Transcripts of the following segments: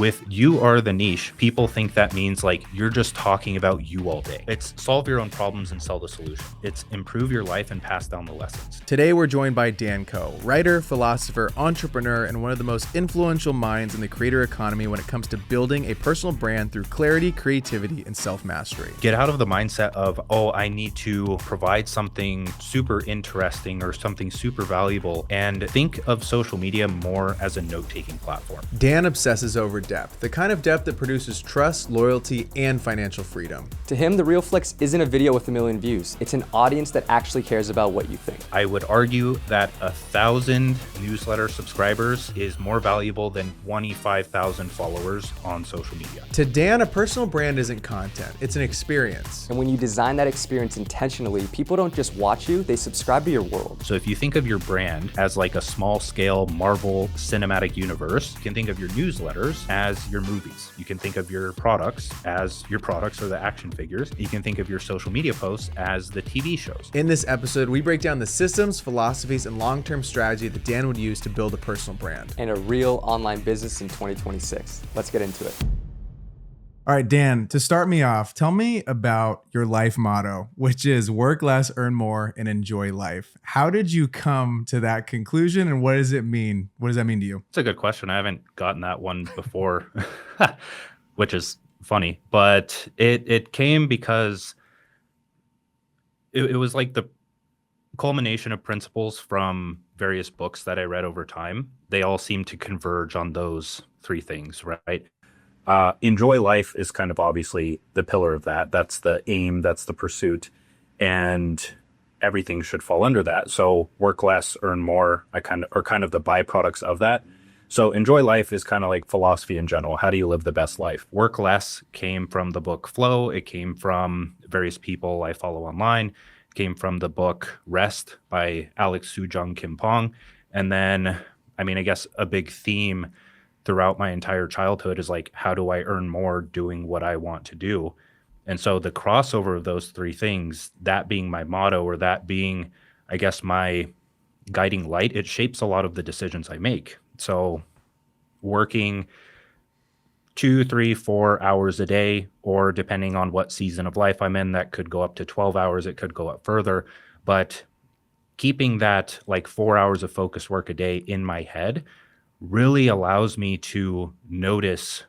With you are the niche, people think that means like you're just talking about you all day. It's solve your own problems and sell the solution. It's improve your life and pass down the lessons. Today we're joined by Dan Koe, writer, philosopher, entrepreneur, and one of the most influential minds in the creator economy when it comes to building a personal brand through clarity, creativity, and self-mastery. Get out of the mindset of, oh, I need to provide something super interesting or something super valuable, and think of social media more as a note-taking platform. Dan obsesses over depth, the kind of depth that produces trust, loyalty, and financial freedom. To him, the real flex isn't a video with 1 million views. It's an audience that actually cares about what you think. I would argue that 1,000 newsletter subscribers is more valuable than 25,000 followers on social media. To Dan, a personal brand isn't content, it's an experience. And when you design that experience intentionally, people don't just watch you, they subscribe to your world. So if you think of your brand as like a small scale Marvel cinematic universe, you can think of your newsletters as your movies. You can think of your products as your products or the action figures. You can think of your social media posts as the TV shows. In this episode, we break down the systems, philosophies, and long-term strategy that Dan would use to build a personal brand. And a real online business in 2026. Let's get into it. All right, Dan, to start me off, tell me about your life motto, which is work less, earn more, and enjoy life. How did you come to that conclusion, and what does it mean? What does that mean to you? It's a good question. I haven't gotten that one before, which is funny, but it came because it was like the culmination of principles from various books that I read over time. They all seem to converge on those three things, right? Enjoy life is kind of obviously the pillar of that. That's the aim, that's the pursuit, and everything should fall under that. So work less, earn more, are kind of the byproducts of that. So enjoy life is kind of like philosophy in general. How do you live the best life? Work less came from the book Flow. It came from various people I follow online. It came from the book Rest by Alex Sujung Kim Pong. And then, I guess a big theme throughout my entire childhood is like, how do I earn more doing what I want to do? And so the crossover of those three things, that being my motto, or that being, I guess, my guiding light, it shapes a lot of the decisions I make. So working 2, 3, 4 hours a day, or depending on what season of life I'm in, that could go up to 12 hours, it could go up further. But keeping that like 4 hours of focused work a day in my head really allows me to notice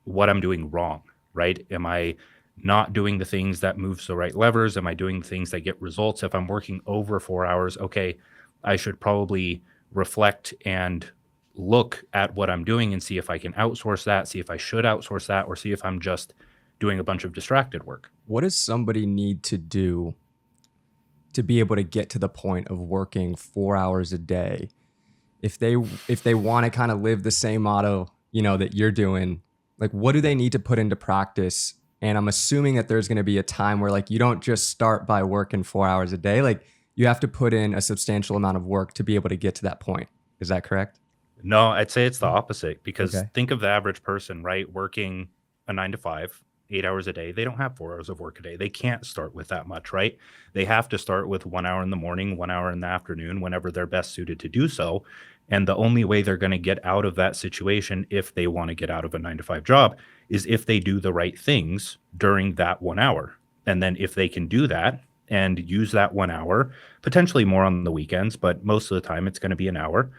what I'm doing wrong, right? Am I not doing the things that moves the right levers? Am I doing things that get results? If I'm working over 4 hours, okay, I should probably reflect and look at what I'm doing and see if I can outsource that, see if I should outsource that, or see if I'm just doing a bunch of distracted work. What does somebody need to do to be able to get to the point of working 4 hours a day? If they want to kind of live the same motto, that you're doing, like, what do they need to put into practice? And I'm assuming that there's going to be a time where like you don't just start by working 4 hours a day. Like you have to put in a substantial amount of work to be able to get to that point. Is that correct? No, I'd say it's the opposite, because think of the average person, right? Working a 9 to 5, 8 hours a day. They don't have 4 hours of work a day. They can't start with that much, right? They have to start with 1 hour in the morning, 1 hour in the afternoon, whenever they're best suited to do so. And the only way they're going to get out of that situation, if they want to get out of a 9 to 5 job, is if they do the right things during that 1 hour. And then if they can do that and use that 1 hour, potentially more on the weekends, but most of the time it's going to be an hour.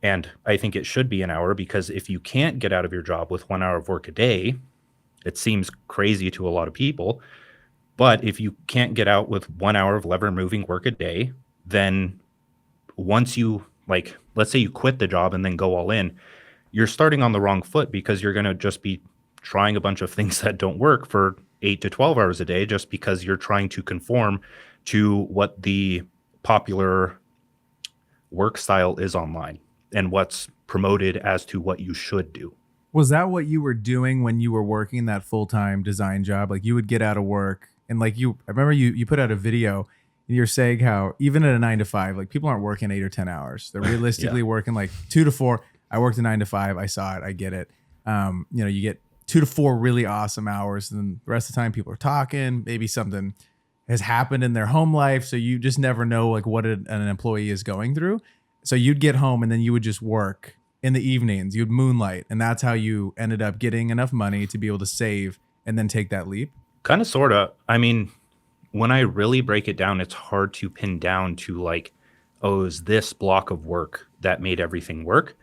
And I think it should be an hour, because if you can't get out of your job with 1 hour of work a day, it seems crazy to a lot of people. But if you can't get out with 1 hour of lever moving work a day, then once you, like, let's say you quit the job and then go all in, you're starting on the wrong foot, because you're going to just be trying a bunch of things that don't work for 8 to 12 hours a day, just because you're trying to conform to what the popular work style is online and what's promoted as to what you should do. Was that what you were doing when you were working that full-time design job? Like you would get out of work and I remember you put out a video and you're saying how even at a 9 to 5, like people aren't working 8 or 10 hours. They're realistically working like 2 to 4. I worked a 9 to 5. I saw it. I get it. You get 2 to 4 really awesome hours. And then the rest of the time people are talking, maybe something has happened in their home life. So you just never know like what an employee is going through. So you'd get home and then you would just work in the evenings. You'd moonlight, and that's how you ended up getting enough money to be able to save and then take that leap. Kind of, sort of. I mean, when I really break it down, it's hard to pin down to like, oh, it was this block of work that made everything work.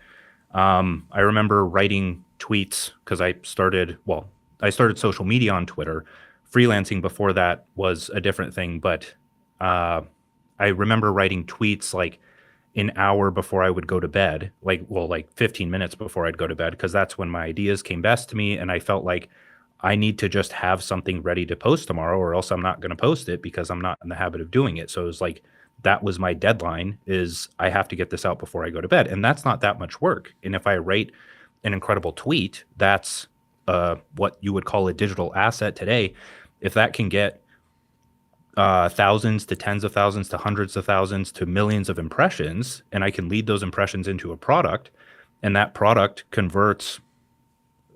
I remember writing tweets because I started social media on Twitter. Freelancing before that was a different thing, but I remember writing tweets like an hour before I would go to bed, like 15 minutes before I'd go to bed, because that's when my ideas came best to me. And I felt like I need to just have something ready to post tomorrow, or else I'm not going to post it because I'm not in the habit of doing it. So it was like, that was my deadline, is I have to get this out before I go to bed. And that's not that much work. And if I write an incredible tweet, that's what you would call a digital asset today. If that can get thousands to tens of thousands to hundreds of thousands to millions of impressions, and I can lead those impressions into a product, and that product converts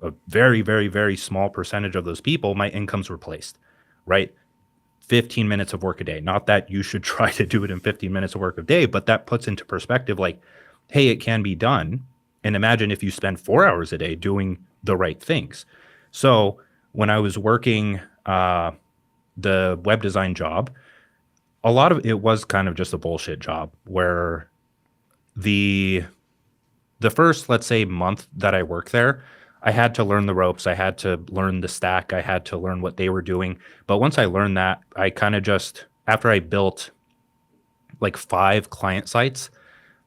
a very, very, very small percentage of those people, my income's replaced, right? 15 minutes of work a day. Not that you should try to do it in 15 minutes of work a day, but that puts into perspective like, hey, it can be done. And imagine if you spend 4 hours a day doing the right things. So when I was working the web design job, a lot of it was kind of just a bullshit job where the first, let's say, month that I worked there, I had to learn the ropes. I had to learn the stack. I had to learn what they were doing. But once I learned that, I kind of just, after I built like 5 client sites,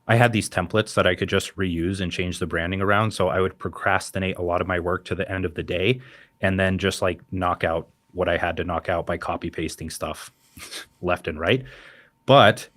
I had these templates that I could just reuse and change the branding around. So I would procrastinate a lot of my work to the end of the day and then just like knock out what I had to knock out by copy pasting stuff left and right. But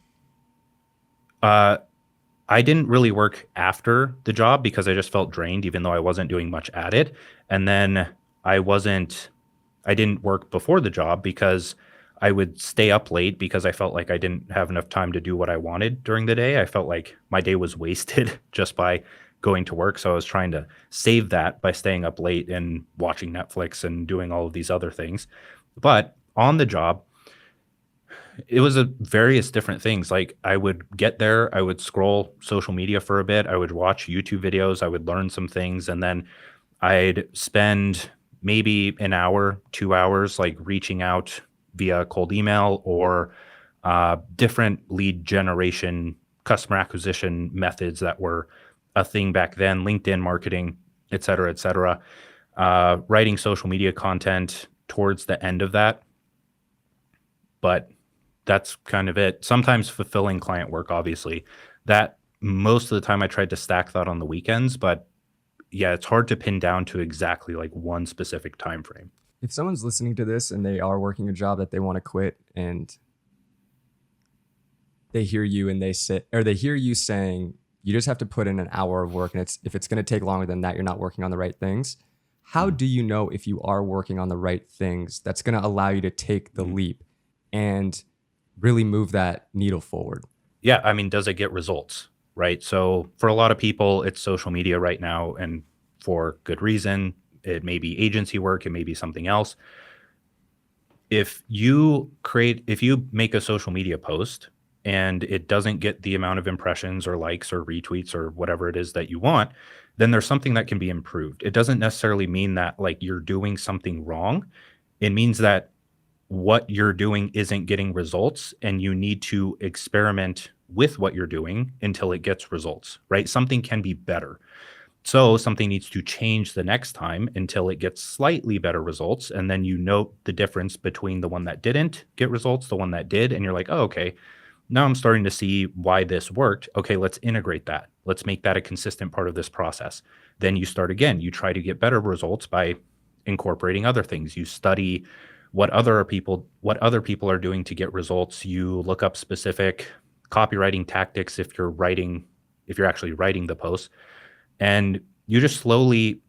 I didn't really work after the job because I just felt drained, even though I wasn't doing much at it. And then I didn't work before the job because I would stay up late because I felt like I didn't have enough time to do what I wanted during the day. I felt like my day was wasted just by going to work. So I was trying to save that by staying up late and watching Netflix and doing all of these other things. But on the job, it was a various different things. Like I would get there, I would scroll social media for a bit, I would watch YouTube videos, I would learn some things, and then I'd spend maybe an hour, 2 hours, like reaching out via cold email or different lead generation, customer acquisition methods that were a thing back then, LinkedIn marketing, et cetera, writing social media content towards the end of that. But that's kind of it. Sometimes fulfilling client work, obviously. That most of the time I tried to stack that on the weekends, but yeah, it's hard to pin down to exactly like one specific time frame. If someone's listening to this and they are working a job that they want to quit and they hear you and they hear you saying you just have to put in an hour of work, and if it's going to take longer than that, you're not working on the right things. How do you know if you are working on the right things that's going to allow you to take the leap and really move that needle forward? Yeah, I mean, does it get results, right? So for a lot of people, it's social media right now, and for good reason. It may be agency work, it may be something else. If you make a social media post and it doesn't get the amount of impressions or likes or retweets or whatever it is that you want, then there's something that can be improved. It doesn't necessarily mean that like you're doing something wrong. It means that what you're doing isn't getting results, and you need to experiment with what you're doing until it gets results, right? Something can be better. So something needs to change the next time until it gets slightly better results. And then you note the difference between the one that didn't get results, the one that did. And you're like, oh, okay, now I'm starting to see why this worked. Okay, let's integrate that. Let's make that a consistent part of this process. Then you start again. You try to get better results by incorporating other things. You study what other people are doing to get results. You look up specific copywriting tactics if you're actually writing the post. And you just slowly,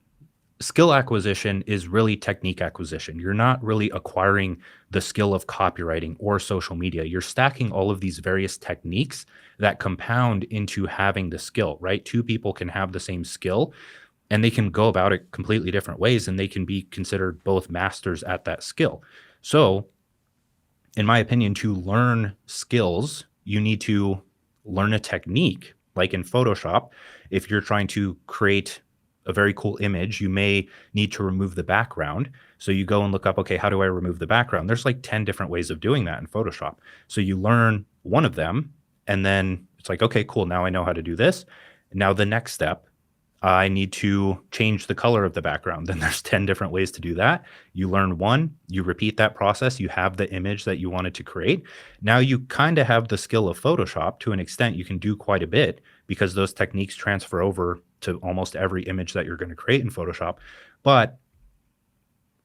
skill acquisition is really technique acquisition. You're not really acquiring the skill of copywriting or social media. You're stacking all of these various techniques that compound into having the skill, right? 2 people can have the same skill and they can go about it completely different ways, and they can be considered both masters at that skill. So in my opinion, to learn skills, you need to learn a technique. Like in Photoshop, if you're trying to create a very cool image, you may need to remove the background. So you go and look up, okay, how do I remove the background? There's like 10 different ways of doing that in Photoshop. So you learn one of them, and then it's like, okay, cool. Now I know how to do this. Now the next step, I need to change the color of the background. Then there's 10 different ways to do that. You learn one, you repeat that process, you have the image that you wanted to create. Now you kind of have the skill of Photoshop to an extent. You can do quite a bit because those techniques transfer over to almost every image that you're going to create in Photoshop. But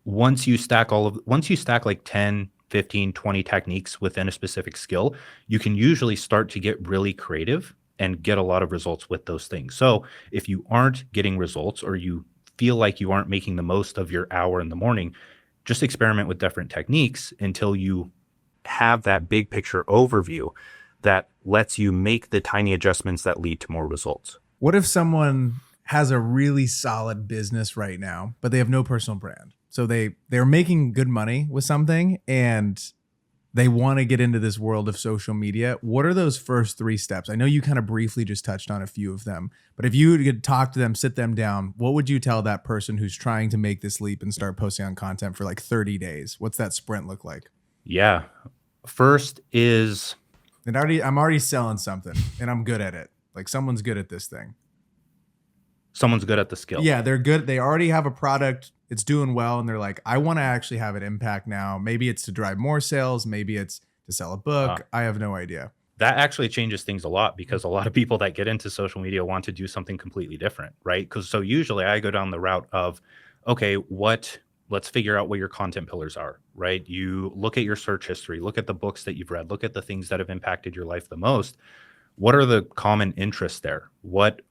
once you stack like 10, 15, 20 techniques within a specific skill, you can usually start to get really creative and get a lot of results with those things. So if you aren't getting results, or you feel like you aren't making the most of your hour in the morning, just experiment with different techniques until you have that big picture overview that lets you make the tiny adjustments that lead to more results. What if someone has a really solid business right now, but they have no personal brand? So they're making good money with something, and they want to get into this world of social media. What are those first 3 steps? I know you kind of briefly just touched on a few of them, but if you could talk to them, sit them down, what would you tell that person who's trying to make this leap and start posting on content for like 30 days? What's that sprint look like? Yeah. First is... And I'm already selling something, and I'm good at it. Like, someone's good at this thing. Someone's good at the skill. Yeah, they're good. They already have a product. It's doing well. And they're like, I want to actually have an impact now. Maybe it's to drive more sales. Maybe it's to sell a book. I have no idea. That actually changes things a lot, because a lot of people that get into social media want to do something completely different, right? So usually I go down the route of, okay, let's figure out what your content pillars are, right? You look at your search history, look at the books that you've read, look at the things that have impacted your life the most. What are the common interests there? What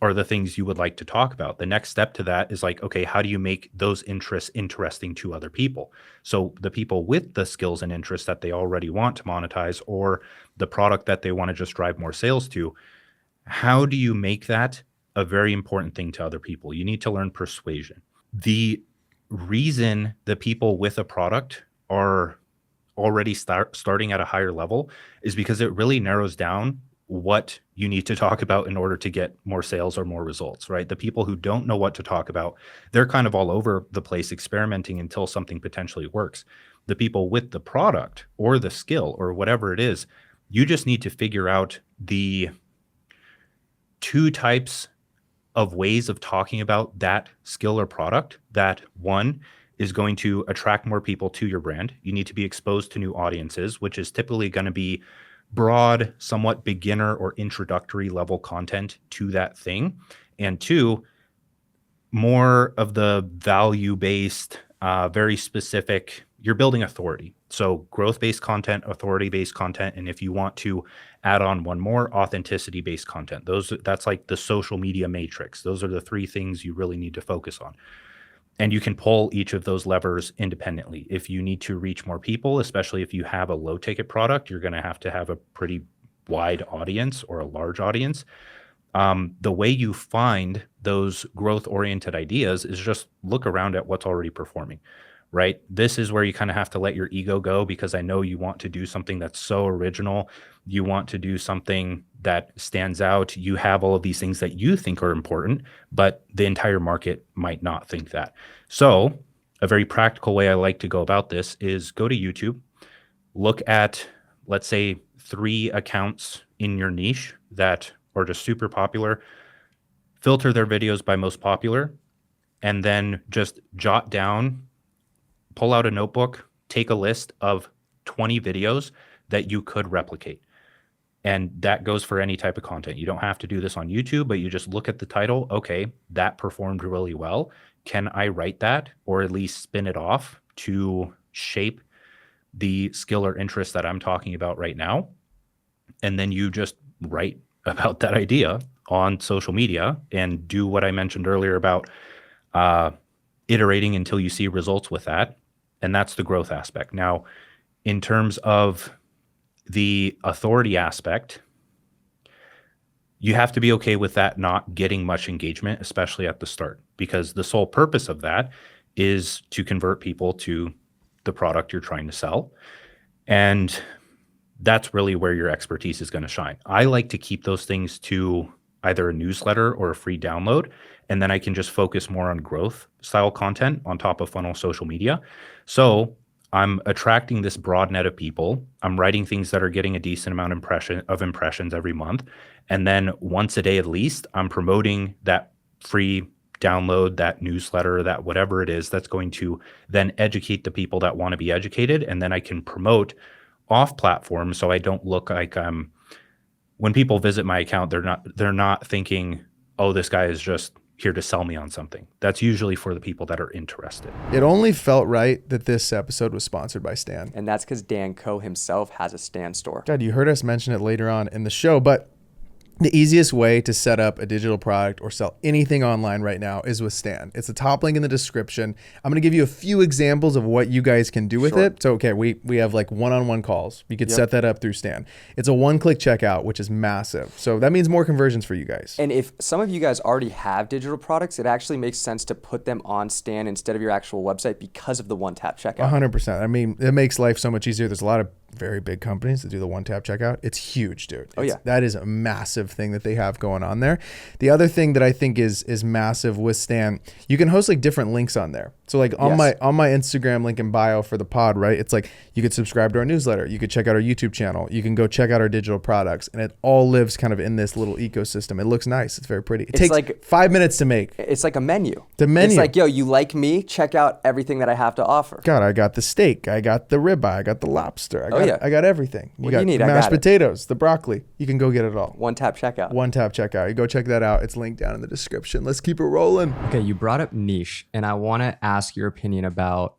are the things you would like to talk about? The next step to that is like, okay, how do you make those interests interesting to other people? So the people with the skills and interests that they already want to monetize, or the product that they want to just drive more sales to, how do you make that a very important thing to other people? You need to learn persuasion. The reason the people with a product are already starting at a higher level is because it really narrows down what you need to talk about in order to get more sales or more results, right? The people who don't know what to talk about, they're kind of all over the place experimenting until something potentially works. The people with the product or the skill or whatever it is, you just need to figure out the 2 types of ways of talking about that skill or product that, one, is going to attract more people to your brand. You need to be exposed to new audiences, which is typically going to be broad, somewhat beginner or introductory level content to that thing. And 2, more of the value-based, very specific, you're building authority. So growth-based content, authority-based content, and if you want to add on one more, authenticity-based content. That's like the social media matrix. Those are the 3 things you really need to focus on. And you can pull each of those levers independently. If you need to reach more people, especially if you have a low ticket product, you're going to have a pretty wide audience or a large audience. The way you find those growth oriented ideas is just look around at what's already performing, right? This is where you kind of have to let your ego go, because I know you want to do something that's so original. You want to do something that stands out. You have all of these things that you think are important, but the entire market might not think that. So a very practical way I like to go about this is go to YouTube, look at, let's say, 3 accounts in your niche that are just super popular, filter their videos by most popular, and then just jot down, pull out a notebook, take a list of 20 videos that you could replicate. And that goes for any type of content. You don't have to do this on YouTube, but you just look at the title. Okay, that performed really well. Can I write that, or at least spin it off to shape the skill or interest that I'm talking about right now? And then you just write about that idea on social media and do what I mentioned earlier about iterating until you see results with that. And that's the growth aspect. Now, in terms of the authority aspect, you have to be okay with that not getting much engagement, especially at the start, because the sole purpose of that is to convert people to the product you're trying to sell. And that's really where your expertise is going to shine. I like to keep those things to either a newsletter or a free download. And then I can just focus more on growth style content on top of funnel social media. So I'm attracting this broad net of people. I'm writing things that are getting a decent amount of impressions every month. And then once a day at least, I'm promoting that free download, that newsletter, that whatever it is that's going to then educate the people that want to be educated. And then I can promote off platform so I don't look like I'm, when people visit my account, they're not thinking, oh, this guy is just here to sell me on something. That's usually for the people that are interested. It only felt right that this episode was sponsored by Stan. And that's because Dan Koe himself has a Stan store. God, you heard us mention it later on in the show, but the easiest way to set up a digital product or sell anything online right now is with Stan. It's the top link in the description. I'm going to give you a few examples of what you guys can do with it. So, okay, we have like one-on-one calls. You could set that up through Stan. It's a one-click checkout, which is massive. So that means more conversions for you guys. And if some of you guys already have digital products, it actually makes sense to put them on Stan instead of your actual website because of the one-tap checkout. 100%. I mean, it makes life so much easier. There's a lot of very big companies that do the one-tap checkout. It's huge, dude. That is a massive thing that they have going on there. The other thing that I think is massive with Stan, you can host like different links on there. So like on my Instagram link in bio for the pod, right? It's like you could subscribe to our newsletter. You could check out our YouTube channel. You can go check out our digital products, and it all lives kind of in this little ecosystem. It looks nice. It's very pretty. It takes like 5 minutes to make. It's like a menu. The menu. It's like, yo, you like me? Check out everything that I have to offer. God, I got the steak. I got the ribeye. I got the lobster. I got everything. What do you need? The mashed potatoes, the broccoli. You can go get it all. One-tap checkout. One-tap checkout. You go check that out. It's linked down in the description. Let's keep it rolling. Okay, you brought up niche, and I want to ask your opinion about,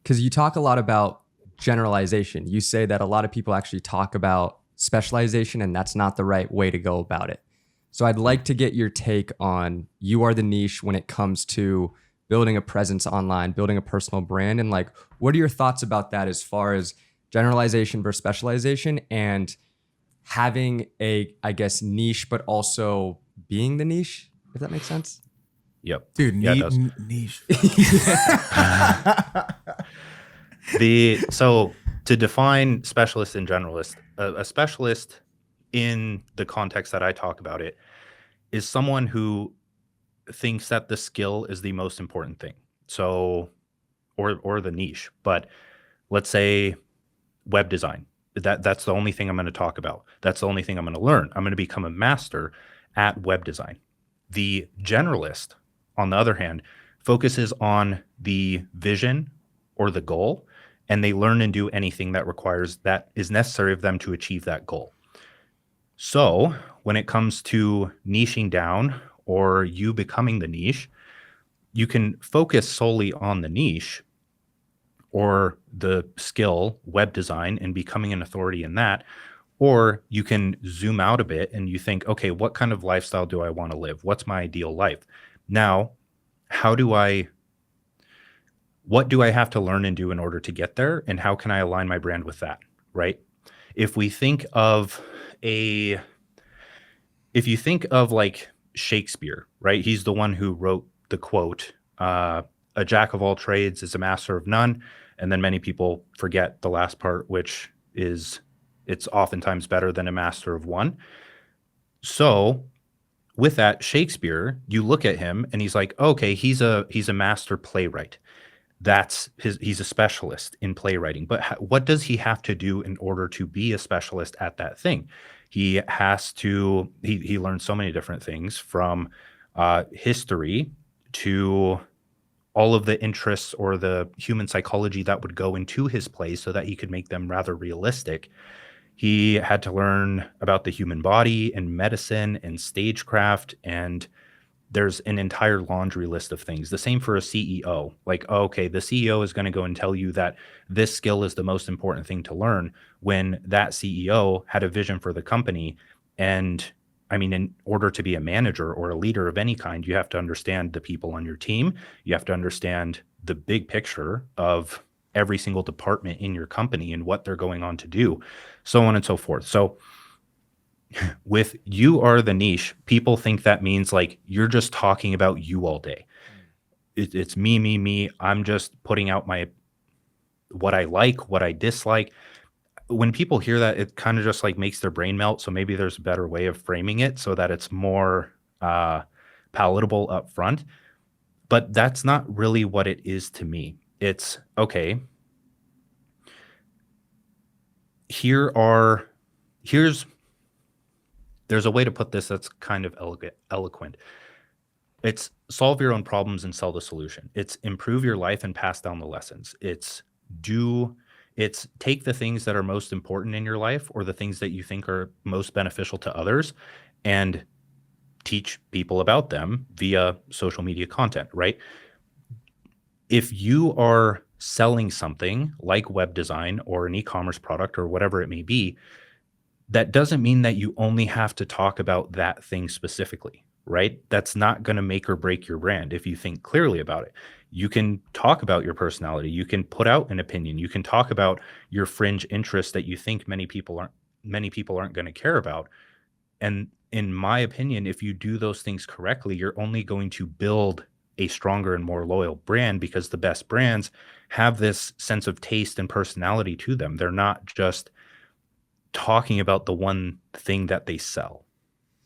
because you talk a lot about generalization. You say that a lot of people actually talk about specialization, and that's not the right way to go about it. So I'd like to get your take on, you are the niche when it comes to building a presence online, building a personal brand, and like, what are your thoughts about that as far as generalization versus specialization and having a, I guess, niche, but also being the niche, if that makes sense? Yep. Dude, Yeah, niche. So to define specialist and generalist, a specialist in the context that I talk about it is someone who thinks that the skill is the most important thing. So, or the niche, but let's say web design. That's the only thing I'm going to talk about. That's the only thing I'm going to learn. I'm going to become a master at web design. The generalist, on the other hand, focuses on the vision or the goal, and they learn and do anything that is necessary of them to achieve that goal. So when it comes to niching down or you becoming the niche, you can focus solely on the niche or the skill, web design, and becoming an authority in that. Or you can zoom out a bit and you think, okay, what kind of lifestyle do I want to live? What's my ideal life? Now, what do I have to learn and do in order to get there? And how can I align my brand with that, right? If you think of like Shakespeare, right? He's the one who wrote the quote, a jack of all trades is a master of none. And then many people forget the last part, which is it's oftentimes better than a master of one. So with that, Shakespeare, you look at him and he's like, okay, he's a master playwright. He's a specialist in playwriting. But what does he have to do in order to be a specialist at that thing? He learned so many different things, from history to all of the interests or the human psychology that would go into his plays so that he could make them rather realistic. He had to learn about the human body and medicine and stagecraft, and there's an entire laundry list of things. The same for a CEO. Like, okay, the CEO is going to go and tell you that this skill is the most important thing to learn, when that CEO had a vision for the company. And I mean, in order to be a manager or a leader of any kind, you have to understand the people on your team. You have to understand the big picture of every single department in your company and what they're going on to do, so on and so forth. So with you are the niche, people think that means like you're just talking about you all day. It's me. I'm just putting out what I like, what I dislike. when people hear that, it kind of just like makes their brain melt. So maybe there's a better way of framing it so that it's more palatable up front. But that's not really what it is to me. It's okay. There's a way to put this that's kind of eloquent. It's solve your own problems and sell the solution. It's improve your life and pass down the lessons. It's take the things that are most important in your life or the things that you think are most beneficial to others and teach people about them via social media content, right? If you are selling something like web design or an e-commerce product or whatever it may be, that doesn't mean that you only have to talk about that thing specifically, right? That's not going to make or break your brand if you think clearly about it. You can talk about your personality. You can put out an opinion. You can talk about your fringe interests that you think many people aren't going to care about. And in my opinion, if you do those things correctly, you're only going to build a stronger and more loyal brand, because the best brands have this sense of taste and personality to them. They're not just talking about the one thing that they sell.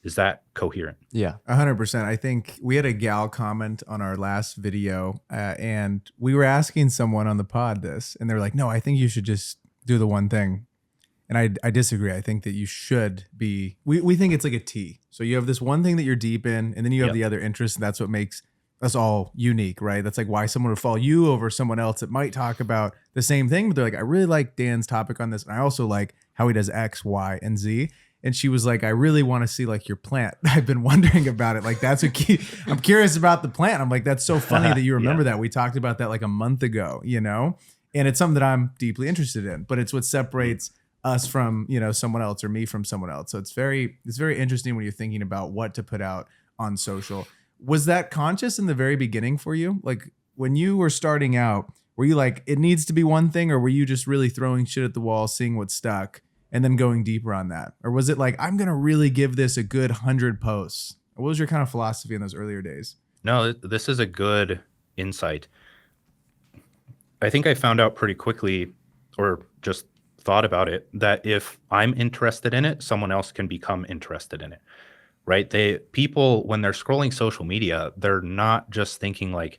Is that coherent? Yeah. 100%. I think we had a gal comment on our last video and we were asking someone on the pod this, and they're like, no, I think you should just do the one thing. And I disagree. I think that you should be, we think it's like a T. So you have this one thing that you're deep in, and then you have the other interests, and that's what makes us all unique, right? That's like why someone would follow you over someone else that might talk about the same thing, but they're like, I really like Dan's topic on this, and I also like how he does X, Y, and Z. And she was like, I really want to see like your plant. I've been wondering about it. Like that's what I'm curious about the plant. I'm like, that's so funny that you remember that. We talked about that like a month ago, you know? And it's something that I'm deeply interested in, but it's what separates us from, you know, someone else, or me from someone else. So it's very interesting when you're thinking about what to put out on social. Was that conscious in the very beginning for you? Like when you were starting out, were you like, it needs to be one thing, or were you just really throwing shit at the wall, seeing what stuck, and then going deeper on that? Or was it like, I'm going to really give this a good 100 posts? What was your kind of philosophy in those earlier days? No, this is a good insight. I think I found out pretty quickly, or just thought about it, that if I'm interested in it, someone else can become interested in it, right? People, when they're scrolling social media, they're not just thinking like,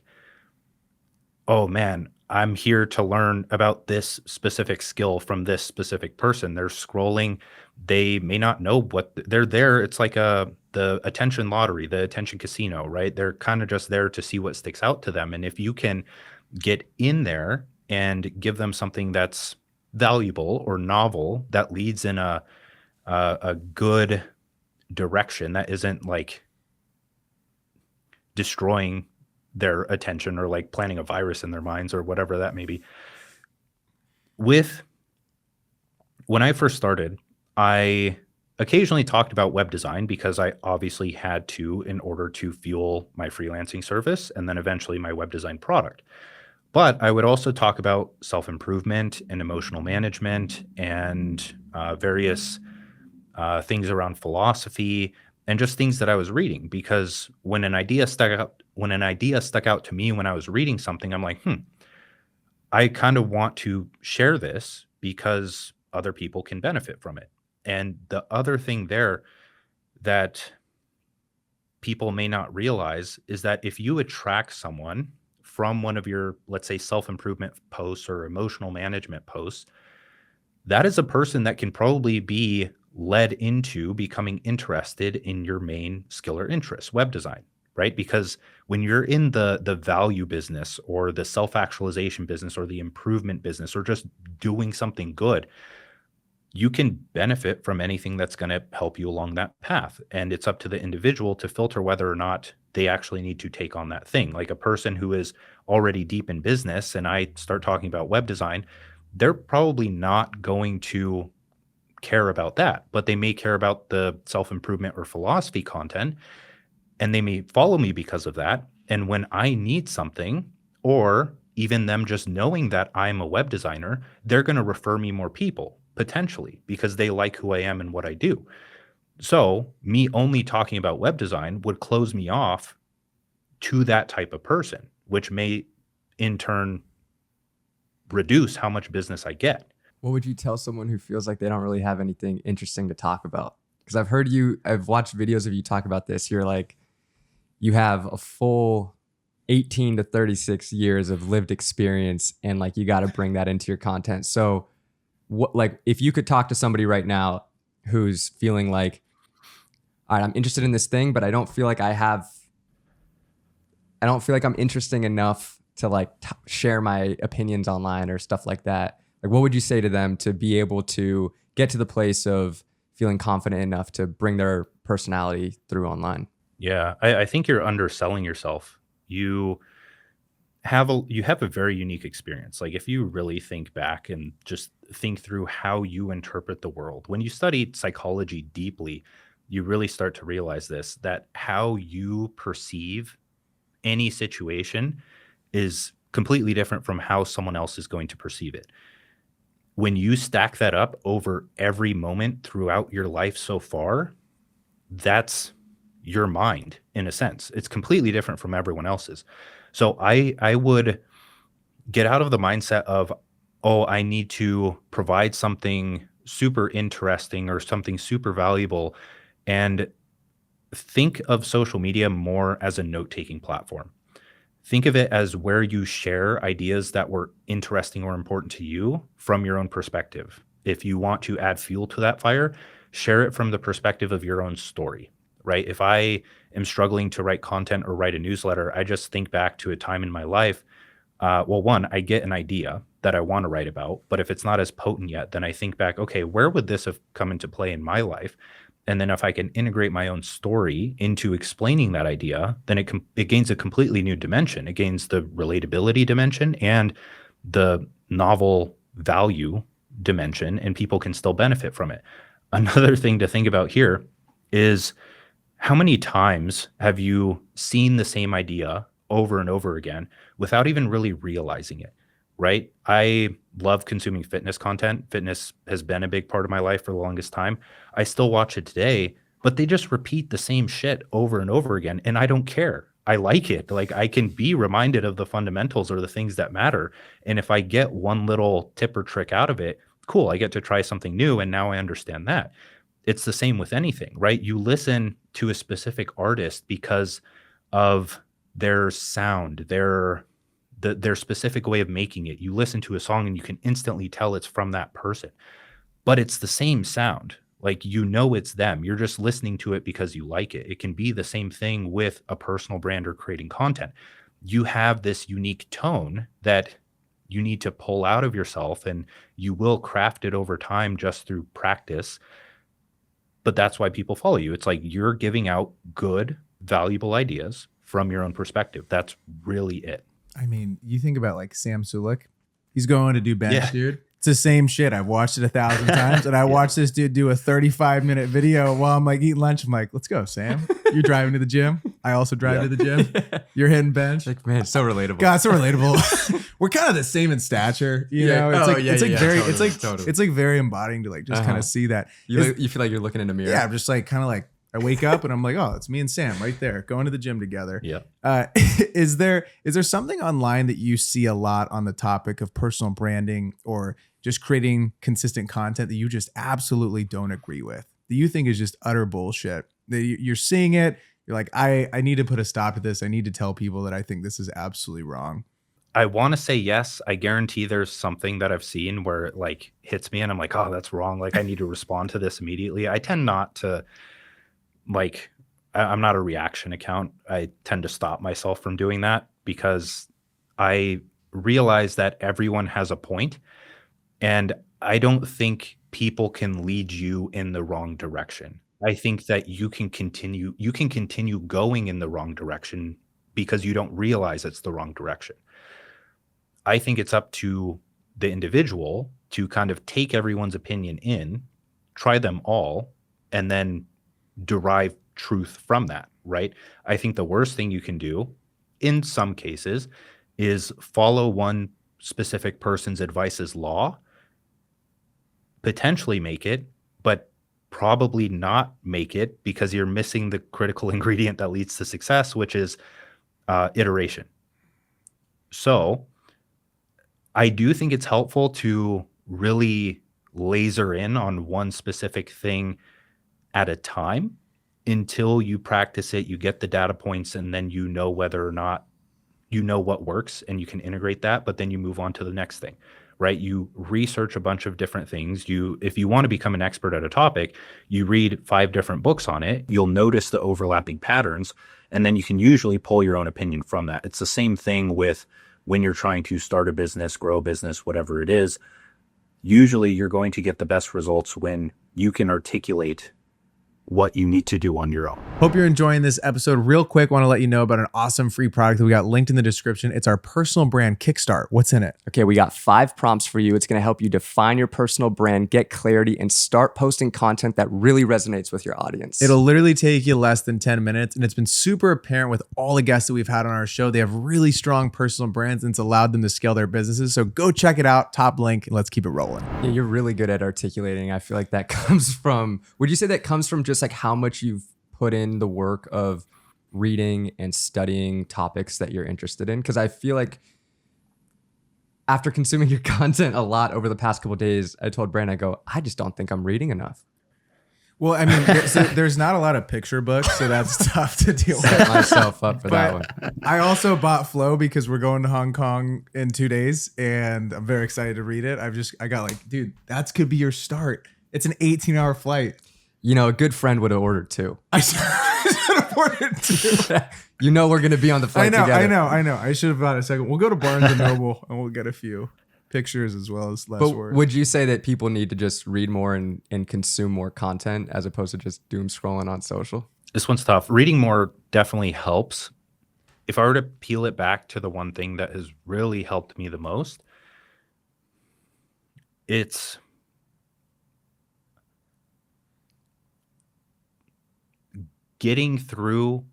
oh man, I'm here to learn about this specific skill from this specific person. They're scrolling. They may not know what they're there. It's like the attention lottery, the attention casino, right? They're kind of just there to see what sticks out to them. And if you can get in there and give them something that's valuable or novel that leads in a good direction that isn't like destroying their attention or like planting a virus in their minds or whatever that may be. When I first started, I occasionally talked about web design because I obviously had to in order to fuel my freelancing service and then eventually my web design product. But I would also talk about self-improvement and emotional management and various things around philosophy and just things that I was reading, because when an idea stuck out to me when I was reading something, I'm like, I kind of want to share this because other people can benefit from it. And the other thing there that people may not realize is that if you attract someone from one of your, let's say, self-improvement posts or emotional management posts, that is a person that can probably be led into becoming interested in your main skill or interest, web design, right? Because when you're in the value business or the self-actualization business or the improvement business or just doing something good, you can benefit from anything that's going to help you along that path. And it's up to the individual to filter whether or not they actually need to take on that thing. Like a person who is already deep in business and I start talking about web design, they're probably not going to care about that, but they may care about the self-improvement or philosophy content, and they may follow me because of that. And when I need something, or even them just knowing that I'm a web designer, they're going to refer me more people potentially because they like who I am and what I do. So me only talking about web design would close me off to that type of person, which may in turn reduce how much business I get. What would you tell someone who feels like they don't really have anything interesting to talk about? Because I've watched videos of you talk about this. You're like, you have a full 18 to 36 years of lived experience, and like you got to bring that into your content. So what, like, if you could talk to somebody right now who's feeling like, all right, I'm interested in this thing, but I don't feel like I'm interesting enough to like share my opinions online or stuff like that. Like, what would you say to them to be able to get to the place of feeling confident enough to bring their personality through online? Yeah, I think you're underselling yourself. You have a very unique experience. Like if you really think back and just think through how you interpret the world, when you study psychology deeply, you really start to realize this, that how you perceive any situation is completely different from how someone else is going to perceive it. When you stack that up over every moment throughout your life so far, that's your mind in a sense. It's completely different from everyone else's. So I would get out of the mindset of, oh, I need to provide something super interesting or something super valuable, and think of social media more as a note-taking platform. Think of it as where you share ideas that were interesting or important to you from your own perspective. If you want to add fuel to that fire, share it from the perspective of your own story, right? If I am struggling to write content or write a newsletter, I just think back to a time in my life. Well, one, I get an idea that I want to write about, but if it's not as potent yet, then I think back, okay, where would this have come into play in my life? And then if I can integrate my own story into explaining that idea, then it gains a completely new dimension. It gains the relatability dimension and the novel value dimension, and people can still benefit from it. Another thing to think about here is, how many times have you seen the same idea over and over again without even really realizing it, right? I love consuming fitness content. Fitness has been a big part of my life for the longest time. I still watch it today, but they just repeat the same shit over and over again, and I don't care. I like it. Like, I can be reminded of the fundamentals or the things that matter. And if I get one little tip or trick out of it, cool, I get to try something new, and now I understand that. It's the same with anything, right? You listen to a specific artist because of their sound, their specific way of making it. You listen to a song and you can instantly tell it's from that person, but it's the same sound. Like, you know, it's them. You're just listening to it because you like it. It can be the same thing with a personal brand or creating content. You have this unique tone that you need to pull out of yourself, and you will craft it over time just through practice. But that's why people follow you. It's like you're giving out good, valuable ideas from your own perspective. That's really it. I mean, you think about like Sam Sulek. He's going to do bench, Yeah. dude. It's the same shit. I've watched it 1,000 times, and I watched this dude do a 35-minute video while I'm like eating lunch. I'm like, let's go, Sam. You're driving to the gym. I also drive to the gym. You're hitting bench. Like, man, it's so relatable. God, so relatable. We're kind of the same in stature, you know. It's like very embodying to like just kind of see that. You feel like you're looking in a mirror. Yeah, I'm just like kind of like, I wake up and I'm like, oh, it's me and Sam right there going to the gym together. Yeah. Is there something online that you see a lot on the topic of personal branding or just creating consistent content that you just absolutely don't agree with, that you think is just utter bullshit? That you're seeing it, you're like, I need to put a stop to this. I need to tell people that I think this is absolutely wrong. I want to say yes. I guarantee there's something that I've seen where it like hits me and I'm like, oh, that's wrong. Like, I need to respond to this immediately. I tend not to, like, I'm not a reaction account. I tend to stop myself from doing that because I realize that everyone has a point, and I don't think people can lead you in the wrong direction. I think that you can continue going in the wrong direction because you don't realize it's the wrong direction. I think it's up to the individual to kind of take everyone's opinion in, try them all, and then derive truth from that, right? I think the worst thing you can do in some cases is follow one specific person's advice as law, potentially make it, but probably not make it because you're missing the critical ingredient that leads to success, which is iteration. So I do think it's helpful to really laser in on one specific thing at a time until you practice it, you get the data points, and then you know whether or not you know what works and you can integrate that, but then you move on to the next thing, right? You research a bunch of different things. If you want to become an expert at a topic, you read 5 different books on it. You'll notice the overlapping patterns, and then you can usually pull your own opinion from that. It's the same thing with when you're trying to start a business, grow a business, whatever it is. Usually you're going to get the best results when you can articulate what you need to do on your own. Hope you're enjoying this episode. Real quick, want to let you know about an awesome free product that we got linked in the description. It's our personal brand Kickstart. What's in it? Okay, we got 5 prompts for you. It's going to help you define your personal brand, get clarity, and start posting content that really resonates with your audience. It'll literally take you less than 10 minutes, and it's been super apparent with all the guests that we've had on our show. They have really strong personal brands, and it's allowed them to scale their businesses. So go check it out. Top link, and let's keep it rolling. Yeah, you're really good at articulating. I feel like that comes from, would you say that comes from just like how much you've put in the work of reading and studying topics that you're interested in? Because I feel like after consuming your content a lot over the past couple of days, I told Brandon, I go, I just don't think I'm reading enough. Well, I mean, there's not a lot of picture books, so that's tough to deal with. Set myself up for that one. I also bought Flow because we're going to Hong Kong in 2 days, and I'm very excited to read it. I got like, dude, that could be your start. It's an 18-hour flight. You know, a good friend would have ordered 2. I should have ordered 2. You know we're going to be on the flight together. I know. I should have bought a second. We'll go to Barnes & Noble, and we'll get a few pictures as well as less words. Would you say that people need to just read more and consume more content as opposed to just doom scrolling on social? This one's tough. Reading more definitely helps. If I were to peel it back to the one thing that has really helped me the most, it's getting through,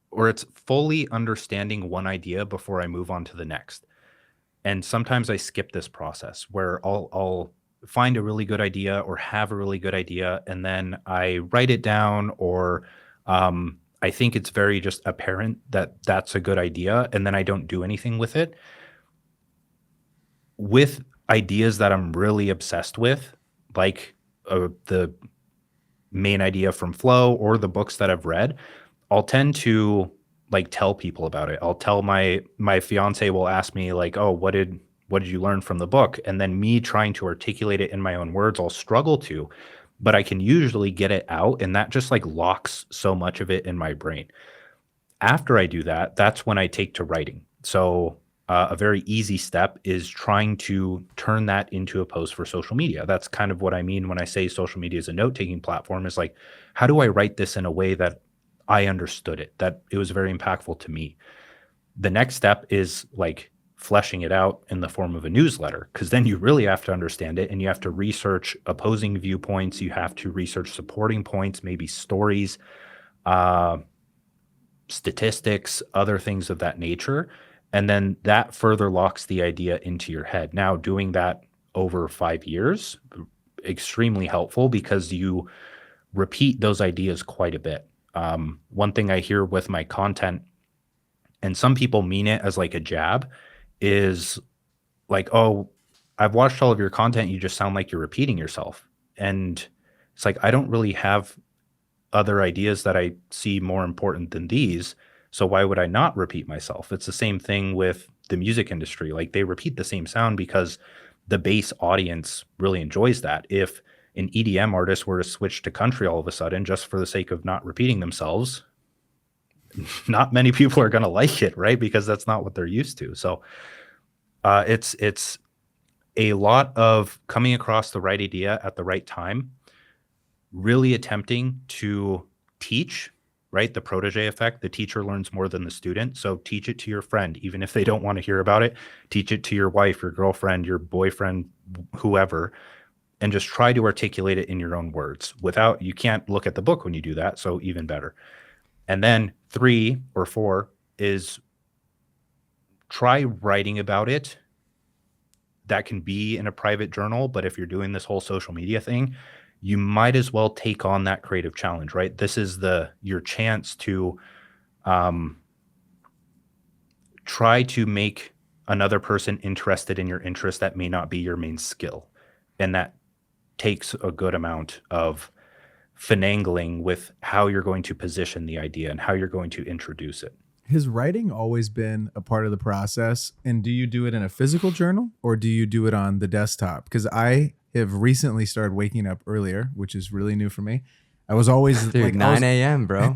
or it's fully understanding one idea before I move on to the next. And sometimes I skip this process where I'll find a really good idea or have a really good idea, and then I write it down, or I think it's very just apparent that that's a good idea, and then I don't do anything with it. With ideas that I'm really obsessed with, like the main idea from Flow or the books that I've read, I'll tend to like tell people about it. I'll tell my fiance will ask me like, oh, what did you learn from the book? And then me trying to articulate it in my own words, I'll struggle to, but I can usually get it out, and that just like locks so much of it in my brain. After I do that, that's when I take to writing. So a very easy step is trying to turn that into a post for social media. That's kind of what I mean when I say social media is a note-taking platform, is like, how do I write this in a way that I understood it, that it was very impactful to me? The next step is like fleshing it out in the form of a newsletter, because then you really have to understand it, and you have to research opposing viewpoints. You have to research supporting points, maybe stories, statistics, other things of that nature. And then that further locks the idea into your head. Now, doing that over 5 years, extremely helpful because you repeat those ideas quite a bit. One thing I hear with my content, and some people mean it as like a jab, is like, oh, I've watched all of your content. You just sound like you're repeating yourself. And it's like, I don't really have other ideas that I see more important than these. So why would I not repeat myself? It's the same thing with the music industry. Like, they repeat the same sound because the base audience really enjoys that. If an EDM artist were to switch to country all of a sudden just for the sake of not repeating themselves, not many people are going to like it, right? Because that's not what they're used to. So it's a lot of coming across the right idea at the right time, really attempting to teach, right? The protege effect. The teacher learns more than the student. So teach it to your friend, even if they don't want to hear about it. Teach it to your wife, your girlfriend, your boyfriend, whoever, and just try to articulate it in your own words. You can't look at the book when you do that. So even better. And then 3 or 4 is try writing about it. That can be in a private journal, but if you're doing this whole social media thing, you might as well take on that creative challenge, right? This is your chance to try to make another person interested in your interest that may not be your main skill. And that takes a good amount of finagling with how you're going to position the idea and how you're going to introduce it. Has writing always been a part of the process? And do you do it in a physical journal or do you do it on the desktop? Because I have recently started waking up earlier, which is really new for me. I was always Dude, like 9 a.m., bro.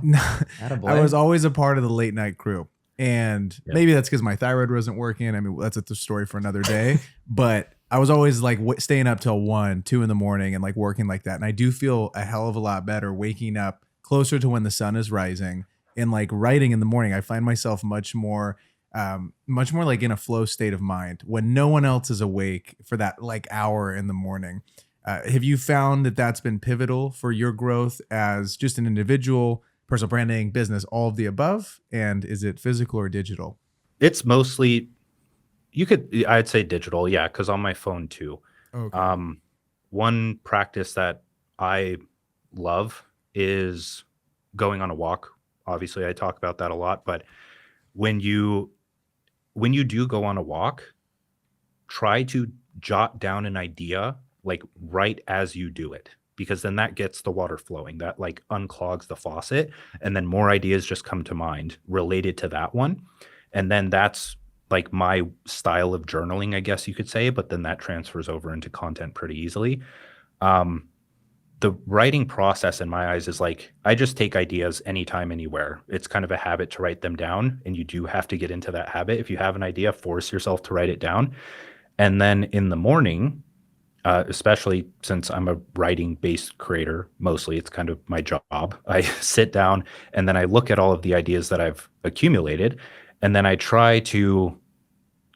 I was always a part of the late night crew. And maybe that's because my thyroid wasn't working. I mean, that's a story for another day. But I was always like staying up till 1, 2 in the morning and like working like that. And I do feel a hell of a lot better waking up closer to when the sun is rising and like writing in the morning. I find myself much more like in a flow state of mind when no one else is awake for that like hour in the morning. Have you found that that's been pivotal for your growth as just an individual, personal branding, business, all of the above? And is it physical or digital? It's mostly, I'd say digital, yeah, because on my phone too. Okay. One practice that I love is going on a walk. Obviously, I talk about that a lot, but when you do go on a walk, try to jot down an idea like right as you do it, because then that gets the water flowing, that like unclogs the faucet, and then more ideas just come to mind related to that one. And then that's like my style of journaling, I guess you could say, but then that transfers over into content pretty easily. The writing process in my eyes is like, I just take ideas anytime, anywhere. It's kind of a habit to write them down, and you do have to get into that habit. If you have an idea, force yourself to write it down. And then in the morning, especially since I'm a writing-based creator, mostly it's kind of my job, I sit down and then I look at all of the ideas that I've accumulated, and then I try to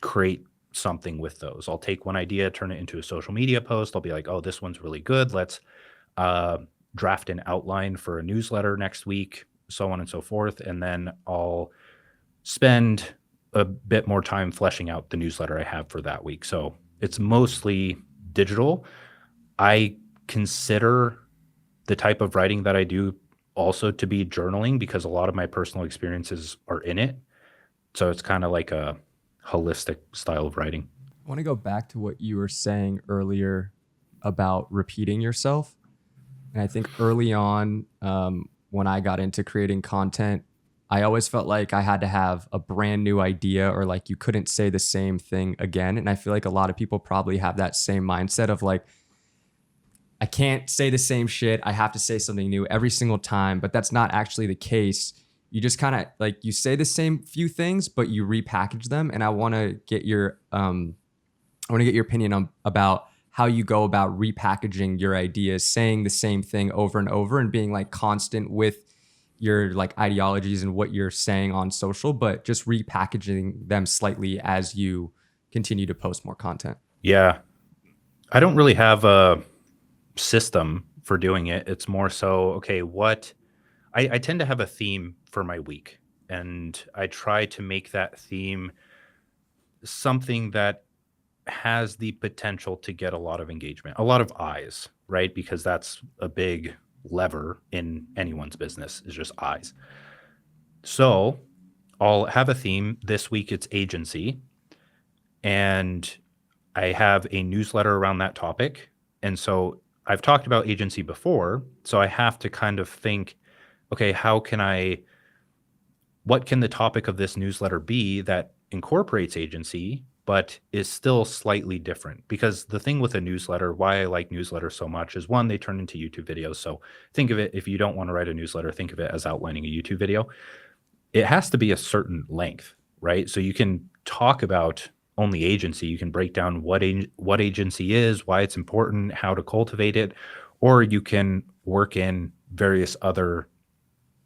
create something with those. I'll take one idea, turn it into a social media post. I'll be like, oh, this one's really good. Let's draft an outline for a newsletter next week, so on and so forth. And then I'll spend a bit more time fleshing out the newsletter I have for that week. So it's mostly digital. I consider the type of writing that I do also to be journaling because a lot of my personal experiences are in it. So it's kind of like a holistic style of writing. I want to go back to what you were saying earlier about repeating yourself. And I think early on, when I got into creating content, I always felt like I had to have a brand new idea or like you couldn't say the same thing again. And I feel like a lot of people probably have that same mindset of like, I can't say the same shit. I have to say something new every single time. But that's not actually the case. You just kind of like you say the same few things, but you repackage them. And I want to get your opinion about how you go about repackaging your ideas, saying the same thing over and over and being like constant with your like ideologies and what you're saying on social, but just repackaging them slightly as you continue to post more content. Yeah. I don't really have a system for doing it. It's more so, okay, I tend to have a theme for my week, and I try to make that theme something that has the potential to get a lot of engagement, a lot of eyes, right? Because that's a big lever in anyone's business, is just eyes. So I'll have a theme. This week it's agency, and I have a newsletter around that topic. And so I've talked about agency before, so I have to kind of think, okay, what can the topic of this newsletter be that incorporates agency, but is still slightly different? Because the thing with a newsletter, why I like newsletters so much is, one, they turn into YouTube videos. So think of it, if you don't want to write a newsletter, think of it as outlining a YouTube video. It has to be a certain length, right? So you can talk about only agency. You can break down what agency is, why it's important, how to cultivate it, or you can work in various other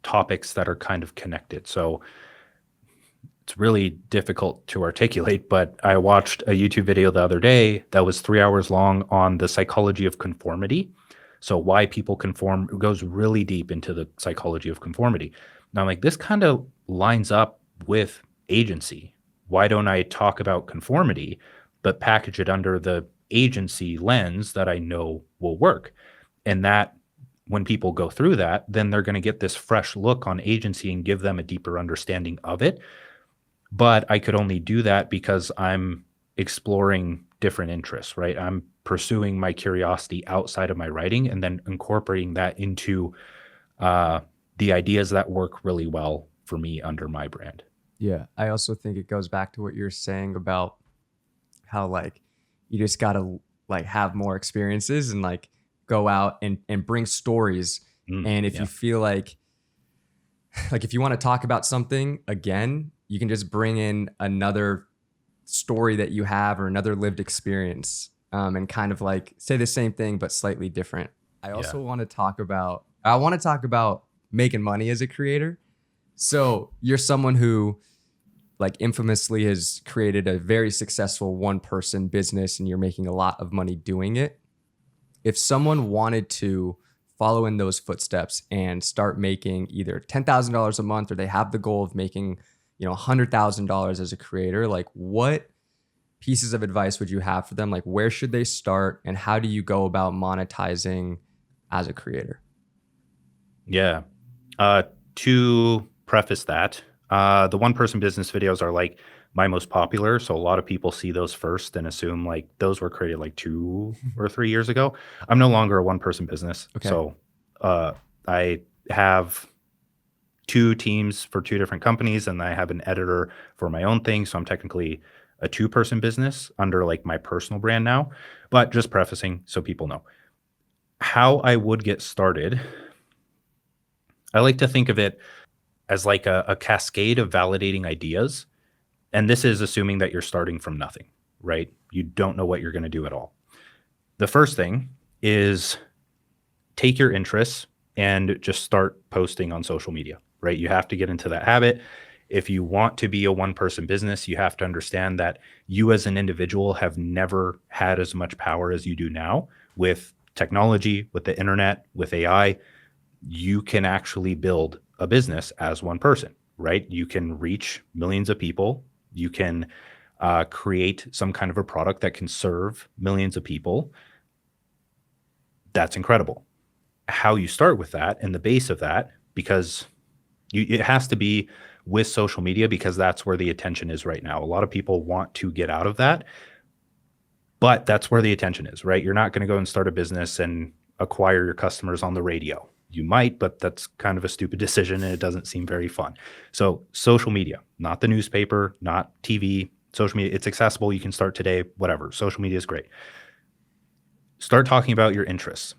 topics that are kind of connected. So it's really difficult to articulate, but I watched a YouTube video the other day that was 3 hours long on the psychology of conformity. So why people conform, it goes really deep into the psychology of conformity. Now I'm like, this kind of lines up with agency. Why don't I talk about conformity, but package it under the agency lens that I know will work? And that when people go through that, then they're going to get this fresh look on agency and give them a deeper understanding of it. But I could only do that because I'm exploring different interests, right? I'm pursuing my curiosity outside of my writing and then incorporating that into the ideas that work really well for me under my brand. Yeah. I also think it goes back to what you're saying about how like you just gotta like have more experiences and like go out and bring stories. And if you feel like if you want to talk about something again, you can just bring in another story that you have or another lived experience, and kind of like say the same thing but slightly different. I also want to talk about making money as a creator. So you're someone who like infamously has created a very successful one-person business and you're making a lot of money doing it. If someone wanted to follow in those footsteps and start making either $10,000 a month or they have the goal of making, $100,000 as a creator, like what pieces of advice would you have for them? Like where should they start and how do you go about monetizing as a creator? Yeah. To preface that, the one-person business videos are like my most popular. So a lot of people see those first and assume like those were created like 2 or 3 years ago. I'm no longer a one-person business. Okay. So I have 2 teams for 2 different companies and I have an editor for my own thing. So I'm technically a 2-person business under like my personal brand now, but just prefacing so people know how I would get started. I like to think of it as like a cascade of validating ideas. And this is assuming that you're starting from nothing, right? You don't know what you're going to do at all. The first thing is take your interests and just start posting on social media, right? You have to get into that habit. If you want to be a one-person business, you have to understand that you as an individual have never had as much power as you do now with technology, with the internet, with AI. You can actually build a business as one person, right? You can reach millions of people. You can create some kind of a product that can serve millions of people. That's incredible. How you start with that and the base of that, because it has to be with social media because that's where the attention is right now. A lot of people want to get out of that, but that's where the attention is, right? You're not going to go and start a business and acquire your customers on the radio. You might, but that's kind of a stupid decision and it doesn't seem very fun. So social media, not the newspaper, not TV, social media, it's accessible. You can start today, whatever. Social media is great. Start talking about your interests.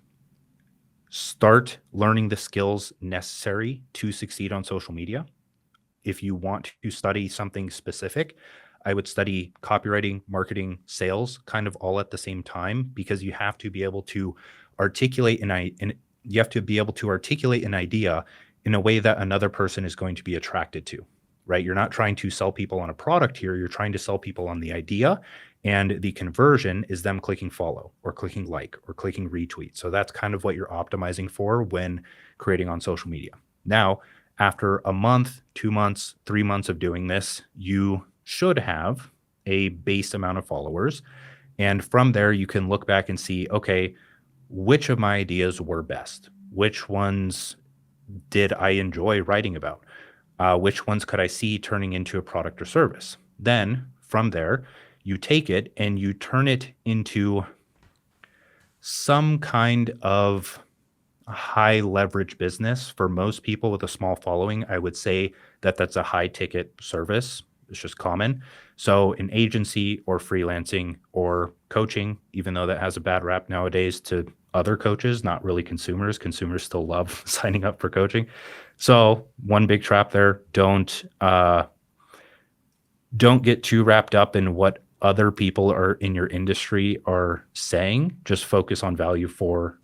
Start learning the skills necessary to succeed on social media. If you want to study something specific, I would study copywriting, marketing, sales, kind of all at the same time, because you have to be able to articulate an idea in a way that another person is going to be attracted to, right? You're not trying to sell people on a product here. You're trying to sell people on the idea, and the conversion is them clicking follow or clicking like or clicking retweet. So that's kind of what you're optimizing for when creating on social media. Now, after a month, 2 months, 3 months of doing this, you should have a base amount of followers. And from there, you can look back and see, okay, which of my ideas were best? Which ones did I enjoy writing about? Which ones could I see turning into a product or service? Then from there, you take it and you turn it into some kind of high leverage business. For most people with a small following, I would say that that's a high ticket service. It's just common. So an agency or freelancing or coaching, even though that has a bad rap nowadays to other coaches, not really consumers. Consumers still love signing up for coaching. So one big trap there, don't get too wrapped up in what other people are in your industry are saying. Just focus on value for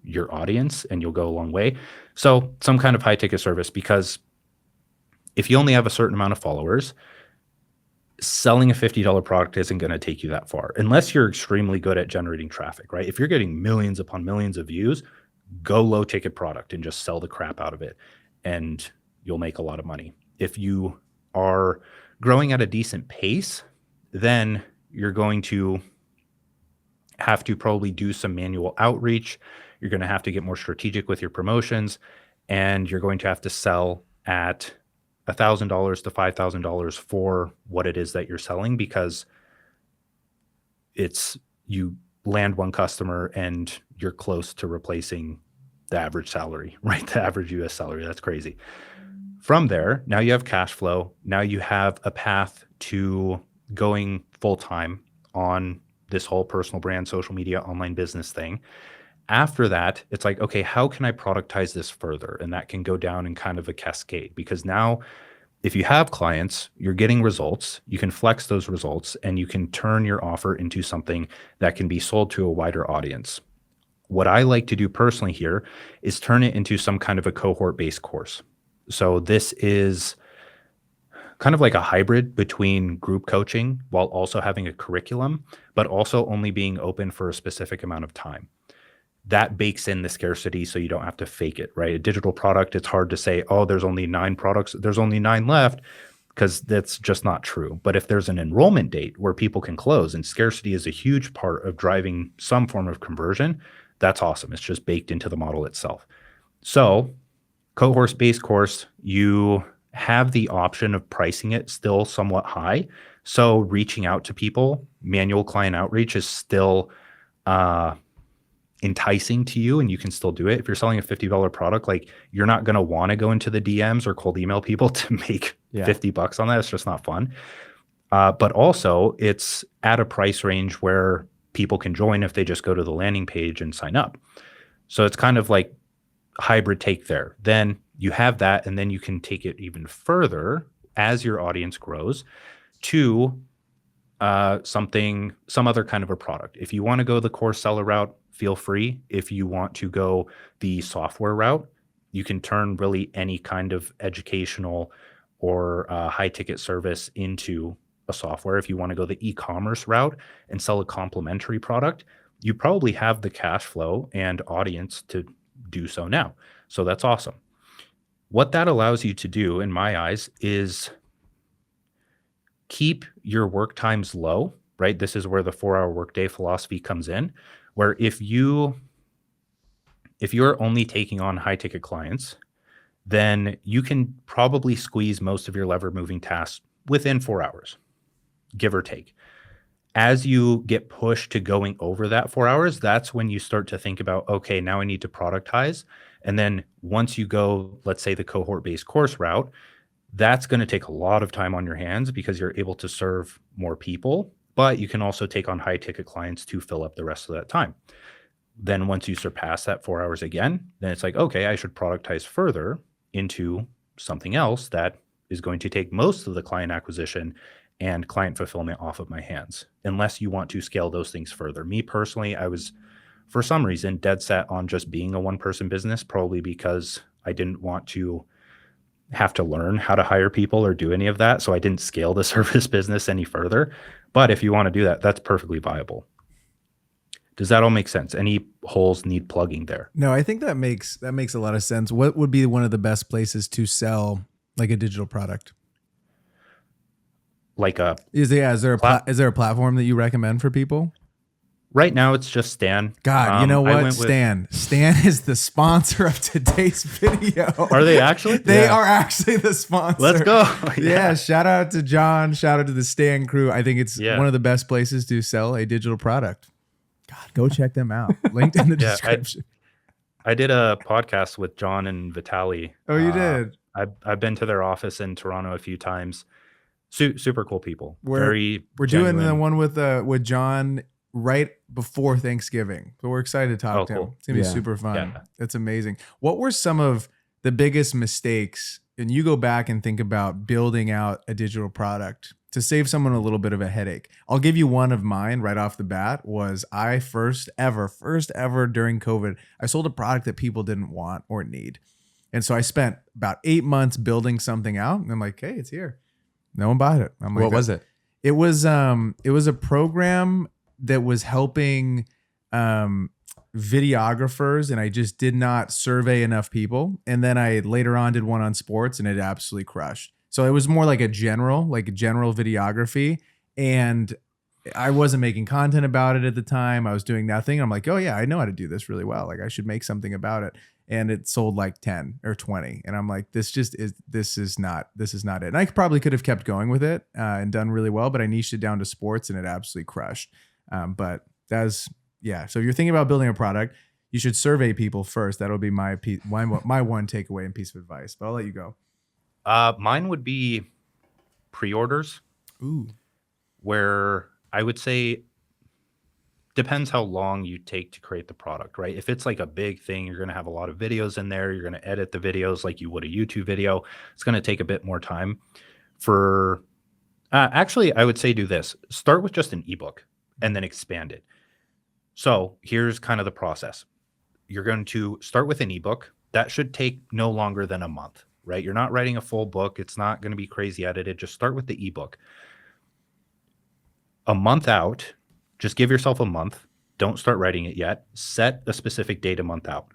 your audience and you'll go a long way. So some kind of high ticket service, because if you only have a certain amount of followers, selling a $50 product isn't going to take you that far unless you're extremely good at generating traffic, right? If you're getting millions upon millions of views, go low ticket product and just sell the crap out of it and you'll make a lot of money. If you are growing at a decent pace, then you're going to have to probably do some manual outreach. You're going to have to get more strategic with your promotions, and you're going to have to sell at $1,000 to $5,000 for what it is that you're selling, because it's you land one customer and you're close to replacing the average salary, right? The average US salary. That's crazy. From there, now you have cash flow. Now you have a path to going full time on this whole personal brand, social media, online business thing. After that, it's like, okay, how can I productize this further? And that can go down in kind of a cascade, because now if you have clients, you're getting results, you can flex those results and you can turn your offer into something that can be sold to a wider audience. What I like to do personally here is turn it into some kind of a cohort-based course. So this is kind of like a hybrid between group coaching while also having a curriculum, but also only being open for a specific amount of time. That bakes in the scarcity so you don't have to fake it, right? A digital product, it's hard to say, oh, there's only 9 products, there's only 9 left, because that's just not true. But if there's an enrollment date where people can close, and scarcity is a huge part of driving some form of conversion, that's awesome. It's just baked into the model itself. So cohort-based course, you have the option of pricing it still somewhat high. So reaching out to people, manual client outreach is still enticing to you, and you can still do it. If you're selling a $50 product, like, you're not going to want to go into the DMs or cold email people to make $50 on that. It's just not fun. But also it's at a price range where people can join if they just go to the landing page and sign up. So it's kind of like hybrid take there. Then you have that, and then you can take it even further as your audience grows to some other kind of a product. If you want to go the course seller route, feel free. If you want to go the software route, you can turn really any kind of educational or high ticket service into a software. If you want to go the e-commerce route and sell a complementary product, you probably have the cash flow and audience to do so now. So that's awesome. What that allows you to do, in my eyes, is keep your work times low, right? This is where the 4-hour workday philosophy comes in, where if you're only taking on high ticket clients, then you can probably squeeze most of your lever moving tasks within 4 hours, give or take. As you get pushed to going over that 4 hours, that's when you start to think about, okay, now I need to productize. And then once you go, let's say, the cohort-based course route, that's going to take a lot of time on your hands because you're able to serve more people, but you can also take on high ticket clients to fill up the rest of that time. Then once you surpass that 4 hours again, then it's like, okay, I should productize further into something else that is going to take most of the client acquisition and client fulfillment off of my hands, unless you want to scale those things further. Me personally, I was, for some reason, dead set on just being a one-person business, probably because I didn't want to have to learn how to hire people or do any of that. So I didn't scale the service business any further. But if you want to do that, that's perfectly viable. Does that all make sense? Any holes need plugging there? No, I think that makes a lot of sense. What would be one of the best places to sell like a digital product? Like a is there a platform that you recommend for people? Right now, it's just Stan. God, you know what? Stan is the sponsor of today's video. Are they actually? They are actually the sponsor. Let's go. Yeah. Shout out to John. Shout out to the Stan crew. I think it's one of the best places to sell a digital product. God, go check them out. Linked in the description. I did a podcast with John and Vitaly. Oh, you did? I've been to their office in Toronto a few times. Super cool people. We're doing the one with John right before Thanksgiving. So we're excited to talk to him. It's gonna be super fun. Yeah. It's amazing. What were some of the biggest mistakes? And you go back and think about building out a digital product to save someone a little bit of a headache. I'll give you one of mine right off the bat. Was I first ever during COVID, I sold a product that people didn't want or need. And so I spent about 8 months building something out, and I'm like, hey, it's here. No one bought it. I'm like, what was it? It was a program that was helping videographers, and I just did not survey enough people. And then I later on did one on sports, and it absolutely crushed. So it was more like a general videography, and I wasn't making content about it at the time. I was doing nothing. I'm like, oh yeah, I know how to do this really well. Like, I should make something about it. And it sold like 10 or 20. And I'm like, this is not it. And I probably could have kept going with it and done really well, but I niched it down to sports, and it absolutely crushed. But that's Yeah. So if you're thinking about building a product, you should survey people first. That'll be my one takeaway and piece of advice. But I'll let you go. Mine would be pre-orders. Ooh. Where I would say depends how long you take to create the product, right? If it's like a big thing, you're going to have a lot of videos in there. You're going to edit the videos like you would a YouTube video. It's going to take a bit more time. For actually, I would say do this. Start with just an ebook and then expand it. So here's kind of the process. You're going to start with an ebook. That should take no longer than a month, right? You're not writing a full book. It's not going to be crazy edited. Just start with the ebook. A month out, just give yourself a month. Don't start writing it yet. Set a specific date a month out.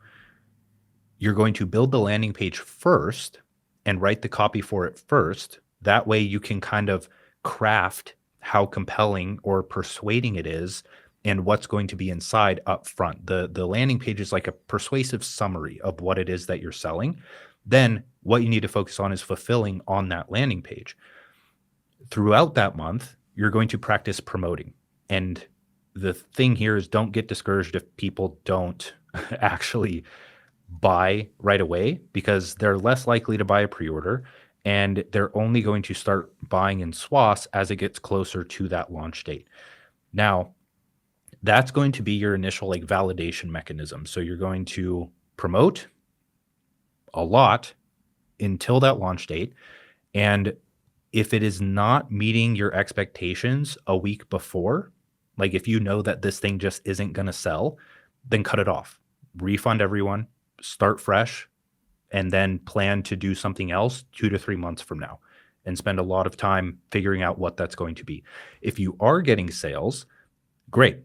You're going to build the landing page first and write the copy for it first. That way you can kind of craft how compelling or persuading it is and what's going to be inside up front. The landing page is like a persuasive summary of what it is that you're selling. Then what you need to focus on is fulfilling on that landing page. Throughout that month, you're going to practice promoting. And the thing here is don't get discouraged if people don't actually buy right away, because they're less likely to buy a pre-order and they're only going to start buying in swaths as it gets closer to that launch date. Now, that's going to be your initial like validation mechanism. So you're going to promote a lot until that launch date. And if it is not meeting your expectations a week before, like if you know that this thing just isn't going to sell, then cut it off. Refund everyone, start fresh, and then plan to do something else 2 to 3 months from now and spend a lot of time figuring out what that's going to be. If you are getting sales, great.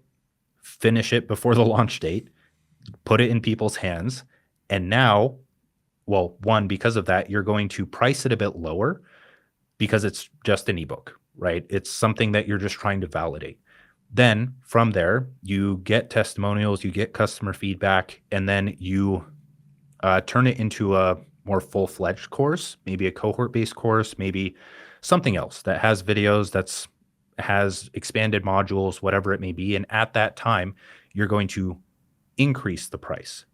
Finish it before the launch date, put it in people's hands. And now, well, one, because of that, you're going to price it a bit lower because it's just an ebook, right? It's something that you're just trying to validate. Then from there, you get testimonials, you get customer feedback, and then you turn it into a more full-fledged course, maybe a cohort-based course, maybe something else that has videos, has expanded modules, whatever it may be. And at that time, you're going to increase the price.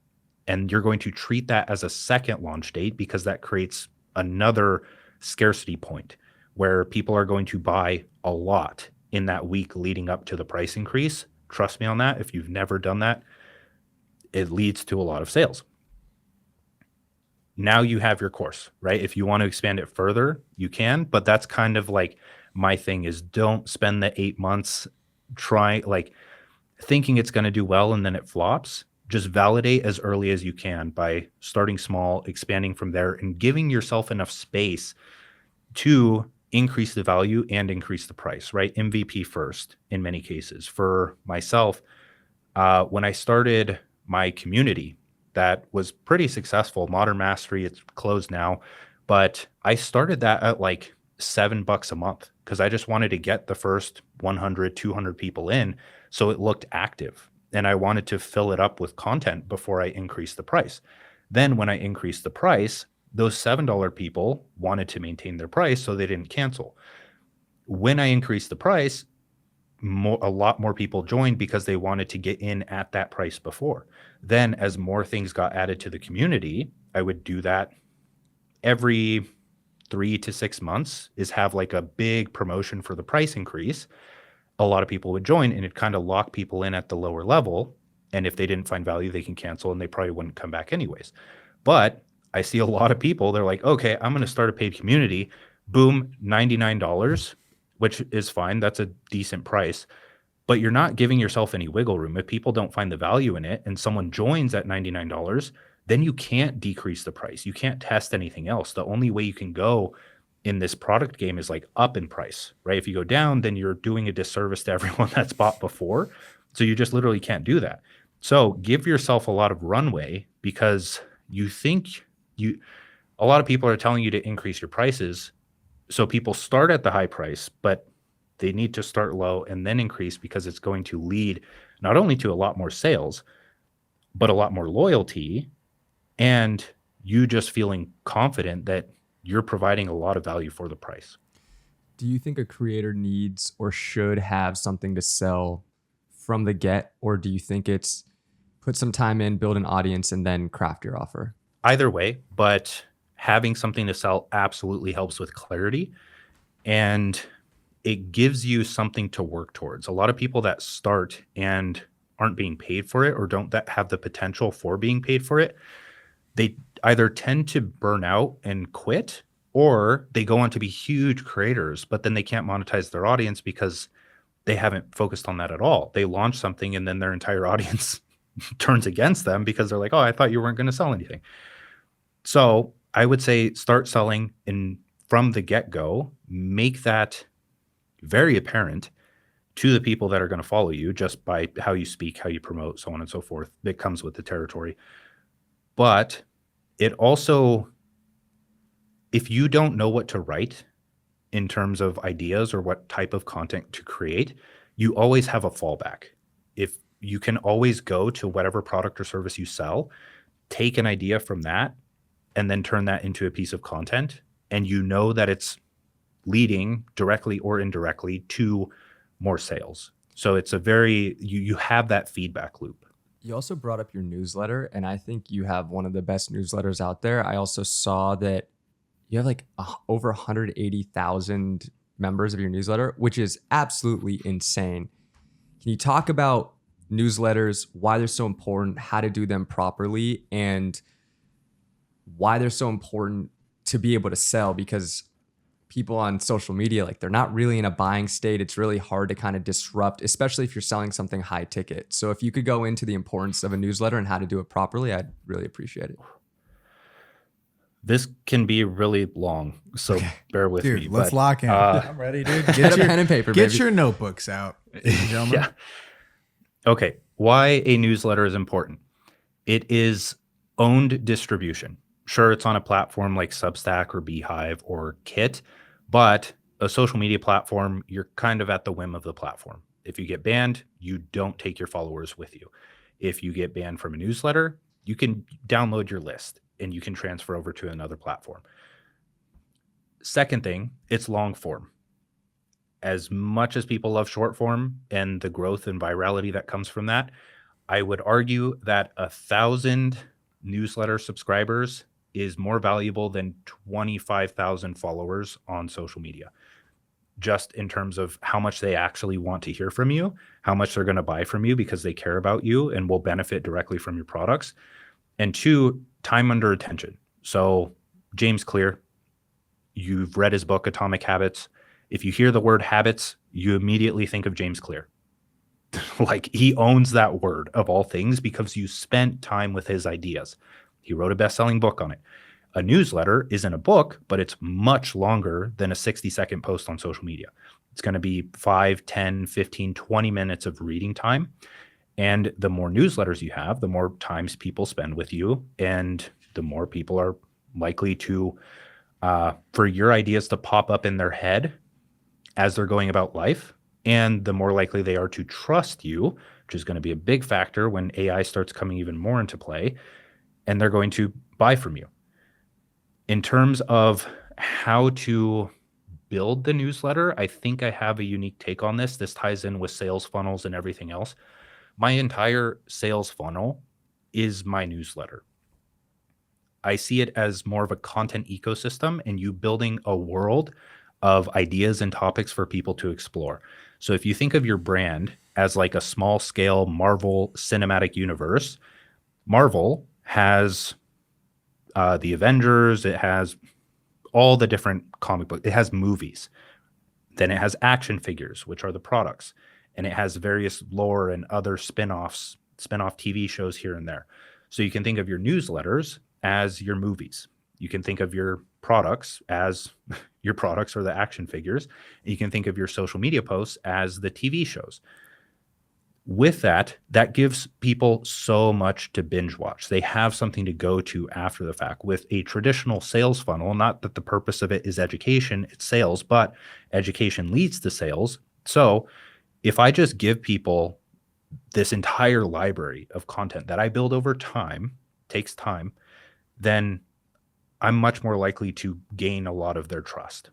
And you're going to treat that as a second launch date because that creates another scarcity point where people are going to buy a lot in that week leading up to the price increase. Trust me on that. If you've never done that, it leads to a lot of sales. Now you have your course, right? If you want to expand it further, you can, but that's kind of like my thing is don't spend the 8 months thinking it's going to do well and then it flops. Just validate as early as you can by starting small, expanding from there, and giving yourself enough space to increase the value and increase the price, right? MVP first in many cases. For myself, when I started my community, that was pretty successful. Modern Mastery, it's closed now, but I started that at like $7 a month because I just wanted to get the first 100, 200 people in so it looked active. And I wanted to fill it up with content before I increased the price. Then when I increased the price, those $7 people wanted to maintain their price so they didn't cancel. When I increased the price, a lot more people joined because they wanted to get in at that price before. Then as more things got added to the community, I would do that every 3 to 6 months, is have like a big promotion for the price increase. A lot of people would join and it kind of lock people in at the lower level. And if they didn't find value, they can cancel and they probably wouldn't come back anyways. But I see a lot of people, they're like, okay, I'm going to start a paid community. Boom, $99, which is fine. That's a decent price. But you're not giving yourself any wiggle room. If people don't find the value in it and someone joins at $99, then you can't decrease the price. You can't test anything else. The only way you can go in this product game is like up in price, right? If you go down, then you're doing a disservice to everyone that's bought before. So you just literally can't do that. So give yourself a lot of runway because a lot of people are telling you to increase your prices. So people start at the high price, but they need to start low and then increase because it's going to lead not only to a lot more sales, but a lot more loyalty and you just feeling confident that you're providing a lot of value for the price. Do you think a creator needs or should have something to sell from the get, or do you think it's put some time in, build an audience, and then craft your offer? Either way, but having something to sell absolutely helps with clarity, and it gives you something to work towards. A lot of people that start and aren't being paid for it, or don't that have the potential for being paid for it, they either tend to burn out and quit, or they go on to be huge creators, but then they can't monetize their audience because they haven't focused on that at all. They launch something and then their entire audience turns against them because they're like, oh, I thought you weren't going to sell anything. So I would say start selling, and from the get-go, make that very apparent to the people that are going to follow you just by how you speak, how you promote, so on and so forth. It comes with the territory. But it also, if you don't know what to write in terms of ideas or what type of content to create, you always have a fallback. If you can always go to whatever product or service you sell, take an idea from that, and then turn that into a piece of content, and you know that it's leading directly or indirectly to more sales. So it's a very, you have that feedback loop. You also brought up your newsletter, and I think you have one of the best newsletters out there. I also saw that you have like over 180,000 members of your newsletter, which is absolutely insane. Can you talk about newsletters, why they're so important, how to do them properly, and why they're so important to be able to sell? Because people on social media, like, they're not really in a buying state. It's really hard to kind of disrupt, especially if you're selling something high ticket. So if you could go into the importance of a newsletter and how to do it properly, I'd really appreciate it. This can be really long, so bear with me. Dude, let's lock in. I'm ready, dude. Get a pen and paper, Get baby. your notebooks out, ladies and gentlemen. Yeah. Okay. Why a newsletter is important. It is owned distribution. Sure, it's on a platform like Substack or Beehive or Kit, but a social media platform, you're kind of at the whim of the platform. If you get banned, you don't take your followers with you. If you get banned from a newsletter, you can download your list and you can transfer over to another platform. Second thing, it's long form. As much as people love short form and the growth and virality that comes from that, I would argue that 1,000 newsletter subscribers is more valuable than 25,000 followers on social media, just in terms of how much they actually want to hear from you, how much they're going to buy from you because they care about you and will benefit directly from your products. And two, time under attention. So James Clear, you've read his book, Atomic Habits. If you hear the word habits, you immediately think of James Clear. Like, he owns that word of all things because you spent time with his ideas. He wrote a best-selling book on it. A newsletter isn't a book, but it's much longer than a 60-second post on social media. It's going to be 5, 10, 15, 20 minutes of reading time. And the more newsletters you have, the more times people spend with you, and the more people are likely to, for your ideas to pop up in their head as they're going about life. And the more likely they are to trust you, which is going to be a big factor when AI starts coming even more into play, and they're going to buy from you. In terms of how to build the newsletter, I think I have a unique take on this. This ties in with sales funnels and everything else. My entire sales funnel is my newsletter. I see it as more of a content ecosystem and you building a world of ideas and topics for people to explore. So if you think of your brand as like a small scale Marvel cinematic universe, Marvel has the Avengers, it has all the different comic books, it has movies. Then it has action figures, which are the products. And it has various lore and other spin-off TV shows here and there. So you can think of your newsletters as your movies. You can think of your products as your products or the action figures. You can think of your social media posts as the TV shows. With that, that gives people so much to binge watch. They have something to go to after the fact. With a traditional sales funnel, not that the purpose of it is education, it's sales, but education leads to sales. So if I just give people this entire library of content that I build over time, takes time, then I'm much more likely to gain a lot of their trust.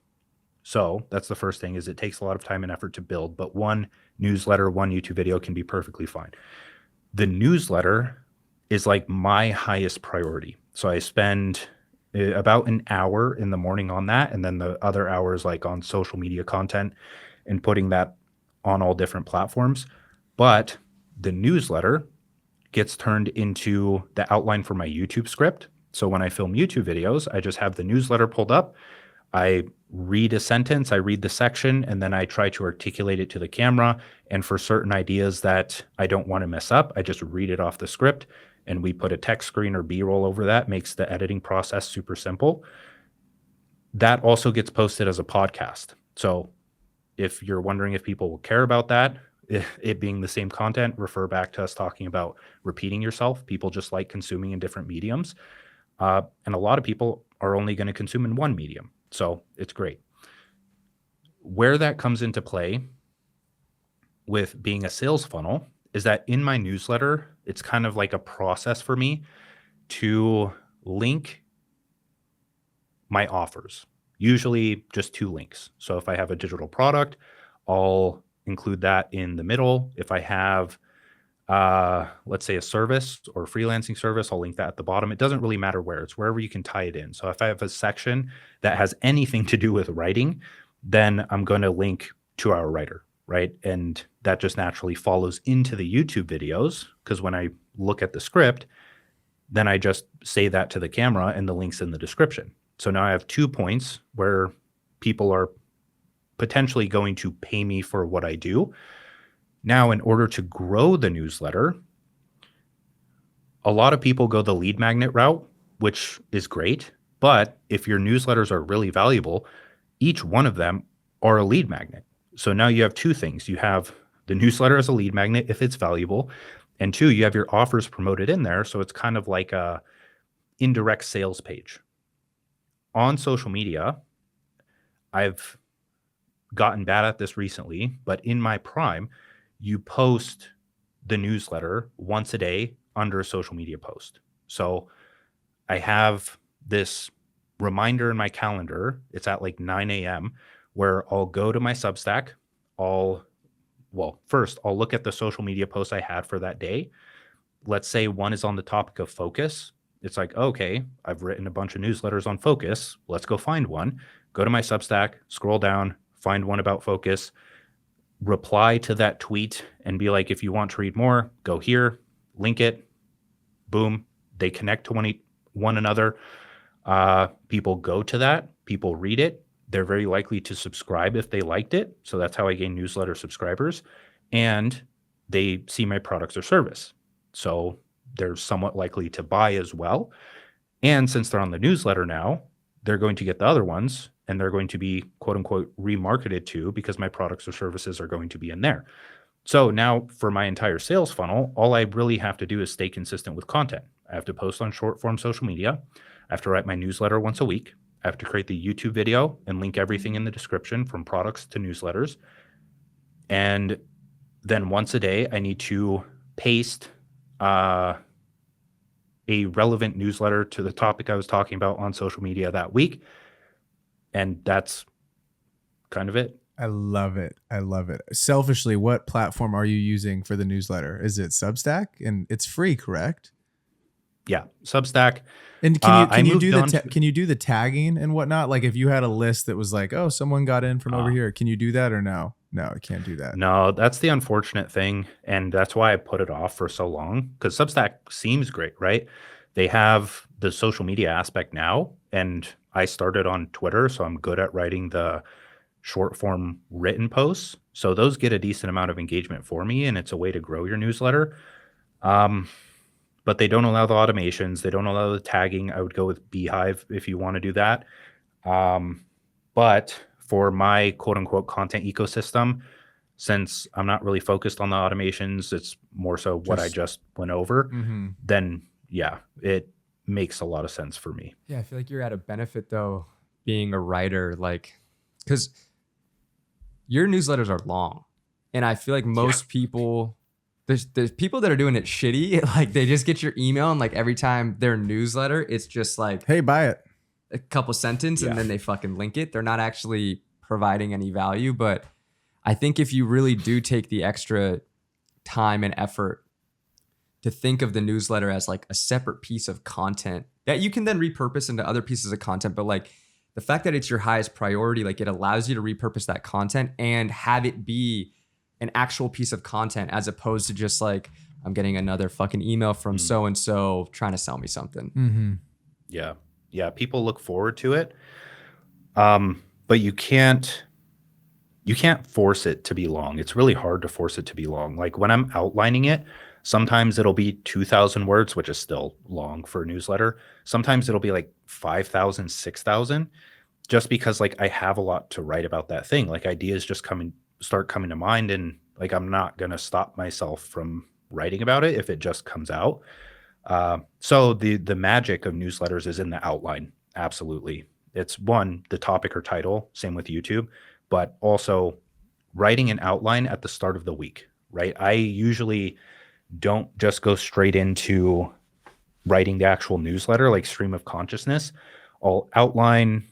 So that's the first thing, is it takes a lot of time and effort to build, but one newsletter, one YouTube video can be perfectly fine. The newsletter is like my highest priority. So I spend about an hour in the morning on that, and then the other hours like on social media content and putting that on all different platforms. But the newsletter gets turned into the outline for my YouTube script. So when I film YouTube videos, I just have the newsletter pulled up. I read a sentence, I read the section, and then I try to articulate it to the camera. And for certain ideas that I don't want to mess up, I just read it off the script, and we put a text screen or B-roll over that. Makes the editing process super simple. That also gets posted as a podcast. So if you're wondering if people will care about that, it being the same content, refer back to us talking about repeating yourself. People just like consuming in different mediums. And a lot of people are only going to consume in one medium. So it's great. Where that comes into play with being a sales funnel is that in my newsletter, it's kind of like a process for me to link my offers, usually just 2 links. So if I have a digital product, I'll include that in the middle. If I have, let's say, a service or freelancing service, I'll link that at the bottom. It doesn't really matter where, it's wherever you can tie it in. So if I have a section that has anything to do with writing, then I'm going to link to our writer, right? And that just naturally follows into the YouTube videos, because when I look at the script, then I just say that to the camera and the link's in the description. So now I have 2 points where people are potentially going to pay me for what I do. Now, in order to grow the newsletter, a lot of people go the lead magnet route, which is great. But if your newsletters are really valuable, each one of them are a lead magnet. So now you have 2 things. You have the newsletter as a lead magnet if it's valuable, and 2, you have your offers promoted in there. So it's kind of like a indirect sales page. On social media, I've gotten bad at this recently, but in my prime, you post the newsletter once a day under a social media post. So I have this reminder in my calendar. It's at like 9 a.m. where I'll go to my Substack. First, I'll look at the social media posts I had for that day. Let's say one is on the topic of focus. It's like, okay, I've written a bunch of newsletters on focus. Let's go find one. Go to my Substack, scroll down, find one about focus, reply to that tweet and be like, if you want to read more, go here, link it, boom. They connect to one another. People go to that, people read it. They're very likely to subscribe if they liked it. So that's how I gain newsletter subscribers. And they see my products or service. So they're somewhat likely to buy as well. And since they're on the newsletter now, they're going to get the other ones, and they're going to be quote unquote remarketed to, because my products or services are going to be in there. So now for my entire sales funnel, all I really have to do is stay consistent with content. I have to post on short form social media. I have to write my newsletter once a week. I have to create the YouTube video and link everything in the description from products to newsletters. And then once a day, I need to paste a relevant newsletter to the topic I was talking about on social media that week. And that's kind of it. I love it. I love it. Selfishly, what platform are you using for the newsletter? Is it Substack? And it's free, correct? Yeah, Substack. And can you do the tagging and whatnot? Like if you had a list that was like, oh, someone got in from over here, can you do that or no? No, I can't do that. No, that's the unfortunate thing. And that's why I put it off for so long, because Substack seems great, right? They have the social media aspect now, and I started on Twitter, so I'm good at writing the short form written posts. So those get a decent amount of engagement for me, and it's a way to grow your newsletter. But they don't allow the automations. They don't allow the tagging. I would go with Beehive if you want to do that. But for my quote unquote content ecosystem, since I'm not really focused on the automations, it's more so what I just went over, then yeah, it makes a lot of sense for me. Yeah, I feel like you're at a benefit though, being a writer, like, because your newsletters are long. And I feel like most people, there's people that are doing it shitty. Like they just get your email and like every time their newsletter, it's just like, hey, buy it. A couple sentences and then they fucking link it. They're not actually providing any value. But I think if you really do take the extra time and effort to think of the newsletter as like a separate piece of content that you can then repurpose into other pieces of content, but like the fact that it's your highest priority, like it allows you to repurpose that content and have it be an actual piece of content as opposed to just like, I'm getting another fucking email from so-and-so trying to sell me something. Mm-hmm. Yeah. Yeah. People look forward to it. But you can't force it to be long. It's really hard to force it to be long. Like when I'm outlining it, sometimes it'll be 2,000 words, which is still long for a newsletter. Sometimes it'll be like 5,000, 6,000, just because like I have a lot to write about that thing. Like ideas just start coming to mind, and like I'm not going to stop myself from writing about it if it just comes out. So the magic of newsletters is in the outline. Absolutely. It's one, the topic or title, same with YouTube, but also writing an outline at the start of the week, right? I usually don't just go straight into writing the actual newsletter, like stream of consciousness. I'll outline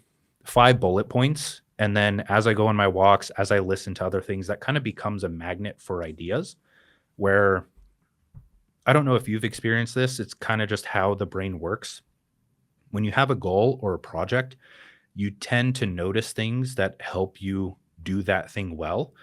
5 bullet points. And then as I go on my walks, as I listen to other things, that kind of becomes a magnet for ideas, where I don't know if you've experienced this. It's kind of just how the brain works. When you have a goal or a project, you tend to notice things that help you do that thing well.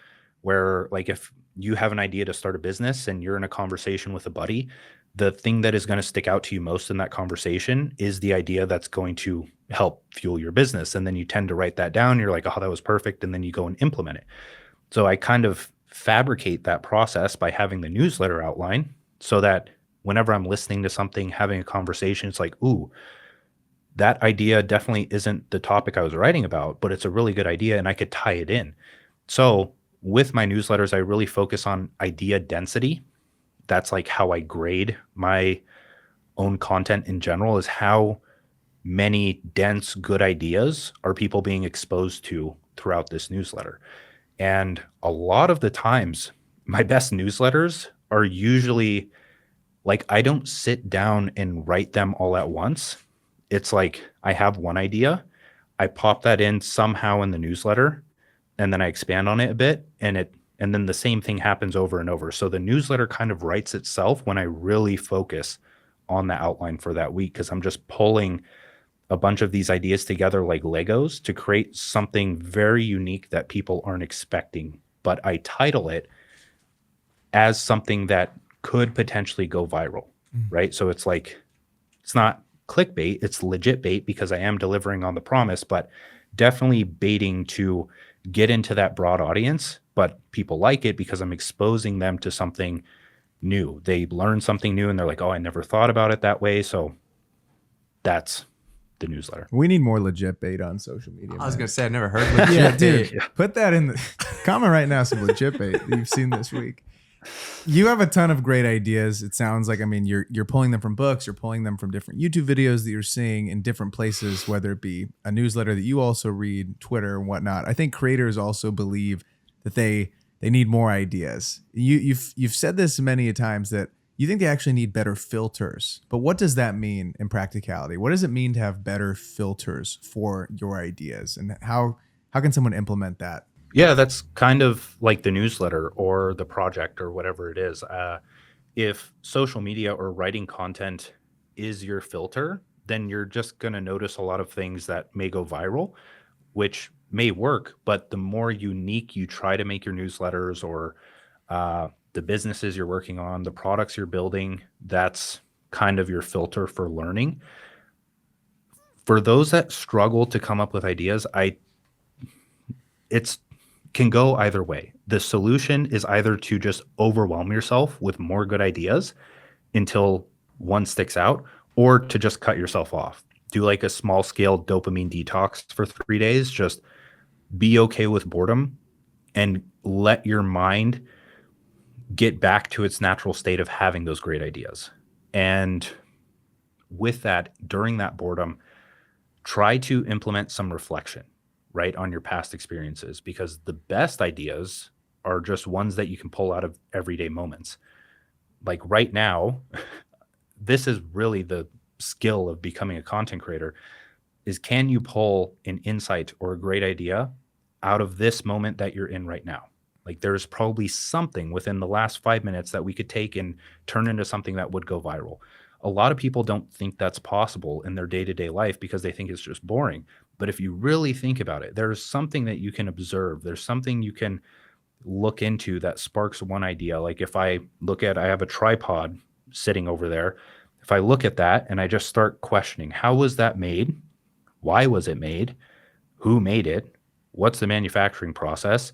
Where like if you have an idea to start a business and you're in a conversation with a buddy, the thing that is going to stick out to you most in that conversation is the idea that's going to help fuel your business. And then you tend to write that down. You're like, oh, that was perfect. And then you go and implement it. So I kind of fabricate that process by having the newsletter outline, so that whenever I'm listening to something, having a conversation, it's like, ooh, that idea definitely isn't the topic I was writing about, but it's a really good idea and I could tie it in. So with my newsletters, I really focus on idea density. That's like how I grade my own content in general, is how many dense, good ideas are people being exposed to throughout this newsletter. And a lot of the times, my best newsletters are usually like, I don't sit down and write them all at once. It's like I have one idea, I pop that in somehow in the newsletter, and then I expand on it a bit, and then the same thing happens over and over. So the newsletter kind of writes itself when I really focus on the outline for that week, because I'm just pulling a bunch of these ideas together like Legos to create something very unique that people aren't expecting. But I title it as something that could potentially go viral, right? So it's like, it's not clickbait, it's legit bait, because I am delivering on the promise, but definitely baiting to get into that broad audience. But people like it because I'm exposing them to something new. They learn something new and they're like, oh, I never thought about it that way. So that's the newsletter. We need more legit bait on social media. I was man. going to say, I've never heard legit Yeah, bait. dude. Put that in the comment right now, some legit bait that you've seen this week. You have a ton of great ideas. It sounds like, I mean, you're pulling them from books, you're pulling them from different YouTube videos that you're seeing in different places, whether it be a newsletter that you also read, Twitter and whatnot. I think creators also believe that they need more ideas. You've said this many a times that you think they actually need better filters. But what does that mean in practicality? What does it mean to have better filters for your ideas? And how can someone implement that? Yeah, that's kind of like the newsletter or the project or whatever it is. If social media or writing content is your filter, then you're just going to notice a lot of things that may go viral, which may work. But the more unique you try to make your newsletters, or the businesses you're working on, the products you're building, that's kind of your filter for learning. For those that struggle to come up with ideas, it's can go either way. The solution is either to just overwhelm yourself with more good ideas until one sticks out, or to just cut yourself off. Do like a small scale dopamine detox for 3 days. Just be okay with boredom and let your mind get back to its natural state of having those great ideas. And with that, during that boredom, try to implement some reflection, right, on your past experiences, because the best ideas are just ones that you can pull out of everyday moments. Like right now, this is really the skill of becoming a content creator, is can you pull an insight or a great idea out of this moment that you're in right now. Like there's probably something within the last 5 minutes that we could take and turn into something that would go viral. A lot of people don't think that's possible in their day-to-day life because they think it's just boring. But if you really think about it, there's something that you can observe. There's something you can look into that sparks one idea. Like if I have a tripod sitting over there. If I look at that and I just start questioning, how was that made? Why was it made? Who made it? What's the manufacturing process?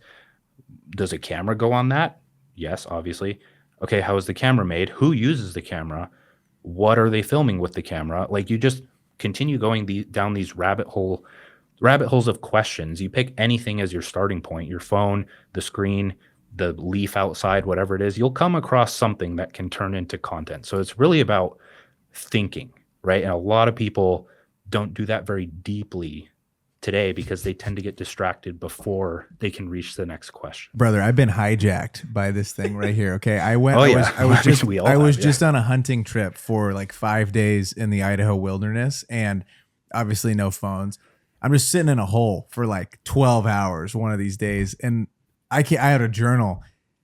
Does a camera go on that? Yes, obviously. Okay, how is the camera made? Who uses the camera? What are they filming with the camera? Like you just continue going down these rabbit holes of questions. You pick anything as your starting point, your phone, the screen, the leaf outside, whatever it is, you'll come across something that can turn into content. So it's really about thinking, right? And a lot of people don't do that very deeply today because they tend to get distracted before they can reach the next question. Brother, I've been hijacked by this thing right here. Okay. I Oh, was just on a hunting trip for like 5 days in the Idaho wilderness, and obviously no phones. I'm just sitting in a hole for like 12 hours one of these days. And I had a journal,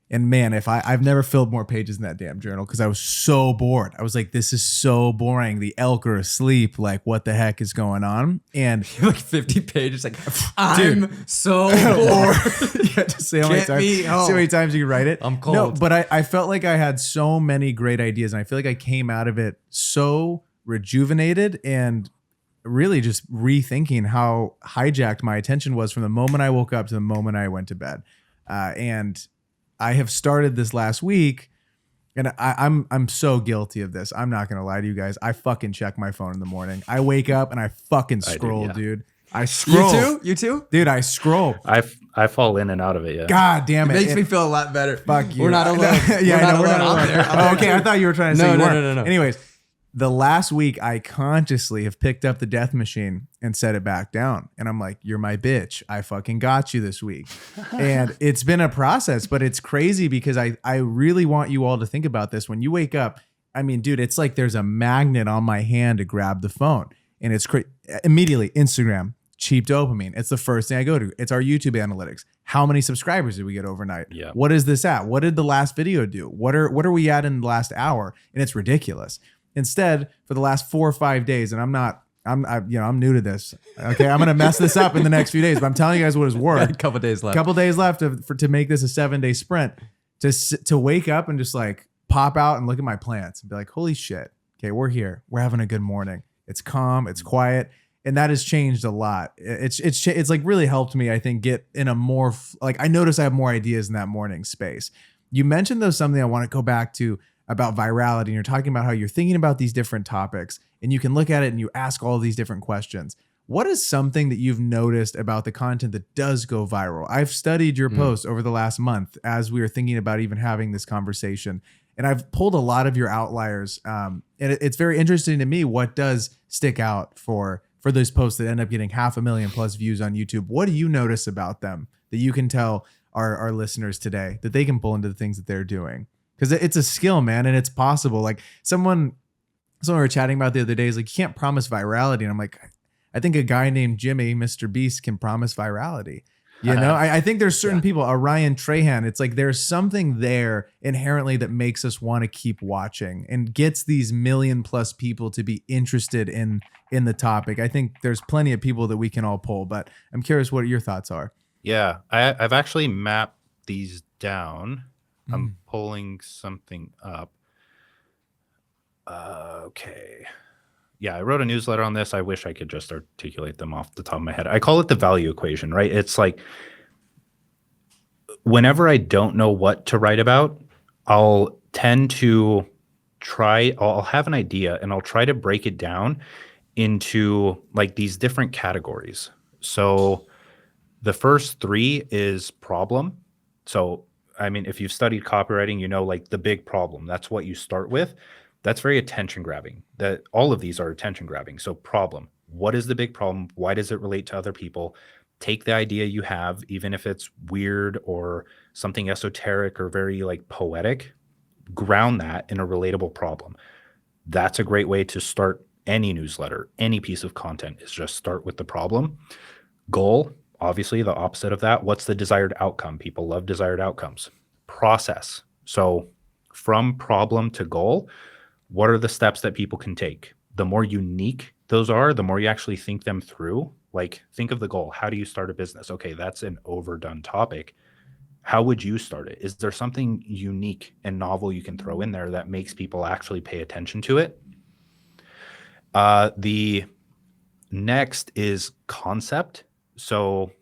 and man, I've never filled more pages in that damn journal because I was so bored. I was like, this is so boring. The elk are asleep. Like, what the heck is going on? And like 50 pages, like, I'm so bored. Yeah, just see how many times you can write it. I'm cold. No, but I felt like I had so many great ideas, and I feel like I came out of it so rejuvenated and really just rethinking how hijacked my attention was from the moment I woke up to the moment I went to bed. And I have started this last week, and I'm so guilty of this. I'm not gonna lie to you guys. I fucking check my phone in the morning. I wake up and I fucking scroll, dude. I scroll. You too? Dude, I scroll. I fall in and out of it. Yeah. God damn it. It makes me feel a lot better. Fuck you. We're not alone. Yeah, we're not alone out there. Oh, okay, I thought you were trying to say No. Anyways, the last week I consciously have picked up the death machine and set it back down. And I'm like, you're my bitch. I fucking got you this week. And it's been a process, but it's crazy because I really want you all to think about this. When you wake up, I mean, dude, it's like there's a magnet on my hand to grab the phone. And it's immediately Instagram, cheap dopamine. It's the first thing I go to. It's our YouTube analytics. How many subscribers did we get overnight? Yeah. What is this at? What did the last video do? What are we at in the last hour? And it's ridiculous. Instead, for the last 4 or 5 days, and I'm new to this. Okay, I'm gonna mess this up in the next few days, but I'm telling you guys what it's worth. A couple days left. Couple days left to make this a 7-day sprint. To wake up and just like pop out and look at my plants and be like, holy shit. Okay, we're here. We're having a good morning. It's calm. It's quiet. And that has changed a lot. It's like really helped me, I think, get in a more like I notice I have more ideas in that morning space. You mentioned though something I want to go back to about virality, and you're talking about how you're thinking about these different topics, and you can look at it and you ask all these different questions. What is something that you've noticed about the content that does go viral? I've studied your posts over the last month as we were thinking about even having this conversation, and I've pulled a lot of your outliers. And it's very interesting to me what does stick out for those posts that end up getting 500,000+ views on YouTube. What do you notice about them that you can tell our listeners today that they can pull into the things that they're doing? Because it's a skill, man, and it's possible. Like someone we were chatting about the other day is like, you can't promise virality. And I'm like, I think a guy named Jimmy, Mr. Beast, can promise virality. You know, I think there's certain people, Ryan Trahan, it's like there's something there inherently that makes us want to keep watching and gets these 1 million+ people to be interested in the topic. I think there's plenty of people that we can all pull, but I'm curious what your thoughts are. Yeah, I've actually mapped these down. I'm pulling something up. Okay. Yeah, I wrote a newsletter on this. I wish I could just articulate them off the top of my head. I call it the value equation, right? It's like whenever I don't know what to write about, I'll tend to I'll have an idea and I'll try to break it down into like these different categories. So the first 3 is problem. So I mean, if you've studied copywriting, you know, like the big problem, that's what you start with. That's very attention grabbing. That all of these are attention grabbing. So problem, what is the big problem? Why does it relate to other people? Take the idea you have, even if it's weird or something esoteric or very like poetic, ground that in a relatable problem. That's a great way to start any newsletter, any piece of content is just start with the problem. Goal, obviously the opposite of that. What's the desired outcome? People love desired outcomes. Process. So from problem to goal, what are the steps that people can take? The more unique those are, the more you actually think them through. Like, think of the goal. How do you start a business? Okay, that's an overdone topic. How would you start it? Is there something unique and novel you can throw in there that makes people actually pay attention to it? The next is concept. So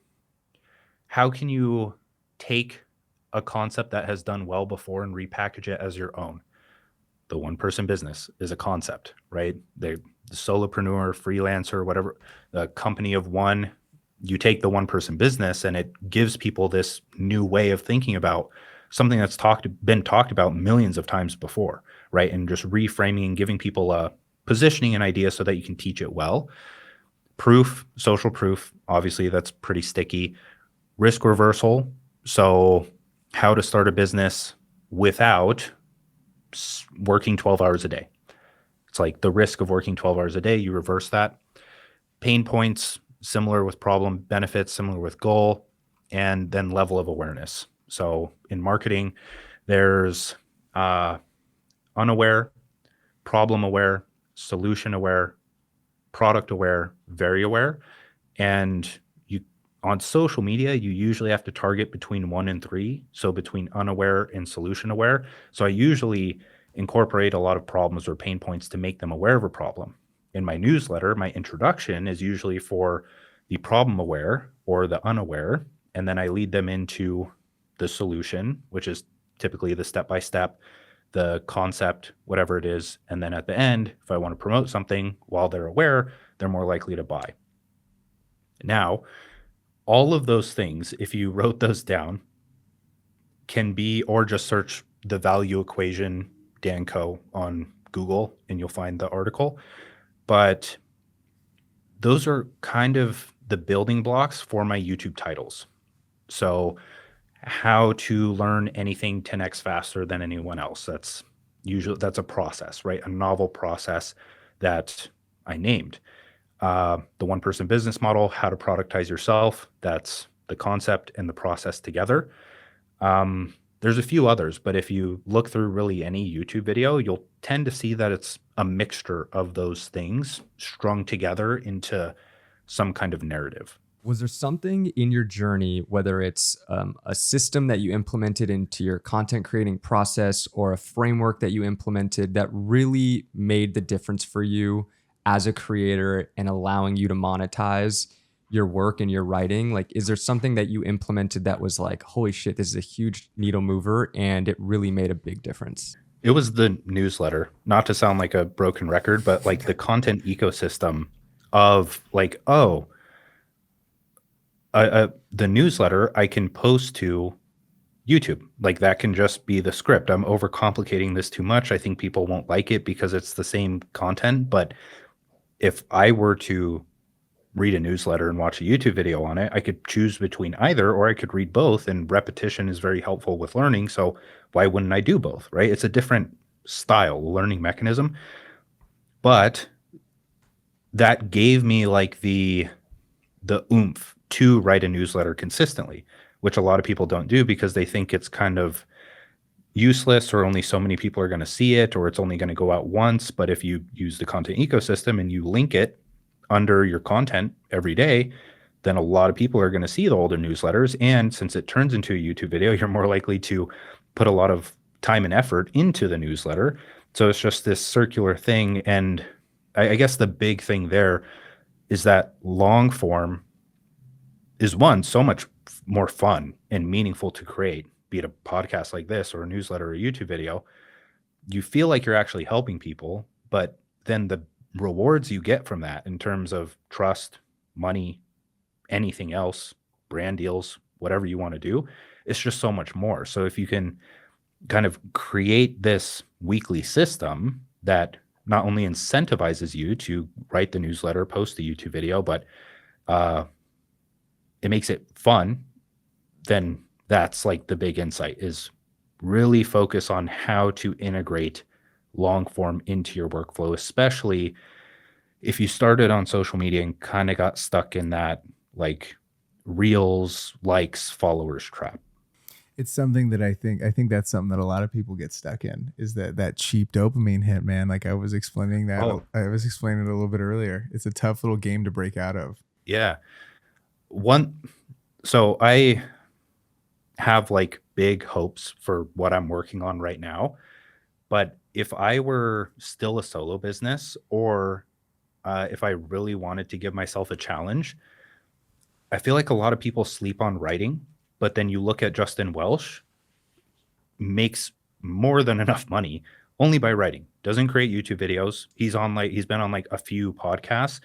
how can you take a concept that has done well before and repackage it as your own? The one-person business is a concept, right? The solopreneur, freelancer, whatever, the company of one, you take the one-person business and it gives people this new way of thinking about something that's been talked about millions of times before, right? And just reframing and giving people a positioning an idea so that you can teach it well. Proof, social proof, obviously that's pretty sticky. Risk reversal, so how to start a business without working 12 hours a day. It's like the risk of working 12 hours a day, you reverse that. Pain points, similar with problem, benefits, similar with goal, and then level of awareness. So in marketing, there's unaware, problem aware, solution aware, product aware, very aware. And you on social media, you usually have to target between 1 and 3. So between unaware and solution aware. So I usually incorporate a lot of problems or pain points to make them aware of a problem. In my newsletter, my introduction is usually for the problem aware or the unaware. And then I lead them into the solution, which is typically the step-by-step, the concept, whatever it is. And then at the end, if I want to promote something while they're aware, they're more likely to buy. Now, all of those things, if you wrote those down, can be, or just search the value equation Dan Koe on Google and you'll find the article. But those are kind of the building blocks for my YouTube titles. So how to learn anything 10x faster than anyone else. That's a process, right? A novel process that I named. The one-person business model, how to productize yourself. That's the concept and the process together. There's a few others, but if you look through really any YouTube video, you'll tend to see that it's a mixture of those things strung together into some kind of narrative. Was there something in your journey, whether it's a system that you implemented into your content creating process or a framework that you implemented that really made the difference for you as a creator and allowing you to monetize your work and your writing? Like, is there something that you implemented that was like, holy shit, this is a huge needle mover and it really made a big difference? It was the newsletter, not to sound like a broken record, but like the content ecosystem of like, the newsletter I can post to YouTube. Like that can just be the script. I'm overcomplicating this too much. I think people won't like it because it's the same content. But if I were to read a newsletter and watch a YouTube video on it, I could choose between either, or I could read both, and repetition is very helpful with learning. So why wouldn't I do both, right? It's a different style, learning mechanism. But that gave me like the oomph to write a newsletter consistently, which a lot of people don't do because they think it's kind of useless or only so many people are going to see it, or it's only going to go out once. But if you use the content ecosystem and you link it under your content every day, then a lot of people are going to see the older newsletters. And since it turns into a YouTube video, you're more likely to put a lot of time and effort into the newsletter. So it's just this circular thing. And I guess the big thing there is that long form is so much more fun and meaningful to create, be it a podcast like this or a newsletter or a YouTube video. You feel like you're actually helping people, but then the rewards you get from that in terms of trust, money, anything else, brand deals, whatever you want to do, it's just so much more. So if you can kind of create this weekly system that not only incentivizes you to write the newsletter, post the YouTube video, but it makes it fun, then that's like the big insight, is really focus on how to integrate long form into your workflow, especially if you started on social media and kind of got stuck in that like reels, likes, followers trap. It's something that I think that's something that a lot of people get stuck in, is that cheap dopamine hit, man. Like I was explaining that. Oh. I was explaining it a little bit earlier. It's a tough little game to break out of. Yeah. So I have like big hopes for what I'm working on right now. But if I were still a solo business, or if I really wanted to give myself a challenge, I feel like a lot of people sleep on writing. But then you look at Justin Welsh, makes more than enough money only by writing. Doesn't create YouTube videos. He's been on like a few podcasts,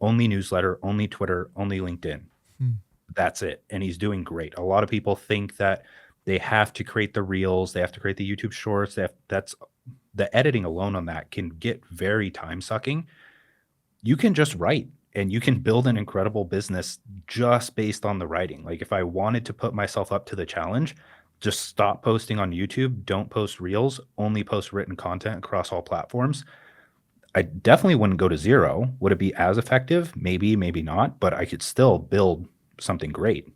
only newsletter, only Twitter, only LinkedIn. That's it. And he's doing great. A lot of people think that they have to create the reels, they have to create the YouTube shorts. That's the editing alone on that can get very time sucking. You can just write and you can build an incredible business just based on the writing. Like if I wanted to put myself up to the challenge, just stop posting on YouTube, don't post reels, only post written content across all platforms. I definitely wouldn't go to zero. Would it be as effective? Maybe, maybe not, but I could still build something great.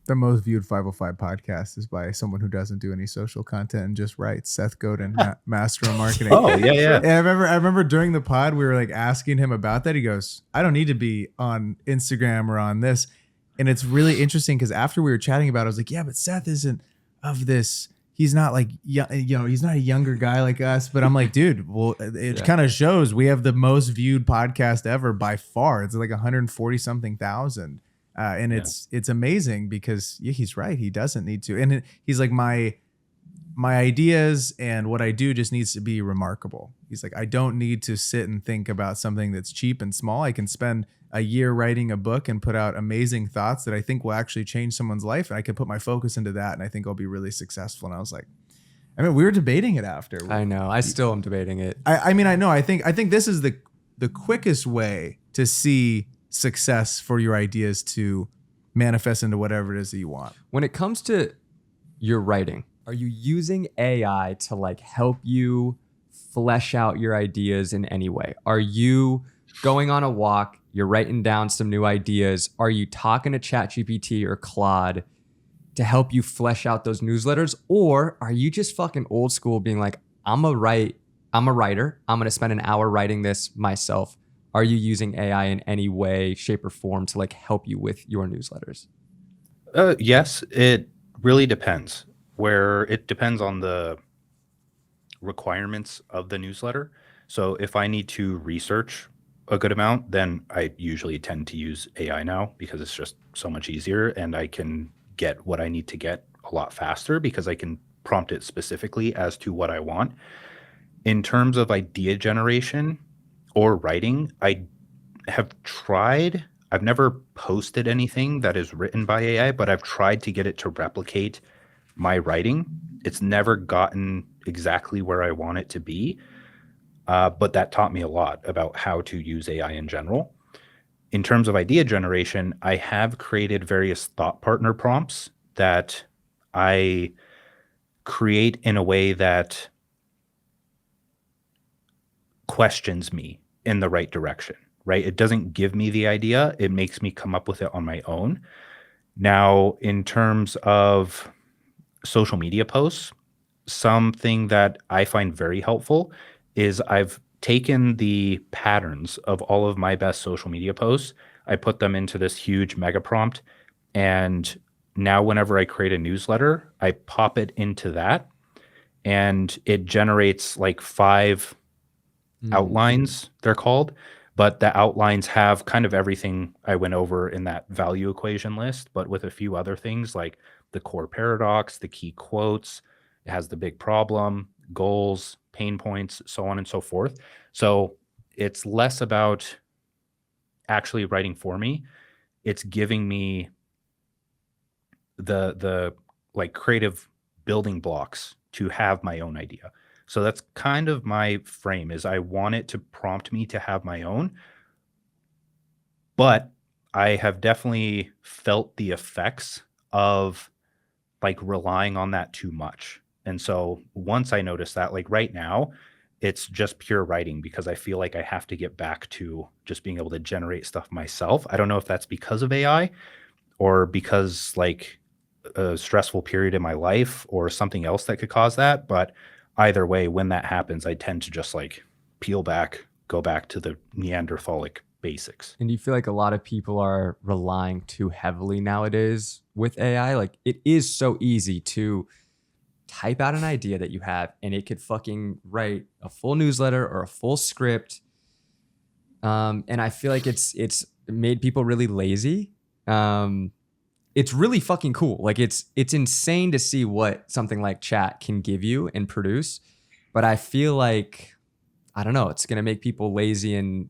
The most viewed 505 podcast is by someone who doesn't do any social content and just writes. Seth Godin, master of marketing. Oh, yeah. And I remember during the pod, we were like asking him about that. He goes, I don't need to be on Instagram or on this. And it's really interesting because after we were chatting about it, I was like, yeah, but Seth isn't of this. He's not like, he's not a younger guy like us. But I'm like, dude, well, it kind of shows we have the most viewed podcast ever by far. It's like 140 something thousand. And it's amazing because he's right. He doesn't need to. And he's like, my ideas and what I do just needs to be remarkable. He's like, I don't need to sit and think about something that's cheap and small. I can spend a year writing a book and put out amazing thoughts that I think will actually change someone's life. And I can put my focus into that. And I think I'll be really successful. And I was like, I mean, we were debating it after. I know. I still am debating it. I mean, I know. I think this is the quickest way to see success for your ideas to manifest into whatever it is that you want. When it comes to your writing, are you using AI to like help you flesh out your ideas in any way? Are you going on a walk, you're writing down some new ideas? Are you talking to ChatGPT or Claude to help you flesh out those newsletters? Or are you just fucking old school being like, I'm a writer, I'm going to spend an hour writing this myself? Are you using AI in any way, shape, or form to like help you with your newsletters? Yes, it really depends. Where it depends on the requirements of the newsletter. So if I need to research a good amount, then I usually tend to use AI now because it's just so much easier and I can get what I need to get a lot faster because I can prompt it specifically as to what I want. In terms of idea generation or writing, I have tried. I've never posted anything that is written by AI, but I've tried to get it to replicate my writing. It's never gotten exactly where I want it to be, but that taught me a lot about how to use AI in general. In terms of idea generation, I have created various thought partner prompts that I create in a way that questions me in the right direction, right? It doesn't give me the idea. It makes me come up with it on my own. Now, in terms of social media posts, something that I find very helpful is I've taken the patterns of all of my best social media posts. I put them into this huge mega prompt. And now whenever I create a newsletter, I pop it into that and it generates like 5 outlines, they're called, but the outlines have kind of everything I went over in that value equation list, but with a few other things like the core paradox, the key quotes. It has the big problem, goals, pain points, so on and so forth. So it's less about actually writing for me. It's giving me the like creative building blocks to have my own idea. So that's kind of my frame, is I want it to prompt me to have my own, but I have definitely felt the effects of like relying on that too much. And so once I noticed that, like right now, it's just pure writing because I feel like I have to get back to just being able to generate stuff myself. I don't know if that's because of AI or because like a stressful period in my life or something else that could cause that. But either way, when that happens, I tend to just like peel back, go back to the Neanderthalic basics. And do you feel like a lot of people are relying too heavily nowadays with AI? Like it is so easy to type out an idea that you have and it could fucking write a full newsletter or a full script. And I feel like it's made people really lazy. It's really fucking cool. Like it's insane to see what something like chat can give you and produce. But I feel like, I don't know, it's going to make people lazy, and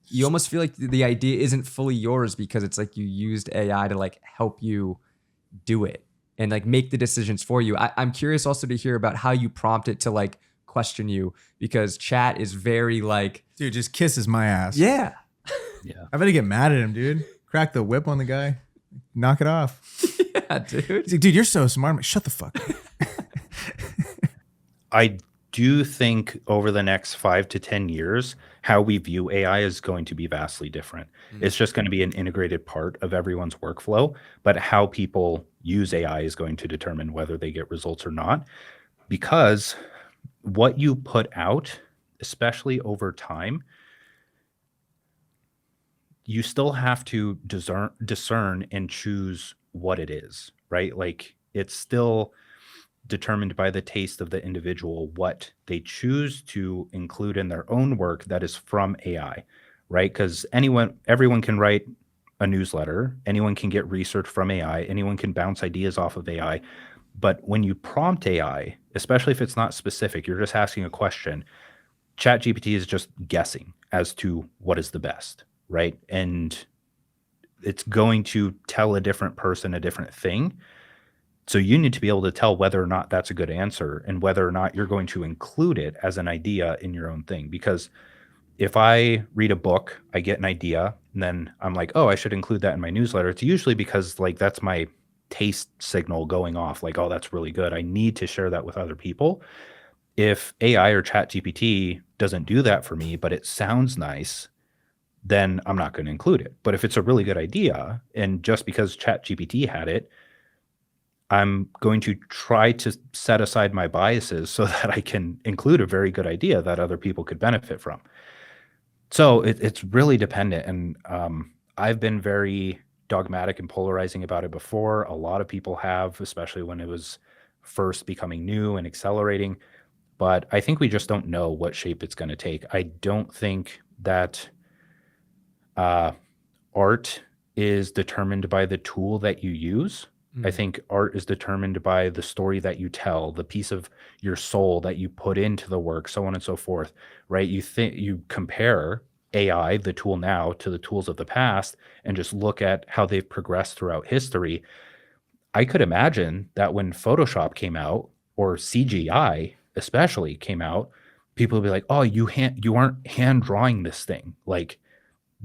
you almost feel like the idea isn't fully yours because it's like you used AI to like help you do it and like make the decisions for you. I'm curious also to hear about how you prompt it to like question you, because chat is very like, Dude, just kisses my ass. yeah. Yeah. I better get mad at him, dude. Crack the whip on the guy. Knock it off. Yeah, dude. He's like, dude, you're so smart. I'm like, shut the fuck up. I do think over the next 5 to 10 years, how we view AI is going to be vastly different. It's just going to be an integrated part of everyone's workflow, but how people use AI is going to determine whether they get results or not. Because what you put out, especially over time, you still have to discern and choose what it is, right? Like it's still determined by the taste of the individual, what they choose to include in their own work that is from AI, right? Because everyone can write a newsletter, anyone can get research from AI, anyone can bounce ideas off of AI. But when you prompt AI, especially if it's not specific, you're just asking a question, ChatGPT is just guessing as to what is the best, right? And it's going to tell a different person a different thing. So you need to be able to tell whether or not that's a good answer and whether or not you're going to include it as an idea in your own thing. Because if I read a book, I get an idea, and then I'm like, oh, I should include that in my newsletter. It's usually because like that's my taste signal going off, like, oh, that's really good. I need to share that with other people. If AI or ChatGPT doesn't do that for me, but it sounds nice, then I'm not going to include it. But if it's a really good idea, and just because ChatGPT had it, I'm going to try to set aside my biases so that I can include a very good idea that other people could benefit from. So it's really dependent. And I've been very dogmatic and polarizing about it before. A lot of people have, especially when it was first becoming new and accelerating. But I think we just don't know what shape it's going to take. I don't think that art is determined by the tool that you use. I think art is determined by the story that you tell, the piece of your soul that you put into the work, so on and so forth, right? You compare AI, the tool now, to the tools of the past, and just look at how they've progressed throughout history. I could imagine that when Photoshop came out, or CGI especially came out, people would be like, oh, you aren't hand drawing this thing. Like,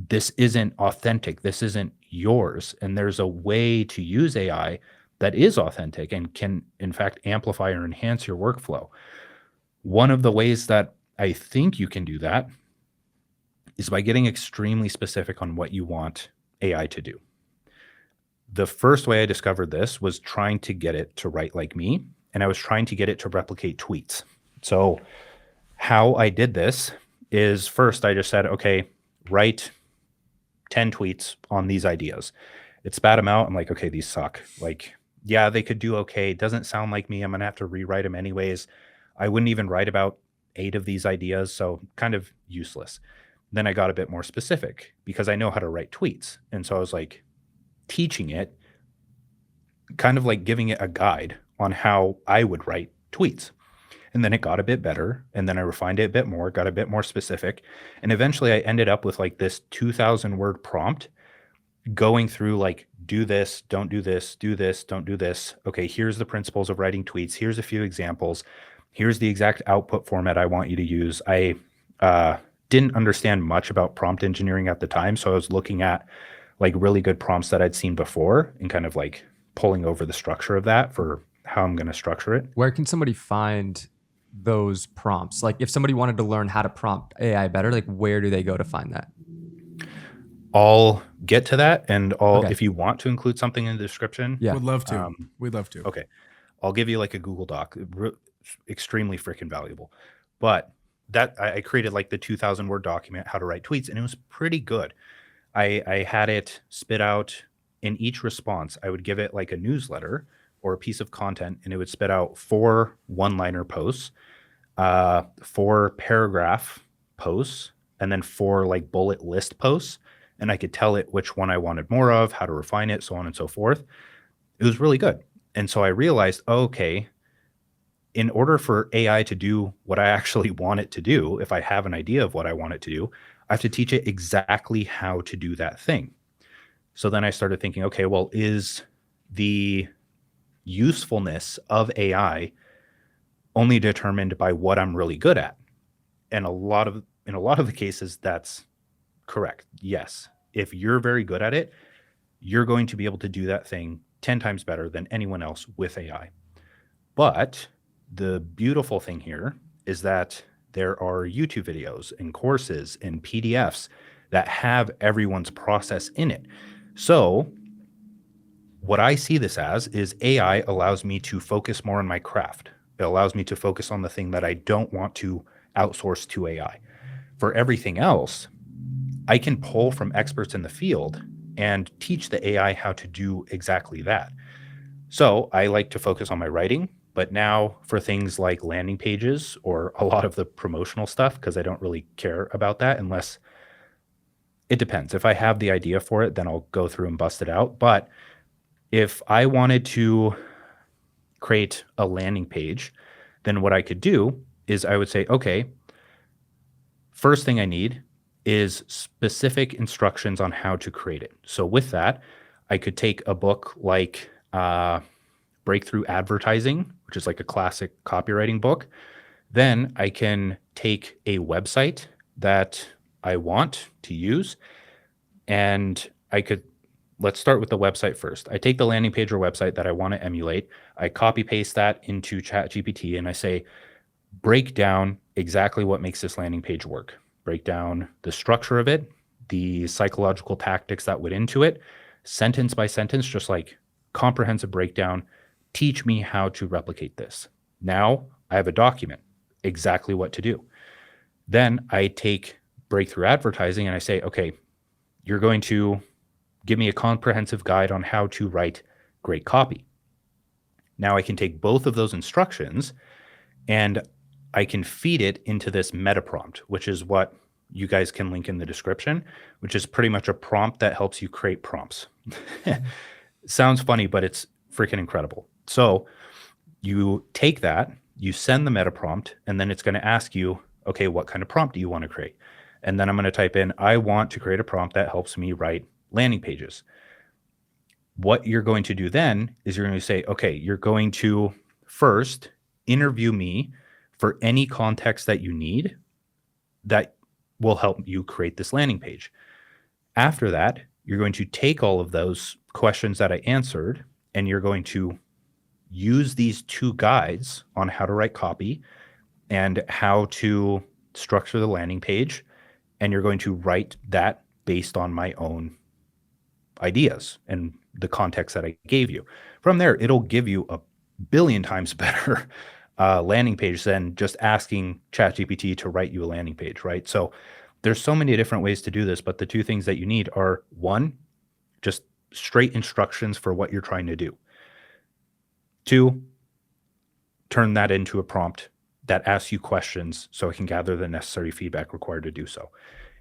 this isn't authentic. This isn't yours. And there's a way to use AI that is authentic and can, in fact, amplify or enhance your workflow. One of the ways that I think you can do that is by getting extremely specific on what you want AI to do. The first way I discovered this was trying to get it to write like me, and I was trying to get it to replicate tweets. So how I did this is, first I just said, okay, write 10 tweets on these ideas. It spat them out. I'm like, okay, these suck. Like, yeah, they could do okay. It doesn't sound like me. I'm going to have to rewrite them anyways. I wouldn't even write about 8 of these ideas, so kind of useless. Then I got a bit more specific because I know how to write tweets. And so I was like teaching it, kind of like giving it a guide on how I would write tweets. And then it got a bit better. And then I refined it a bit more, got a bit more specific. And eventually I ended up with like this 2,000 word prompt going through like, do this, don't do this, do this, don't do this. Okay, here's the principles of writing tweets. Here's a few examples. Here's the exact output format I want you to use. I didn't understand much about prompt engineering at the time. So I was looking at like really good prompts that I'd seen before and kind of like pulling over the structure of that for how I'm going to structure it. Where can somebody find those prompts? Like if somebody wanted to learn how to prompt AI better, like where do they go to find that? I'll get to that, and Okay. if you want to include something in the description, Yeah. Would love to. We'd love to. okay, I'll give you like a Google Doc, extremely freaking valuable. But that I created like the 2,000 word document, how to write tweets, and it was pretty good. I had it spit out in each response. I would give it like a newsletter or a piece of content, and it would spit out 4 one-liner posts, 4 paragraph posts, and then 4 like bullet list posts. And I could tell it which one I wanted more of, how to refine it, so on and so forth. It was really good. And so I realized, okay, in order for AI to do what I actually want it to do, if I have an idea of what I want it to do, I have to teach it exactly how to do that thing. So then I started thinking, okay, well, is the usefulness of AI only determined by what I'm really good at? And in a lot of the cases, that's correct. Yes. If you're very good at it, you're going to be able to do that thing 10 times better than anyone else with AI. But the beautiful thing here is that there are YouTube videos and courses and PDFs that have everyone's process in it. So what I see this as is AI allows me to focus more on my craft. It allows me to focus on the thing that I don't want to outsource to AI. For everything else, I can pull from experts in the field and teach the AI how to do exactly that. So I like to focus on my writing, but now for things like landing pages or a lot of the promotional stuff, because I don't really care about that unless it depends. If I have the idea for it, then I'll go through and bust it out. But if I wanted to create a landing page, then what I could do is I would say, okay, first thing I need is specific instructions on how to create it. So with that, I could take a book like Breakthrough Advertising, which is like a classic copywriting book. Then I can take a website that I want to use, and let's start with the website first. I take the landing page or website that I want to emulate. I copy paste that into ChatGPT and I say, break down exactly what makes this landing page work. Break down the structure of it, the psychological tactics that went into it, sentence by sentence, just like comprehensive breakdown. Teach me how to replicate this. Now I have a document, exactly what to do. Then I take Breakthrough Advertising and I say, okay, you're going to give me a comprehensive guide on how to write great copy. Now I can take both of those instructions and I can feed it into this meta prompt, which is what you guys can link in the description, which is pretty much a prompt that helps you create prompts. Sounds funny, but it's freaking incredible. So you take that, you send the meta prompt, and then it's going to ask you, okay, what kind of prompt do you want to create? And then I'm going to type in, I want to create a prompt that helps me write landing pages. What you're going to do then is you're going to say, okay, you're going to first interview me for any context that you need that will help you create this landing page. After that, you're going to take all of those questions that I answered, and you're going to use these 2 guides on how to write copy and how to structure the landing page. And you're going to write that based on my own ideas and the context that I gave you. From there, it'll give you a billion times better landing page than just asking ChatGPT to write you a landing page, right? So there's so many different ways to do this, but the 2 things that you need are 1, just straight instructions for what you're trying to do. 2, turn that into a prompt that asks you questions so it can gather the necessary feedback required to do so.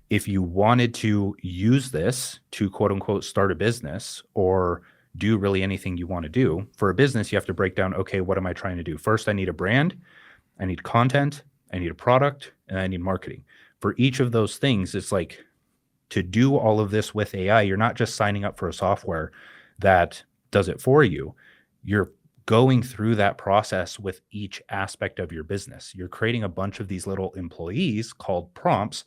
If you wanted to use this to quote unquote start a business or do really anything you want to do, for a business, you have to break down, okay, what am I trying to do? First, I need a brand, I need content, I need a product, and I need marketing. For each of those things, it's like to do all of this with AI, you're not just signing up for a software that does it for you. You're going through that process with each aspect of your business. You're creating a bunch of these little employees called prompts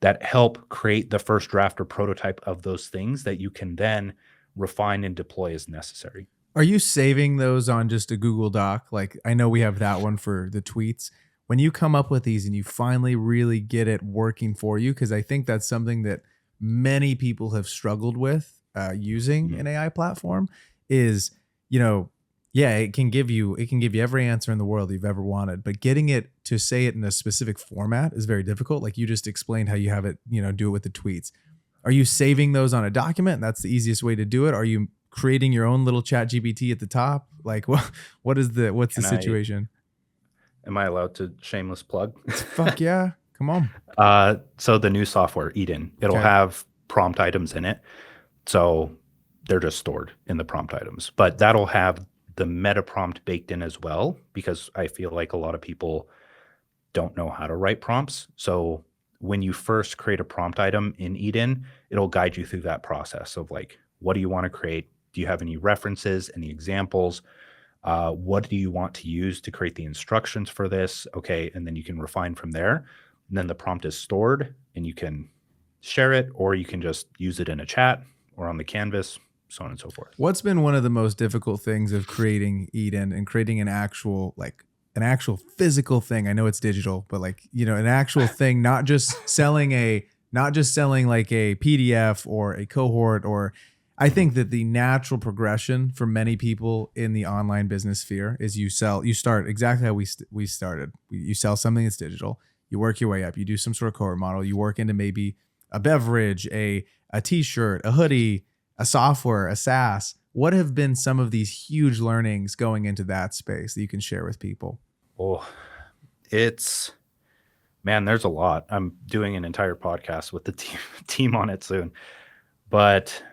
that help create the first draft or prototype of those things that you can then refine and deploy as necessary. Are you saving those on just a Google Doc? Like, I know we have that one for the tweets. When you come up with these and you finally really get it working for you, because I think that's something that many people have struggled with using an AI platform is, you know, yeah, it can give you every answer in the world you've ever wanted, but getting it to say it in a specific format is very difficult. Like you just explained how you have it, you know, do it with the tweets. Are you saving those on a document? And that's the easiest way to do it. Are you creating your own little chat GPT at the top? Like what's the situation? Am I allowed to shameless plug? Fuck yeah. Come on. So the new software, Eden, it'll Okay. have prompt items in it. So they're just stored in the prompt items, but that'll have the meta prompt baked in as well, because I feel like a lot of people don't know how to write prompts. So when you first create a prompt item in Eden, it'll guide you through that process of like, what do you want to create? Do you have any references, any examples? What do you want to use to create the instructions for this? Okay. And then you can refine from there. And then the prompt is stored and you can share it, or you can just use it in a chat or on the canvas, so on and so forth. What's been one of the most difficult things of creating Eden and creating an actual physical thing? I know it's digital, but like, you know, an actual thing, not just selling like a PDF or a cohort. Or I think that the natural progression for many people in the online business sphere is you start exactly how we started. You sell something that's digital, you work your way up, you do some sort of cohort model, you work into maybe a beverage, a t-shirt, a hoodie, a software, a SaaS. What have been some of these huge learnings going into that space that you can share with people? Oh, there's a lot. I'm doing an entire podcast with the team on it soon. But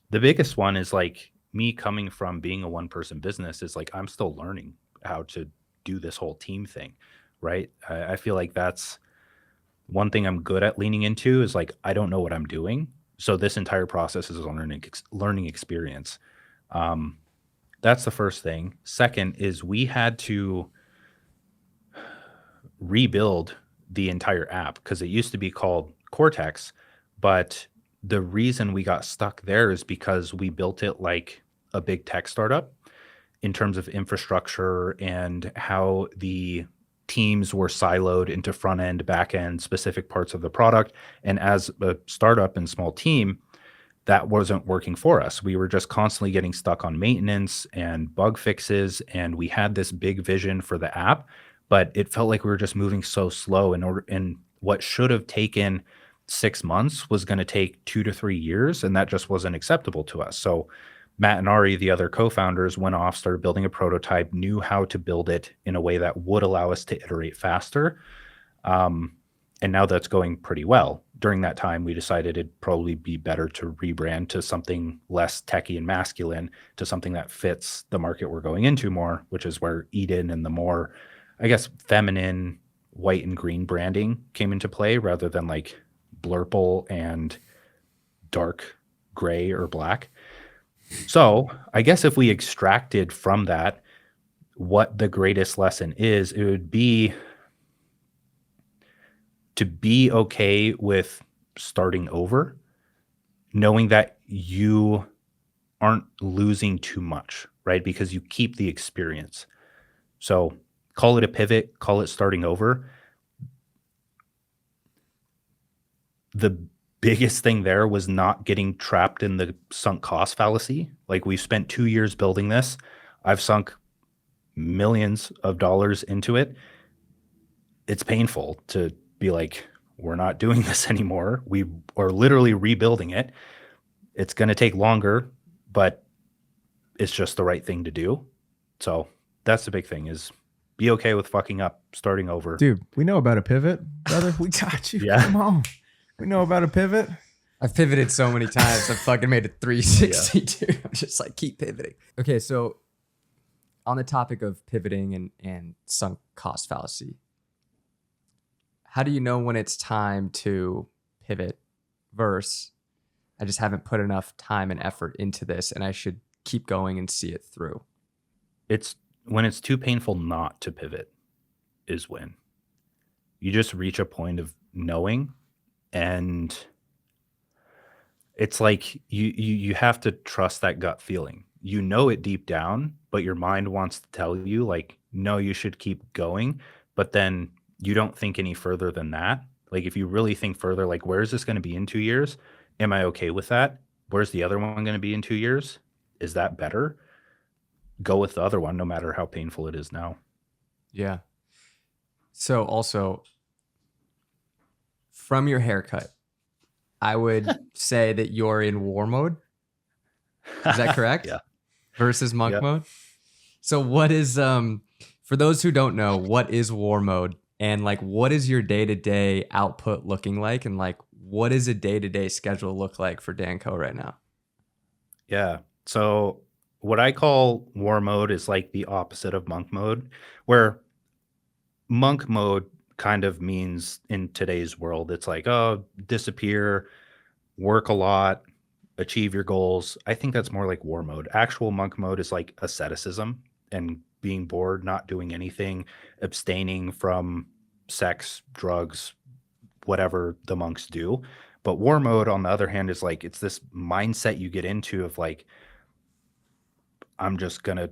the biggest one is like me coming from being a one-person business is like, I'm still learning how to do this whole team thing, right? I feel like that's one thing I'm good at leaning into is like, I don't know what I'm doing. So this entire process is a learning experience. That's the first thing. Second is we had to rebuild the entire app because it used to be called Cortex, but the reason we got stuck there is because we built it like a big tech startup in terms of infrastructure and how the teams were siloed into front end, back end, specific parts of the product. And as a startup and small team, that wasn't working for us. We were just constantly getting stuck on maintenance and bug fixes. And we had this big vision for the app, but it felt like we were just moving so slow and what should have taken 6 months was going to take 2 to 3 years. And that just wasn't acceptable to us. So Matt and Ari, the other co-founders, went off, started building a prototype, knew how to build it in a way that would allow us to iterate faster. And now that's going pretty well. During that time, we decided it'd probably be better to rebrand to something less techy and masculine, to something that fits the market we're going into more, which is where Eden and the more, I guess, feminine white and green branding came into play rather than like blurple and dark gray or black. So I guess if we extracted from that what the greatest lesson is, it would be to be okay with starting over, knowing that you aren't losing too much, right? Because you keep the experience. So call it a pivot, call it starting over. The biggest thing there was not getting trapped in the sunk cost fallacy. Like we've spent 2 years building this. I've sunk millions of dollars into it. It's painful to be like, we're not doing this anymore. We are literally rebuilding it. It's going to take longer, but it's just the right thing to do. So that's the big thing is be okay with fucking up, starting over. Dude, we know about a pivot, brother. We got you. Yeah. Come on. We know about a pivot. I've pivoted so many times. I've fucking made a 360, dude. I'm just like, keep pivoting. Okay, so on the topic of pivoting and sunk cost fallacy, how do you know when it's time to pivot versus I just haven't put enough time and effort into this and I should keep going and see it through? It's when it's too painful not to pivot is when you just reach a point of knowing. And it's like you have to trust that gut feeling. You know it deep down, but your mind wants to tell you like, no, you should keep going. But then you don't think any further than that. Like if you really think further, like where is this going to be in 2 years? Am I okay with that? Where's the other one going to be in 2 years? Is that better? Go with the other one, no matter how painful it is now. Yeah. So also, from your haircut, I would say that you're in war mode. Is that correct? Yeah. Versus monk Yep. mode. So what is for those who don't know, what is war mode, and like what is your day-to-day output looking like, and like what does a day-to-day schedule look like for Dan Koe right now? Yeah. So what I call war mode is like the opposite of monk mode, where monk mode kind of means in today's world, it's like, oh, disappear, work a lot, achieve your goals. I think that's more like war mode. Actual monk mode is like asceticism and being bored, not doing anything, abstaining from sex, drugs, whatever the monks do. But war mode, on the other hand, is like it's this mindset you get into of like, I'm just gonna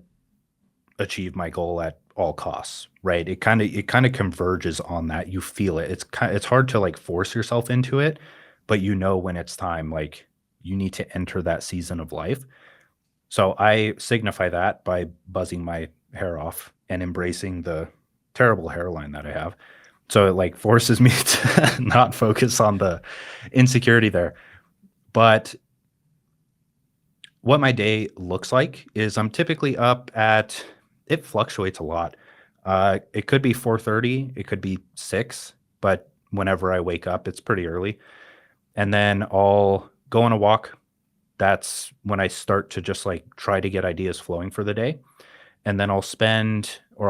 achieve my goal at all costs, right? It kind of converges on that. You feel it. It's hard to like force yourself into it, but you know when it's time, like you need to enter that season of life. So I signify that by buzzing my hair off and embracing the terrible hairline that I have. So it like forces me to not focus on the insecurity there. But what my day looks like is I'm typically up at, it fluctuates a lot. It could be 4:30, it could be 6, but whenever I wake up, it's pretty early. And then I'll go on a walk. That's when I start to just like try to get ideas flowing for the day. And then I'll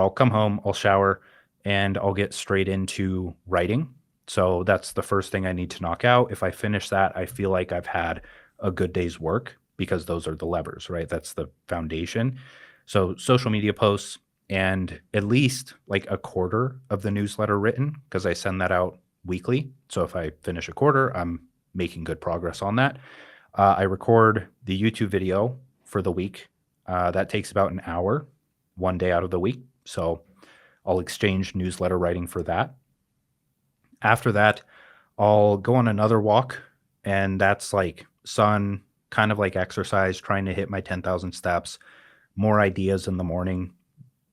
come home, I'll shower, and I'll get straight into writing. So that's the first thing I need to knock out. If I finish that, I feel like I've had a good day's work because those are the levers, right? That's the foundation. So social media posts and at least like a quarter of the newsletter written because I send that out weekly. So if I finish a quarter, I'm making good progress on that. I record the YouTube video for the week. That takes about an hour, one day out of the week. So I'll exchange newsletter writing for that. After that, I'll go on another walk, and that's like sun, kind of like exercise, trying to hit my 10,000 steps, more ideas in the morning.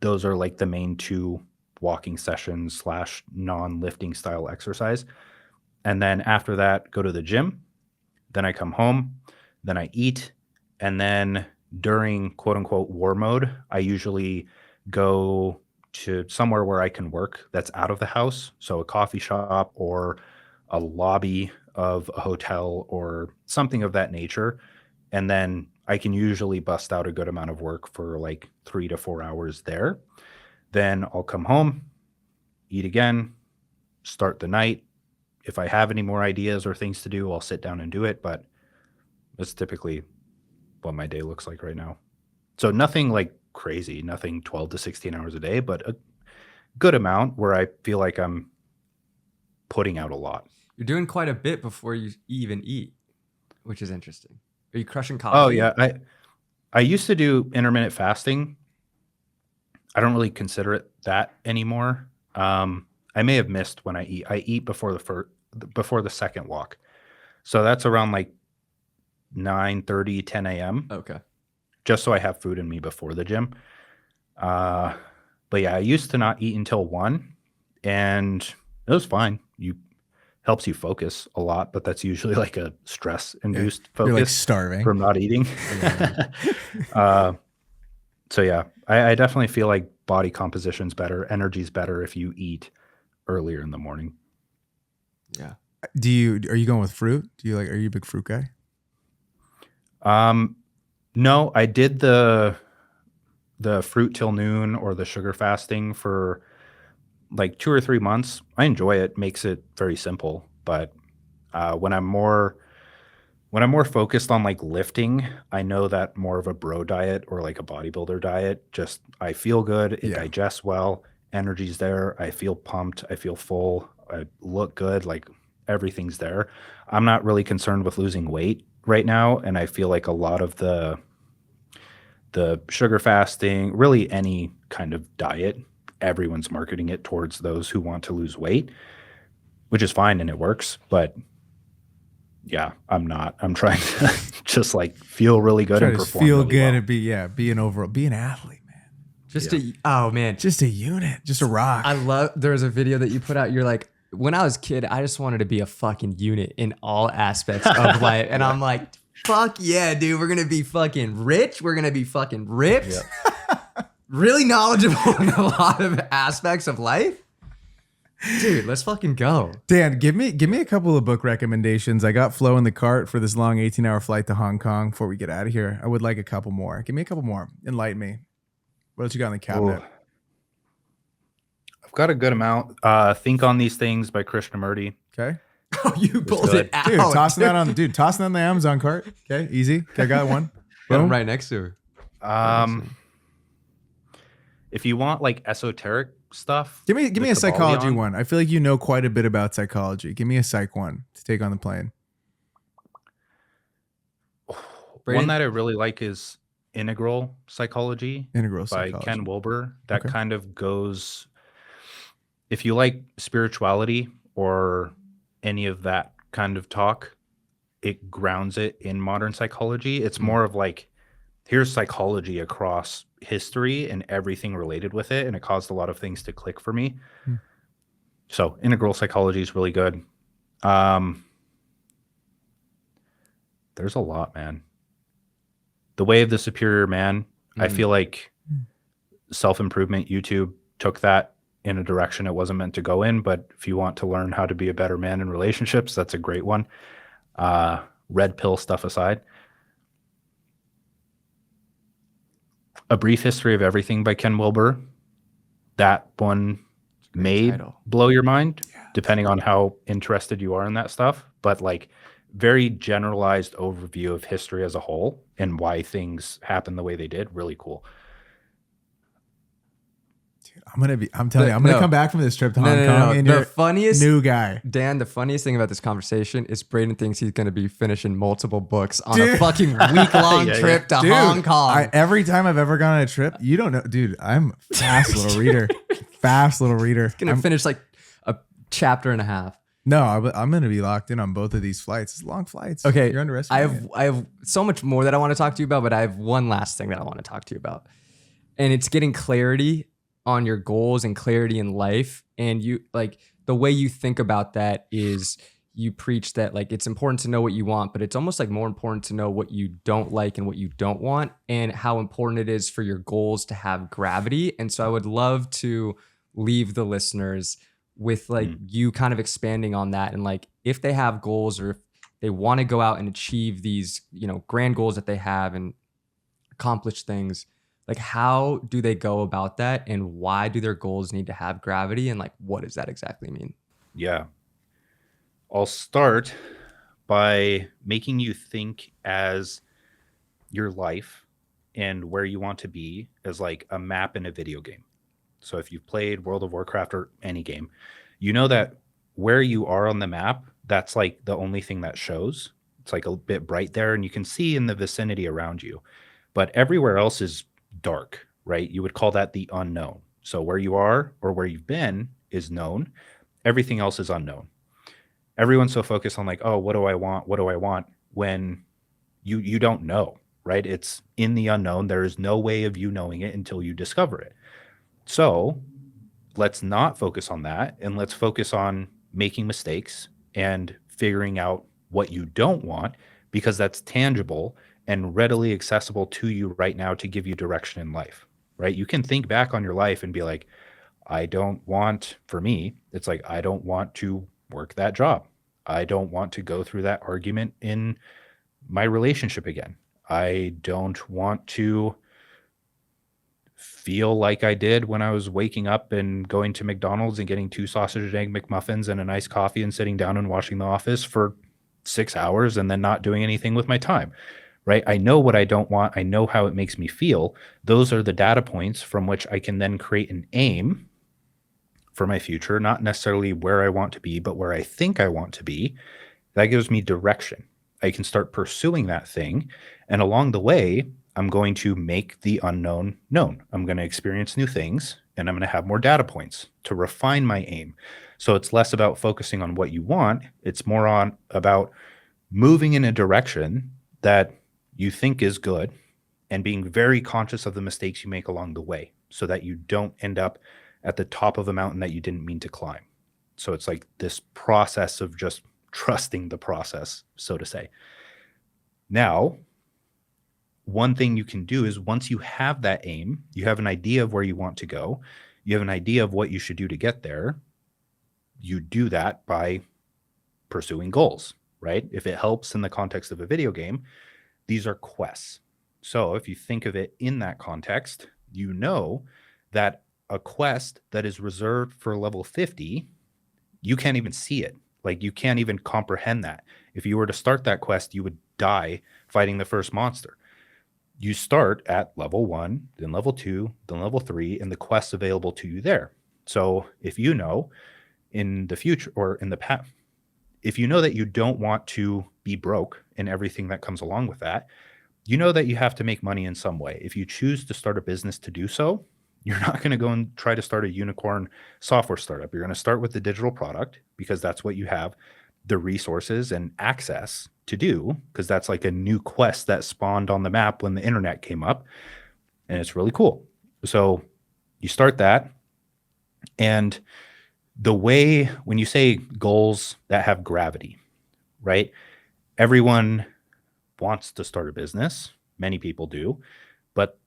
Those are like the main two walking sessions / non-lifting style exercise. And then after that, go to the gym. Then I come home, then I eat. And then during quote unquote war mode, I usually go to somewhere where I can work that's out of the house. So a coffee shop or a lobby of a hotel or something of that nature. And then I can usually bust out a good amount of work for like 3 to 4 hours there. Then I'll come home, eat again, start the night. If I have any more ideas or things to do, I'll sit down and do it. But that's typically what my day looks like right now. So nothing like crazy, nothing 12 to 16 hours a day, but a good amount where I feel like I'm putting out a lot. You're doing quite a bit before you even eat, which is interesting. Are you crushing coffee? Oh yeah, I used to do intermittent fasting. I don't really consider it that anymore. I may have missed when I eat. I eat before the second walk, so that's around like 9:30, 10 a.m. Okay. Just so I have food in me before the gym. But yeah, I used to not eat until 1, and it was fine. Helps you focus a lot, but that's usually like a stress-induced focus. You're like starving from not eating. So yeah, I definitely feel like body composition's better, energy's better if you eat earlier in the morning. Yeah. Are you going with fruit? Are you a big fruit guy? No, I did the fruit till noon or the sugar fasting for like 2 or 3 months. I enjoy it, makes it very simple. But when I'm more focused on like lifting, I know that more of a bro diet or like a bodybuilder diet, just I feel good, it digests well, energy's there, I feel pumped, I feel full, I look good, like everything's there. I'm not really concerned with losing weight right now, and I feel like a lot of the sugar fasting, really any kind of diet, everyone's marketing it towards those who want to lose weight. which is fine and it works. But yeah, I'm trying to just like feel really good and perform feel really good well. and be an athlete, man. Just just a unit, just a rock. there was a video that you put out. You're like, when I was a kid, I just wanted to be a fucking unit in all aspects of life. And I'm like, fuck yeah, dude, we're going to be fucking rich. We're going to be fucking ripped. Really knowledgeable in a lot of aspects of life. Dude, let's fucking go. Dan, give me a couple of book recommendations. I got Flo in the cart for this long 18-hour flight to Hong Kong before we get out of here. I would like a couple more. Give me a couple more. Enlighten me. What else you got in the cabinet? Ooh. I've got a good amount. Think on These Things by Krishnamurti. Okay. Oh, you pulled it out. Dude, tossing that on the Amazon cart. Okay, easy. Okay, I got one. Got him right next to her. If you want like esoteric stuff, give me a psychology one. I feel like you know quite a bit about psychology. Give me a psych one to take on the plane. One that I really like is Integral Psychology by Ken Wilber. That kind of goes, if you like spirituality or any of that kind of talk, it grounds it in modern psychology. It's more of like, here's psychology across history and everything related with it, and it caused a lot of things to click for me. So Integral Psychology is really good. There's a lot, man. The Way of the Superior Man. I feel like self-improvement YouTube took that in a direction it wasn't meant to go in, but if you want to learn how to be a better man in relationships, that's a great one. Red pill stuff aside. A Brief History of Everything by Ken Wilber. That one may blow your mind, depending on how interested you are in that stuff. But like very generalized overview of history as a whole and why things happen the way they did. Really cool. Dude, I'm telling you, I'm gonna come back from this trip to Hong Kong and you're the funniest new guy. Dan, the funniest thing about this conversation is Braden thinks he's gonna be finishing multiple books on a fucking week-long trip to Hong Kong. Every time I've ever gone on a trip, you don't know, dude, I'm a fast little reader. He's gonna finish like a chapter and a half. No, I'm going to be locked in on both of these flights. It's long flights. Okay. You're underestimating I have so much more that I want to talk to you about, but I have one last thing that I want to talk to you about. And it's getting clarity on your goals and clarity in life. And you like the way you think about that is you preach that like it's important to know what you want, but it's almost like more important to know what you don't like and what you don't want and how important it is for your goals to have gravity. And so I would love to leave the listeners with like you kind of expanding on that and like if they have goals or if they want to go out and achieve these, you know, grand goals that they have and accomplish things, like how do they go about that and why do their goals need to have gravity and like what does that exactly mean? Yeah. I'll start by making you think as your life and where you want to be as like a map in a video game. So if you've played World of Warcraft or any game, you know that where you are on the map, that's like the only thing that shows. It's like a bit bright there and you can see in the vicinity around you. But everywhere else is dark, right? You would call that the unknown. So where you are or where you've been is known. Everything else is unknown. Everyone's so focused on like, oh, what do I want? What do I want? When you don't know, right? It's in the unknown. There is no way of you knowing it until you discover it. So let's not focus on that and let's focus on making mistakes and figuring out what you don't want because that's tangible and readily accessible to you right now to give you direction in life, right? You can think back on your life and be like, for me, it's like, I don't want to work that job. I don't want to go through that argument in my relationship again. I don't want to feel like I did when I was waking up and going to McDonald's and getting 2 sausage and egg McMuffins and a nice coffee and sitting down and watching The Office for 6 hours and then not doing anything with my time, right? I know what I don't want. I know how it makes me feel. Those are the data points from which I can then create an aim for my future, not necessarily where I want to be, but where I think I want to be. That gives me direction. I can start pursuing that thing. And along the way, I'm going to make the unknown known. I'm going to experience new things and I'm going to have more data points to refine my aim. So it's less about focusing on what you want. It's more on about moving in a direction that you think is good and being very conscious of the mistakes you make along the way so that you don't end up at the top of a mountain that you didn't mean to climb. So it's like this process of just trusting the process, so to say. Now, one thing you can do is once you have that aim, you have an idea of where you want to go, you have an idea of what you should do to get there, you do that by pursuing goals, right? If it helps in the context of a video game, these are quests. So if you think of it in that context, you know that a quest that is reserved for level 50, you can't even see it. Like you can't even comprehend that. If you were to start that quest, you would die fighting the first monster. You start at level 1, then level 2, then level 3, and the quest's available to you there. So if you know in the future or in the past, if you know that you don't want to be broke and everything that comes along with that, you know that you have to make money in some way. If you choose to start a business to do so, you're not going to go and try to start a unicorn software startup. You're going to start with the digital product because that's what you have the resources and access to do, because that's like a new quest that spawned on the map when the internet came up, and it's really cool. So you start that, and the way, when you say goals that have gravity, right? Everyone wants to start a business. Many people do, but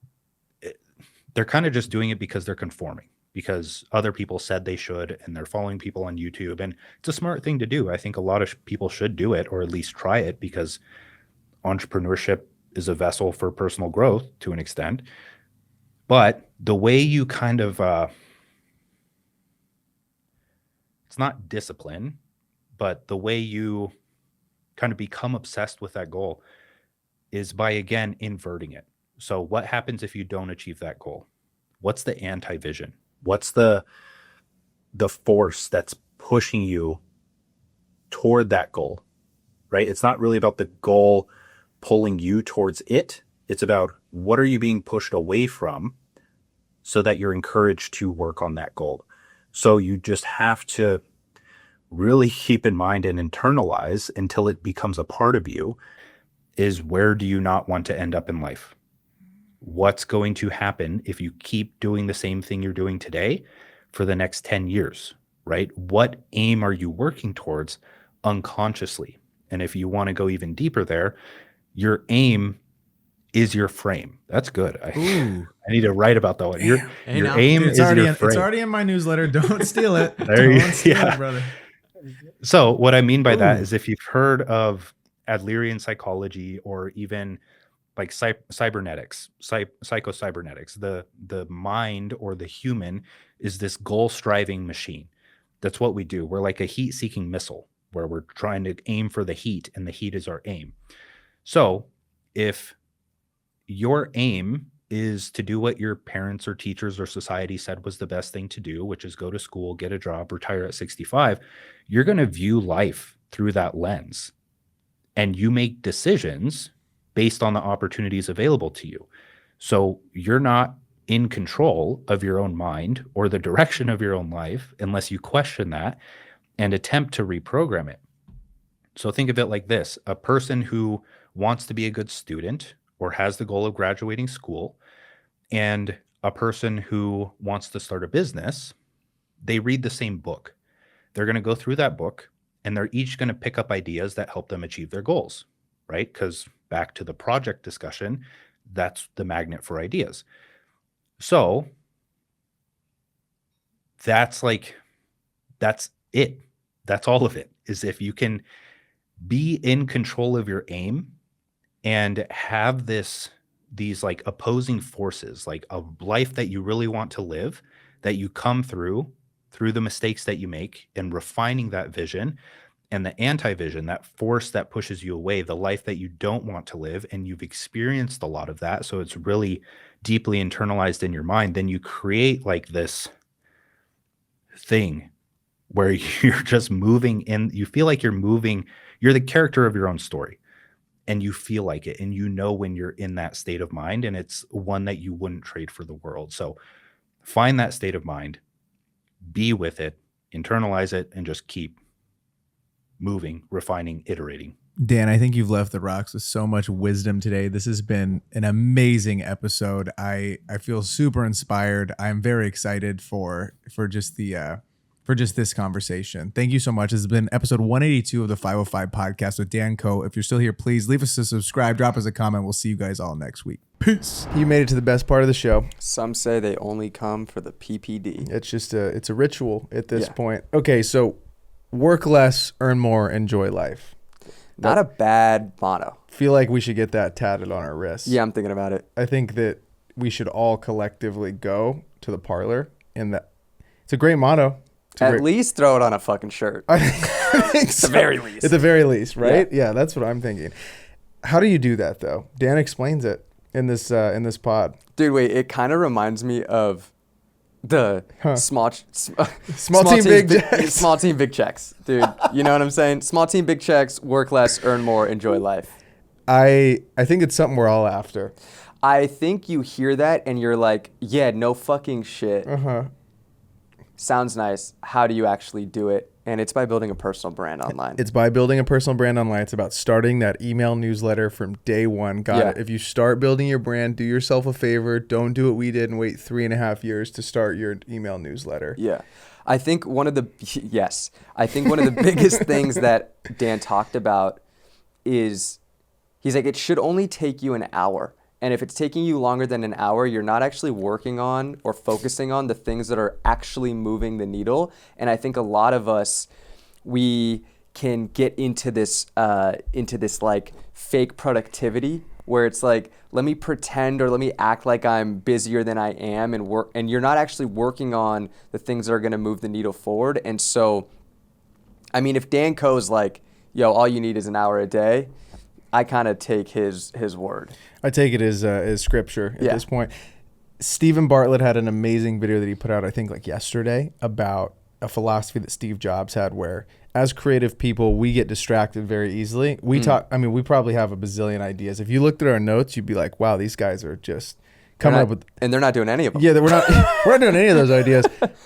they're kind of just doing it because they're conforming, because other people said they should, and they're following people on YouTube. And it's a smart thing to do. I think a lot of people should do it, or at least try it, because entrepreneurship is a vessel for personal growth to an extent. But the way you kind of, it's not discipline, but the way you kind of become obsessed with that goal is by, again, inverting it. So what happens if you don't achieve that goal? What's the anti-vision? What's the force that's pushing you toward that goal, right? It's not really about the goal pulling you towards it. It's about what are you being pushed away from so that you're encouraged to work on that goal. So you just have to really keep in mind and internalize until it becomes a part of you is, where do you not want to end up in life? What's going to happen if you keep doing the same thing you're doing today for the next 10 years, right? What aim are you working towards unconsciously? And if you want to go even deeper there, your aim is your frame. That's good. I need to write about that one. Your aim is your frame. It's already in my newsletter. Don't steal it. Don't steal it, brother. So what I mean by that is, if you've heard of Adlerian psychology, or even like cybernetics, psychocybernetics, the mind or the human is this goal-striving machine. That's what we do. We're like a heat-seeking missile where we're trying to aim for the heat, and the heat is our aim. So if your aim is to do what your parents or teachers or society said was the best thing to do, which is go to school, get a job, retire at 65, you're going to view life through that lens. And you make decisions based on the opportunities available to you. So you're not in control of your own mind or the direction of your own life unless you question that and attempt to reprogram it. So think of it like this: a person who wants to be a good student or has the goal of graduating school, and a person who wants to start a business, they read the same book. They're going to go through that book, and they're each going to pick up ideas that help them achieve their goals, right? Because back to the project discussion, that's the magnet for ideas. So that's it. That's all of it, is if you can be in control of your aim and have these like opposing forces, like a life that you really want to live, that you come through the mistakes that you make and refining that vision, and the anti-vision, that force that pushes you away, the life that you don't want to live, and you've experienced a lot of that, so it's really deeply internalized in your mind, then you create like this thing where you're just moving in, you feel like you're the character of your own story. And you feel like it, and you know when you're in that state of mind, and it's one that you wouldn't trade for the world. So find that state of mind, be with it, internalize it, and just keep moving, refining, iterating. Dan, I think you've left the rocks with so much wisdom today. This has been an amazing episode. I feel super inspired. I'm very excited for just this conversation. Thank you so much. This has been episode 182 of the 505 podcast with Dan Koe. If you're still here, please leave us a subscribe, drop us a comment. We'll see you guys all next week. Peace. You made it to the best part of the show. Some say they only come for the PPD. It's just it's a ritual at this point. Okay, so work less, earn more, enjoy life. Not a bad motto. Feel like we should get that tatted on our wrists. Yeah, I'm thinking about it. I think that we should all collectively go to the parlor, and that it's a great motto. At least throw it on a fucking shirt. I think so. At the very least. At the very least, right? Yeah, that's what I'm thinking. How do you do that though? Dan explains it in this pod. Dude, wait, it kind of reminds me of the small team big checks. Small team big checks, dude. You know what I'm saying? Small team big checks, work less, earn more, enjoy life. I think it's something we're all after. I think you hear that and you're like, yeah, no fucking shit. Sounds nice. How do you actually do it? And it's by building a personal brand online. It's by building a personal brand online. It's about starting that email newsletter from day one. Got it. If you start building your brand, do yourself a favor. Don't do what we did and wait 3.5 years to start your email newsletter. Yeah. I think one of the biggest things that Dan talked about is he's like, it should only take you an hour. And if it's taking you longer than an hour, you're not actually working on or focusing on the things that are actually moving the needle. And I think a lot of us, we can get into this like fake productivity where it's like, let me pretend or let me act like I'm busier than I am and work. And you're not actually working on the things that are going to move the needle forward. And so, I mean, if Dan Koe's like, yo, all you need is an hour a day, I kind of take his word. I take it as scripture at this point. Stephen Bartlett had an amazing video that he put out, I think like yesterday, about a philosophy that Steve Jobs had where as creative people, we get distracted very easily. We probably have a bazillion ideas. If you looked at our notes, you'd be like, wow, these guys are just coming up with... And they're not doing any of them. Yeah, we're not doing any of those ideas.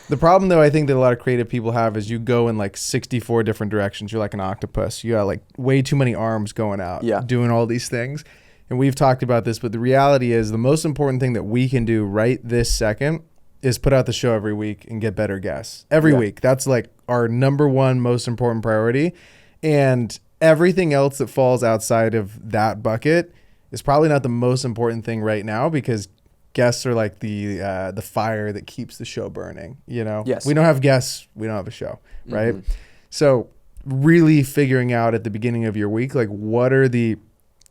The problem, though, I think that a lot of creative people have is you go in like 64 different directions. You're like an octopus. You got like way too many arms going out, doing all these things. And we've talked about this, but the reality is the most important thing that we can do right this second is put out the show every week and get better guests every week. That's like our number one most important priority. And everything else that falls outside of that bucket is probably not the most important thing right now because guests are like the fire that keeps the show burning, you know? Yes. We don't have guests, we don't have a show, right? So really figuring out at the beginning of your week, like what are the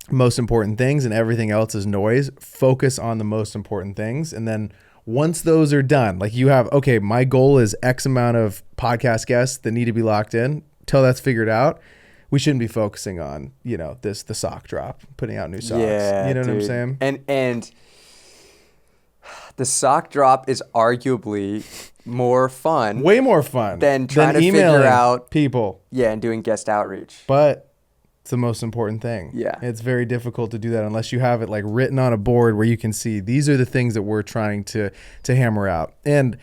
most important things and everything else is noise. Focus on the most important things. And then once those are done, like you have, okay, my goal is X amount of podcast guests that need to be locked in. Till that's figured out, we shouldn't be focusing on, you know, the sock drop, putting out new socks. Yeah, you know what I'm saying? And the sock drop is arguably more fun. Way more fun than trying to figure out people. Yeah, and doing guest outreach. But it's the most important thing. Yeah. It's very difficult to do that unless you have it like written on a board where you can see these are the things that we're trying to hammer out. And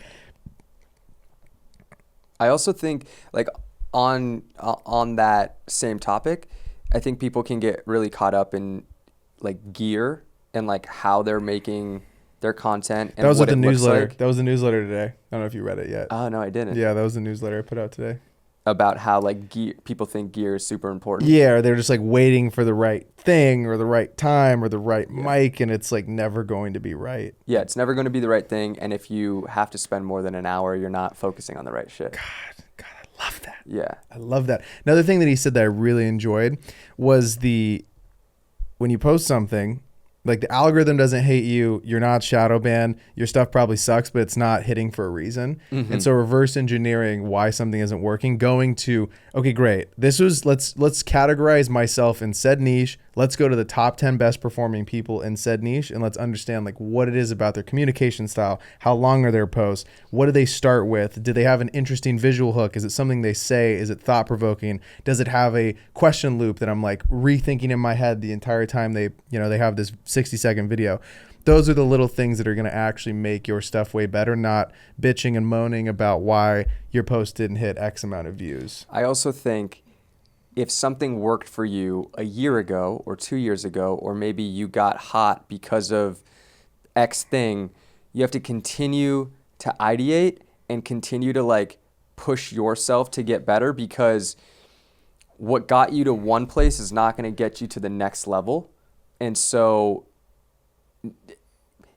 I also think like on that same topic, I think people can get really caught up in like gear and like how they're making their content and that was what the newsletter. Like. That was the newsletter today. I don't know if you read it yet. Oh no, I didn't. Yeah, that was the newsletter I put out today. About how like people think gear is super important. Yeah, or they're just like waiting for the right thing or the right time or the right mic, and it's like never going to be right. Yeah, it's never going to be the right thing, and if you have to spend more than an hour, you're not focusing on the right shit. God, I love that. Yeah. I love that. Another thing that he said that I really enjoyed was when you post something, like the algorithm doesn't hate you, you're not shadow banned, your stuff probably sucks, but it's not hitting for a reason. And so reverse engineering why something isn't working, going to, okay, great. Let's categorize myself in said niche. Let's go to the top 10 best performing people in said niche and let's understand like what it is about their communication style. How long are their posts? What do they start with? Do they have an interesting visual hook? Is it something they say? Is it thought provoking? Does it have a question loop that I'm like rethinking in my head the entire time they have this 60-second video? those are the little things that are going to actually make your stuff way better, not bitching and moaning about why your post didn't hit X amount of views. I also think if something worked for you a year ago or 2 years ago, or maybe you got hot because of X thing, you have to continue to ideate and continue to like push yourself to get better, because what got you to one place is not going to get you to the next level. And so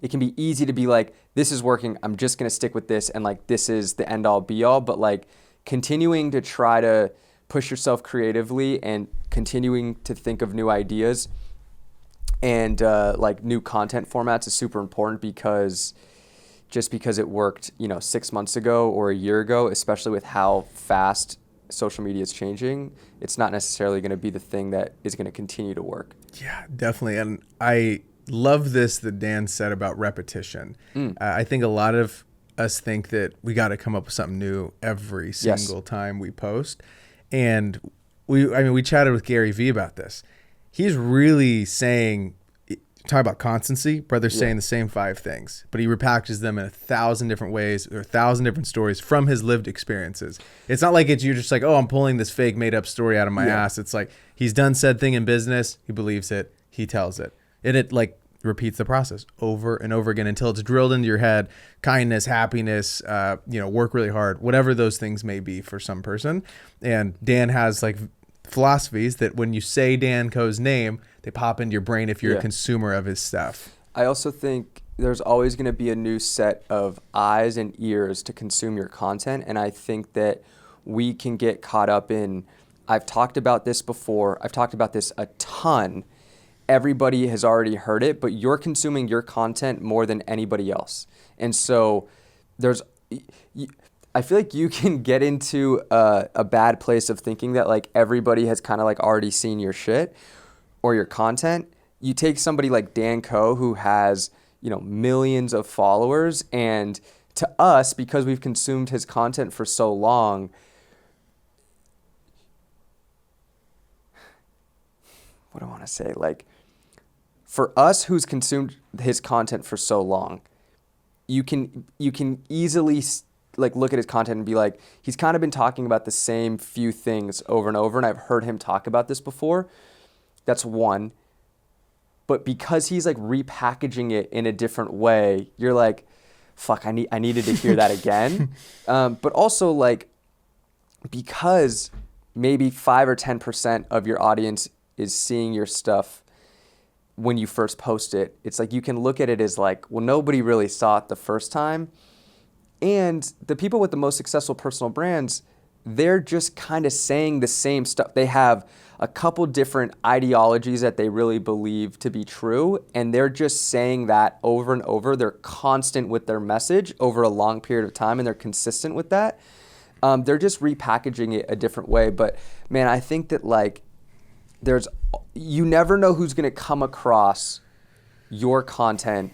it can be easy to be like, this is working, I'm just going to stick with this, and like this is the end all be all. But like continuing to try to push yourself creatively and continuing to think of new ideas and like new content formats is super important, because just because it worked, 6 months ago or a year ago, especially with how fast social media is changing, it's not necessarily going to be the thing that is going to continue to work. Yeah, definitely. And I love this that Dan said about repetition. I think a lot of us think that we got to come up with something new every single time we post. And we chatted with Gary Vee about this. He's really saying, talk about constancy, brother's saying the same 5 things, but he repackages them in 1,000 different ways or 1,000 different stories from his lived experiences. It's not like you're just like, oh, I'm pulling this fake made up story out of my ass. It's like he's done said thing in business, he believes it, he tells it. And it like repeats the process over and over again until it's drilled into your head. Kindness, happiness, work really hard, whatever those things may be for some person. And Dan has like philosophies that when you say Dan Koe's name, they pop into your brain if you're a consumer of his stuff. I also think there's always going to be a new set of eyes and ears to consume your content. And I think that we can get caught up in, I've talked about this before, I've talked about this a ton. Everybody has already heard it, but you're consuming your content more than anybody else. And so I feel like you can get into a bad place of thinking that like everybody has kind of like already seen your shit or your content. You take somebody like Dan Koe, who has, millions of followers, and to us, because we've consumed his content for so long, what do I want to say? Like, for us who's consumed his content for so long, you can easily like look at his content and be like, he's kind of been talking about the same few things over and over, and I've heard him talk about this before. That's one. But because he's like repackaging it in a different way, you're like, fuck, I needed to hear that again. But also like, because maybe 5 or 10% of your audience is seeing your stuff when you first post it, it's like you can look at it as like, well, nobody really saw it the first time. And the people with the most successful personal brands, they're just kind of saying the same stuff. They have a couple different ideologies that they really believe to be true, and they're just saying that over and over. They're constant with their message over a long period of time, and they're consistent with that. They're just repackaging it a different way. But man, I think that like you never know who's going to come across your content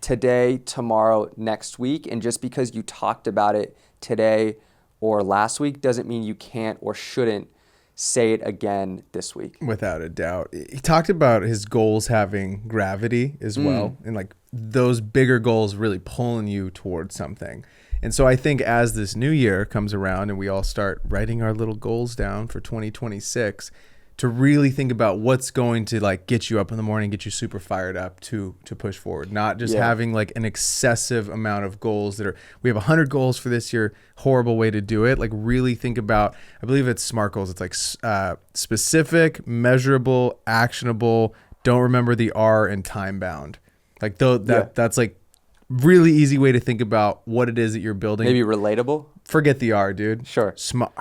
today, tomorrow, next week. And just because you talked about it today or last week doesn't mean you can't or shouldn't say it again this week. Without a doubt. He talked about his goals having gravity as well. And like those bigger goals really pulling you towards something. And so I think as this new year comes around and we all start writing our little goals down for 2026, to really think about what's going to like get you up in the morning, get you super fired up to push forward, not just having like an excessive amount of goals that are, we have 100 goals for this year, horrible way to do it. Like really think about, I believe it's SMART goals. It's like specific, measurable, actionable, don't remember the R, and time bound. Like that's like really easy way to think about what it is that you're building. Maybe relatable. Forget the R, dude. Sure. SMAT.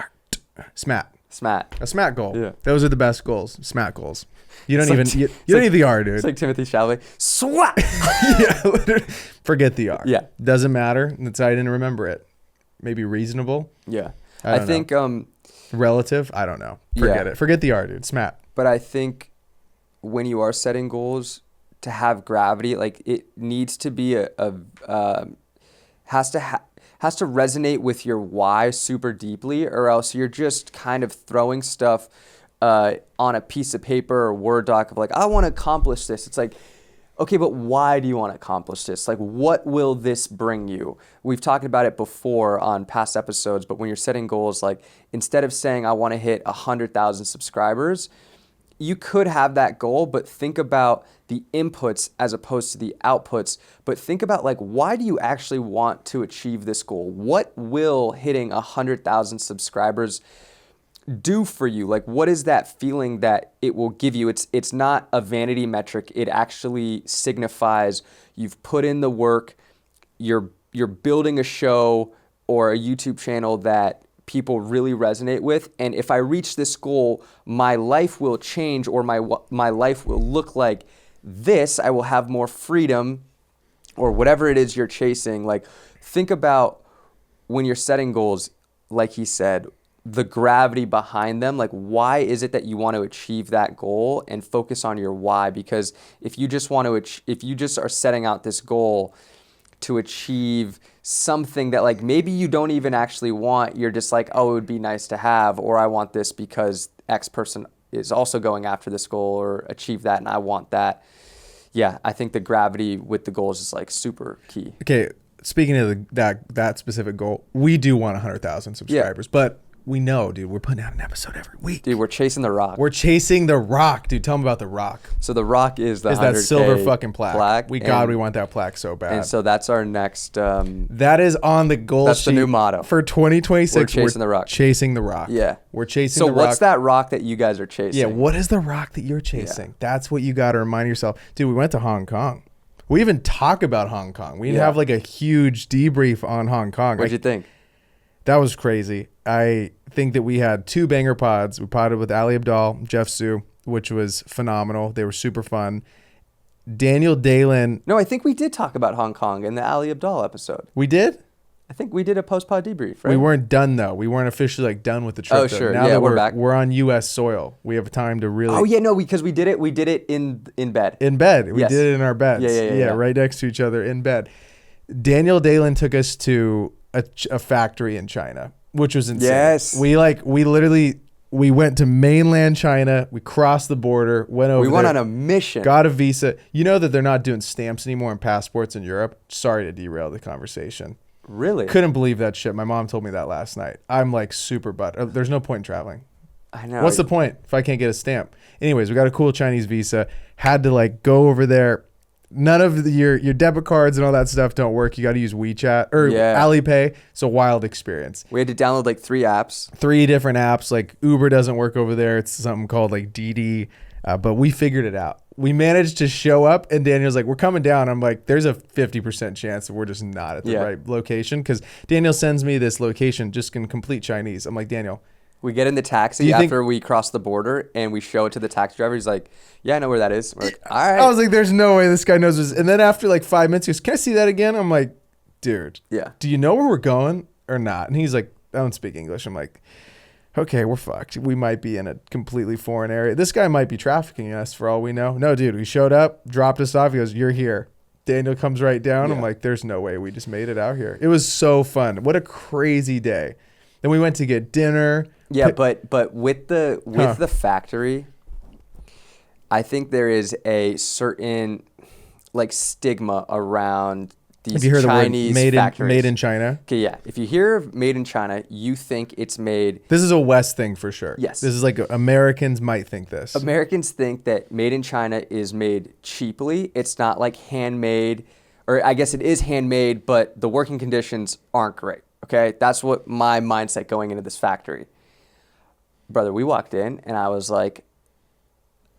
SMAT. A SMAT goal. Yeah. Those are the best goals. SMAT goals. You don't even you don't need the R, dude. It's like Timothy Chalamet. SWAT. Yeah, literally. Forget the R. Yeah. Doesn't matter. That's why I didn't remember it. Maybe reasonable. Yeah. I think relative. I don't know. Forget it. Forget the R, dude. SMAT. But I think when you are setting goals, to have gravity, like it needs to be has to resonate with your why super deeply, or else you're just kind of throwing stuff on a piece of paper or Word doc of like, I want to accomplish this. It's like, okay, but why do you want to accomplish this? Like, what will this bring you? We've talked about it before on past episodes, but when you're setting goals, like instead of saying, I want to hit 100,000 subscribers, you could have that goal, but think about the inputs as opposed to the outputs. But think about like, why do you actually want to achieve this goal? What will hitting 100,000 subscribers do for you? Like, what is that feeling that it will give you? It's not a vanity metric. It actually signifies you've put in the work, you're building a show or a YouTube channel that people really resonate with. And if I reach this goal, my life will change, or my life will look like this. I will have more freedom, or whatever it is you're chasing. Like, think about when you're setting goals, like he said, the gravity behind them. Like, why is it that you want to achieve that goal, and focus on your why? Because if you just are setting out this goal to achieve something that like maybe you don't even actually want, you're just like, oh, it would be nice to have, or I want this because X person is also going after this goal or achieve that and I want that. Yeah, I think the gravity with the goals is like super key. Okay, speaking of that specific goal, we do want 100,000 subscribers, but we know, dude, we're putting out an episode every week. Dude, we're chasing the rock. We're chasing the rock, dude. Tell them about the rock. So the rock is the 100K that silver fucking plaque. We and want that plaque so bad. And so that's our next. That is on the goal that's sheet. the new motto For 2026. We're chasing the rock. Chasing the rock. Yeah. We're chasing the rock. So what's that rock that you guys are chasing? Yeah, what is the rock that you're chasing? Yeah. That's what you got to remind yourself. Dude, we went to Hong Kong. We even talk about Hong Kong. We have like a huge debrief on Hong Kong. What'd you think? That was crazy. I think that we had 2 banger pods. We podded with Ali Abdal, Jeff Sue, which was phenomenal. They were super fun. Daniel Dalen. No, I think we did talk about Hong Kong in the Ali Abdal episode. We did? I think we did a post-pod debrief, right? We weren't done, though. We weren't officially like done with the trip. Oh, sure. Now yeah, that we're back. We're on U.S. soil. We have time to really. Oh, yeah, no, because we did it in bed. In bed. We Yes. did it in our beds. Yeah, right next to each other in bed. Daniel Dalen took us to a factory in China, which was insane. Yes. We went to mainland China. We crossed the border, went over. We went there, on a mission. Got a visa. You know that they're not doing stamps anymore and passports in Europe. Sorry to derail the conversation. Really? Couldn't believe that shit. My mom told me that last night. I'm like super butt. There's no point in traveling. I know. What's the point if I can't get a stamp? Anyways, we got a cool Chinese visa. Had to like go over there. None of your debit cards and all that stuff don't work. You got to use WeChat or Alipay. It's a wild experience. We had to download like 3 apps. 3 different apps. Like Uber doesn't work over there. It's something called like DD. But we figured it out. We managed to show up, and Daniel's like, we're coming down. I'm like, there's a 50% chance that we're just not at the right location, because Daniel sends me this location just in complete Chinese. I'm like, Daniel. We get in the taxi after we cross the border, and we show it to the taxi driver. He's like, yeah, I know where that is. We're like, all right. I was like, there's no way this guy knows this. And then after like 5 minutes, he goes, can I see that again? I'm like, dude, do you know where we're going or not? And he's like, I don't speak English. I'm like, okay, we're fucked. We might be in a completely foreign area. This guy might be trafficking us for all we know. No, dude, we showed up, dropped us off. He goes, you're here. Daniel comes right down. I'm like, there's no way we just made it out here. It was so fun. What a crazy day. Then we went to get dinner. Yeah, but with the factory, I think there is a certain like stigma around these Have you heard Chinese the word factories. Made in China? Okay, yeah. If you hear of made in China, you think it's made. This is a West thing for sure. Yes. This is like Americans might think this. Americans think that made in China is made cheaply. It's not like handmade, or I guess it is handmade, but the working conditions aren't great. Okay, that's what my mindset going into this factory. Brother, we walked in and I was like,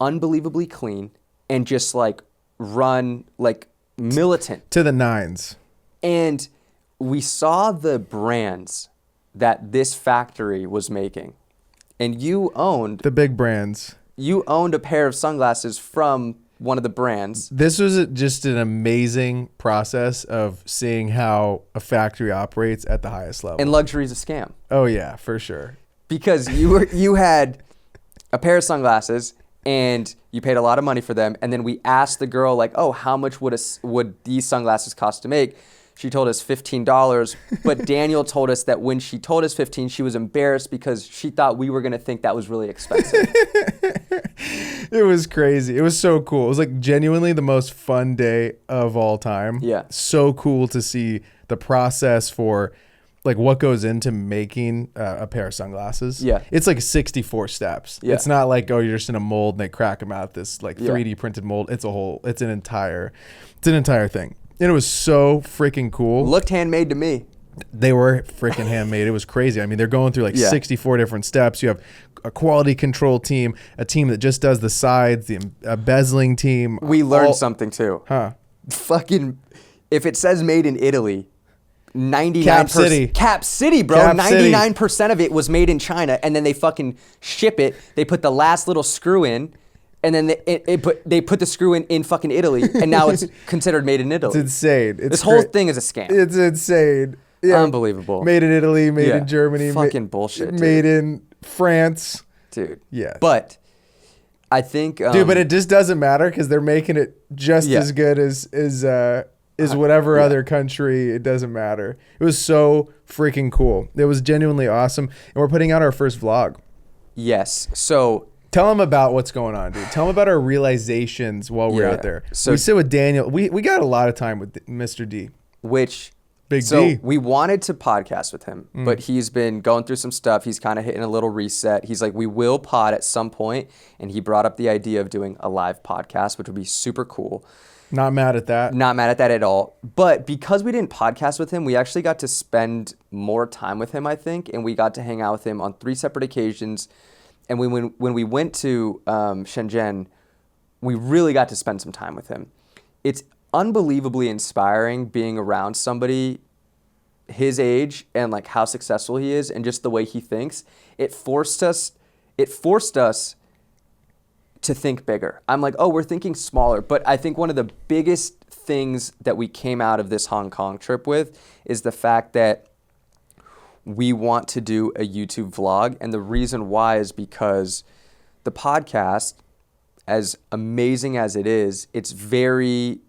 unbelievably clean and just like run like militant to the nines. And we saw the brands that this factory was making, and you owned the big brands. You owned a pair of sunglasses from one of the brands. This was just an amazing process of seeing how a factory operates at the highest level. And luxury is a scam. Oh yeah, for sure. Because you had a pair of sunglasses and you paid a lot of money for them, and then we asked the girl like, "Oh, how much would these sunglasses cost to make?" She told us $15, but Daniel told us that when she told us 15, she was embarrassed because she thought we were going to think that was really expensive. It was crazy. It was so cool. It was like genuinely the most fun day of all time. Yeah. So cool to see the process for like what goes into making a pair of sunglasses. Yeah. It's like 64 steps. Yeah. It's not like, oh, you're just in a mold and they crack them out this like 3D printed mold. It's an entire thing. And it was so freaking cool. Looked handmade to me. They were freaking handmade. It was crazy. I mean, they're going through like 64 different steps. You have a quality control team, a team that just does the sides, a bezeling team. We learned something too. Huh. Fucking, if it says made in Italy, 99%. Cap City, bro. 99% of it was made in China, and then they fucking ship it. They put the last little screw in, and then they put the screw in fucking Italy, and now it's considered made in Italy. It's insane. This whole thing is a scam. It's insane. Yeah. Unbelievable. Made in Italy, made in Germany. Fucking bullshit, dude. Made in France. Dude. Yeah. But I think... dude, but it just doesn't matter because they're making it just as good as whatever other country. It doesn't matter. It was so freaking cool. It was genuinely awesome. And we're putting out our first vlog. Yes. So... Tell them about what's going on, dude. Tell them about our realizations while we're out there. So we sit with Daniel. We got a lot of time with Mr. D. Which... Big so D. we wanted to podcast with him, but he's been going through some stuff. He's kind of hitting a little reset. He's like, we will pod at some point, and he brought up the idea of doing a live podcast, which would be super cool. Not mad at that. Not mad at that at all. But because we didn't podcast with him, we actually got to spend more time with him, I think, and we got to hang out with him on 3 separate occasions. And when we went to Shenzhen, we really got to spend some time with him. It's unbelievably inspiring being around somebody his age and like how successful he is and just the way he thinks. It forced us to think bigger. I'm like, oh, we're thinking smaller. But I think one of the biggest things that we came out of this Hong Kong trip with is the fact that we want to do a YouTube vlog. And the reason why is because the podcast, as amazing as it is, it's very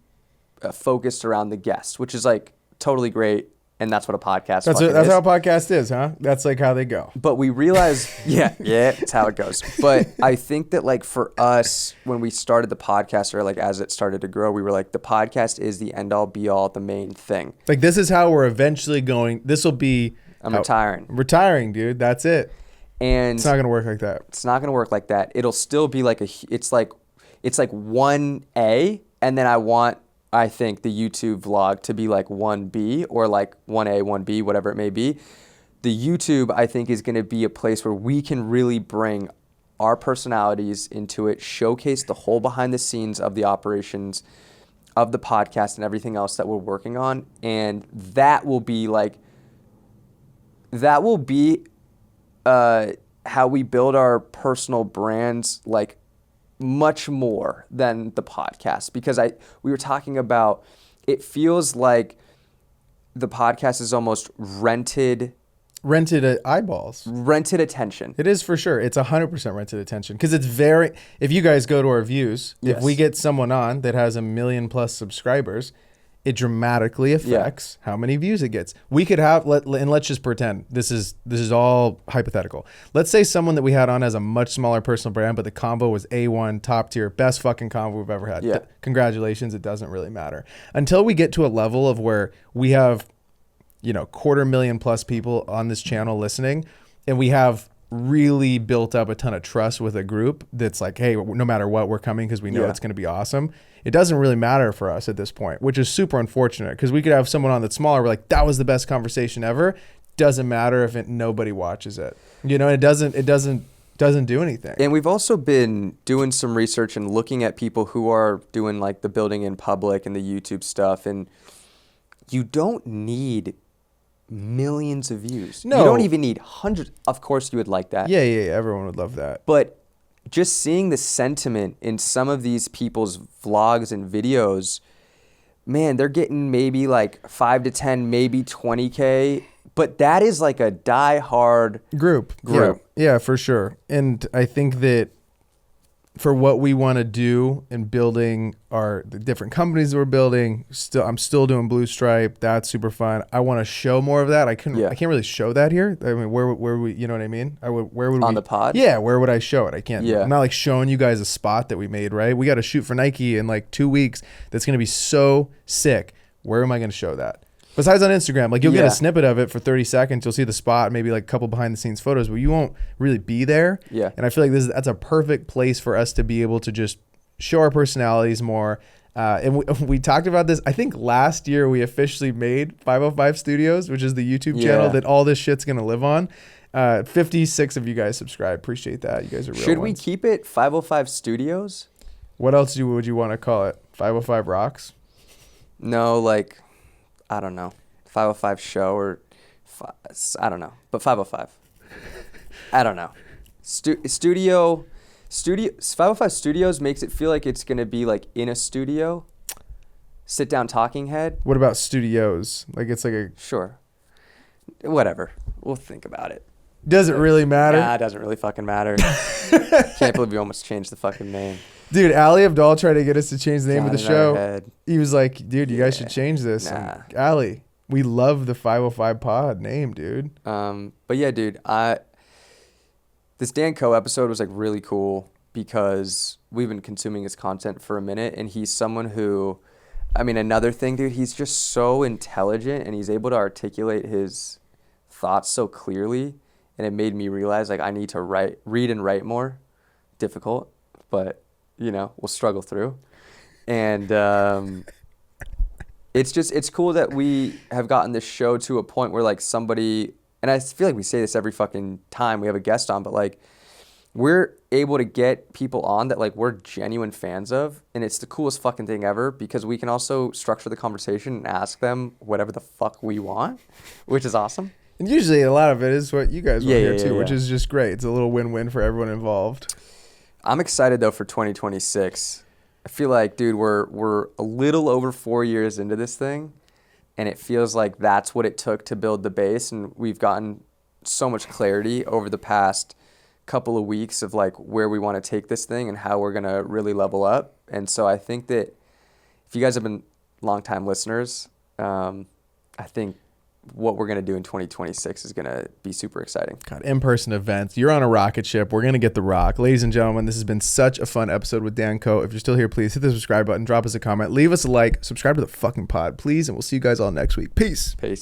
focused around the guest, which is like totally great. And that's what a podcast That's how a podcast is, huh? That's like how they go. But we realized, yeah, it's how it goes. But I think that like for us, when we started the podcast or like as it started to grow, we were like, the podcast is the end all be all, the main thing. Like this is how we're eventually going. This will be. I'm retiring. Retiring, dude. That's it. And it's not going to work like that. It's not going to work like that. It'll still be like it's like 1A. And then I think the YouTube vlog to be like 1B or like 1A, 1B, whatever it may be. The YouTube, I think, is going to be a place where we can really bring our personalities into it, showcase the whole behind the scenes of the operations of the podcast and everything else that we're working on. And that will be how we build our personal brands, like much more than the podcast, because we were talking about, it feels like the podcast is almost rented eyeballs, rented attention. It is for sure. It's 100% rented attention because it's very. If you guys go to our views, if we get someone on that has 1 million+ subscribers, it dramatically affects how many views it gets. We could have, and let's just pretend this is all hypothetical. Let's say someone that we had on has a much smaller personal brand, but the combo was A1, top tier, best fucking combo we've ever had. Yeah. Congratulations, it doesn't really matter. Until we get to a level of where we have, 250,000+ people on this channel listening, and we have really built up a ton of trust with a group that's like, hey, no matter what, we're coming because we know it's going to be awesome. It doesn't really matter for us at this point, which is super unfortunate because we could have someone on that's smaller. We're like, that was the best conversation ever. Doesn't matter if nobody watches it. It doesn't do anything. And we've also been doing some research and looking at people who are doing like the building in public and the YouTube stuff. And you don't need millions of views. No. You don't even need hundreds. Of course you would like that. Yeah. Everyone would love that. But just seeing the sentiment in some of these people's vlogs and videos, man, they're getting maybe like 5 to 10, maybe 20K. But that is like a die-hard group. Yeah, for sure. And I think that for what we want to do in building the different companies that we're building. I'm still doing Blue Stripe. That's super fun. I want to show more of that. I can't really show that here. I mean, where we, you know what I mean? Where would on we, the pod? Yeah, where would I show it? I can't. Yeah. I'm not like showing you guys a spot that we made, right? We got to shoot for Nike in like 2 weeks. That's going to be so sick. Where am I going to show that? Besides on Instagram, like you'll get a snippet of it for 30 seconds. You'll see the spot, maybe like a couple behind the scenes photos, but you won't really be there. Yeah. And I feel like that's a perfect place for us to be able to just show our personalities more. And we talked about this. I think last year we officially made 505 Studios, which is the YouTube channel that all this shit's going to live on. 56 of you guys subscribe. Appreciate that. You guys are real Should ones. we keep it 505 Studios? What else would you want to call it? 505 Rocks? No, like, I don't know, 505 show or I don't know, but 505. I don't know. Studio 505 Studios makes it feel like it's gonna be like in a studio, sit down talking head. What about studios? Like it's like a Sure, whatever. We'll think about it. Does it really matter? Nah, it doesn't really fucking matter. Can't believe you almost changed the fucking name. Dude, Ali Abdal tried to get us to change the name of the Got in our show. head. He was like, dude, you guys should change this. Nah. Ali, we love the 505 pod name, dude. But yeah, dude, this Dan Koe episode was like really cool because we've been consuming his content for a minute, and he's someone who, I mean, another thing, dude, he's just so intelligent and he's able to articulate his thoughts so clearly, and it made me realize like I need to read and write more. Difficult, but you know, we'll struggle through. And it's cool that we have gotten this show to a point where like somebody, and I feel like we say this every fucking time we have a guest on, but like we're able to get people on that like we're genuine fans of, and it's the coolest fucking thing ever because we can also structure the conversation and ask them whatever the fuck we want, which is awesome. And usually a lot of it is what you guys want here too, which yeah. is just great. It's a little win-win for everyone involved. I'm excited though for 2026. I feel like, dude, we're a little over 4 years into this thing, and it feels like that's what it took to build the base, and we've gotten so much clarity over the past couple of weeks of like where we want to take this thing and how we're gonna really level up. And so I think that if you guys have been longtime listeners, I think what we're going to do in 2026 is going to be super exciting. God, in-person events. You're on a rocket ship. We're going to get the rock. Ladies and gentlemen, this has been such a fun episode with Dan Koe. If you're still here, please hit the subscribe button, drop us a comment, leave us a like, subscribe to the fucking pod, please, and we'll see you guys all next week. Peace. Peace.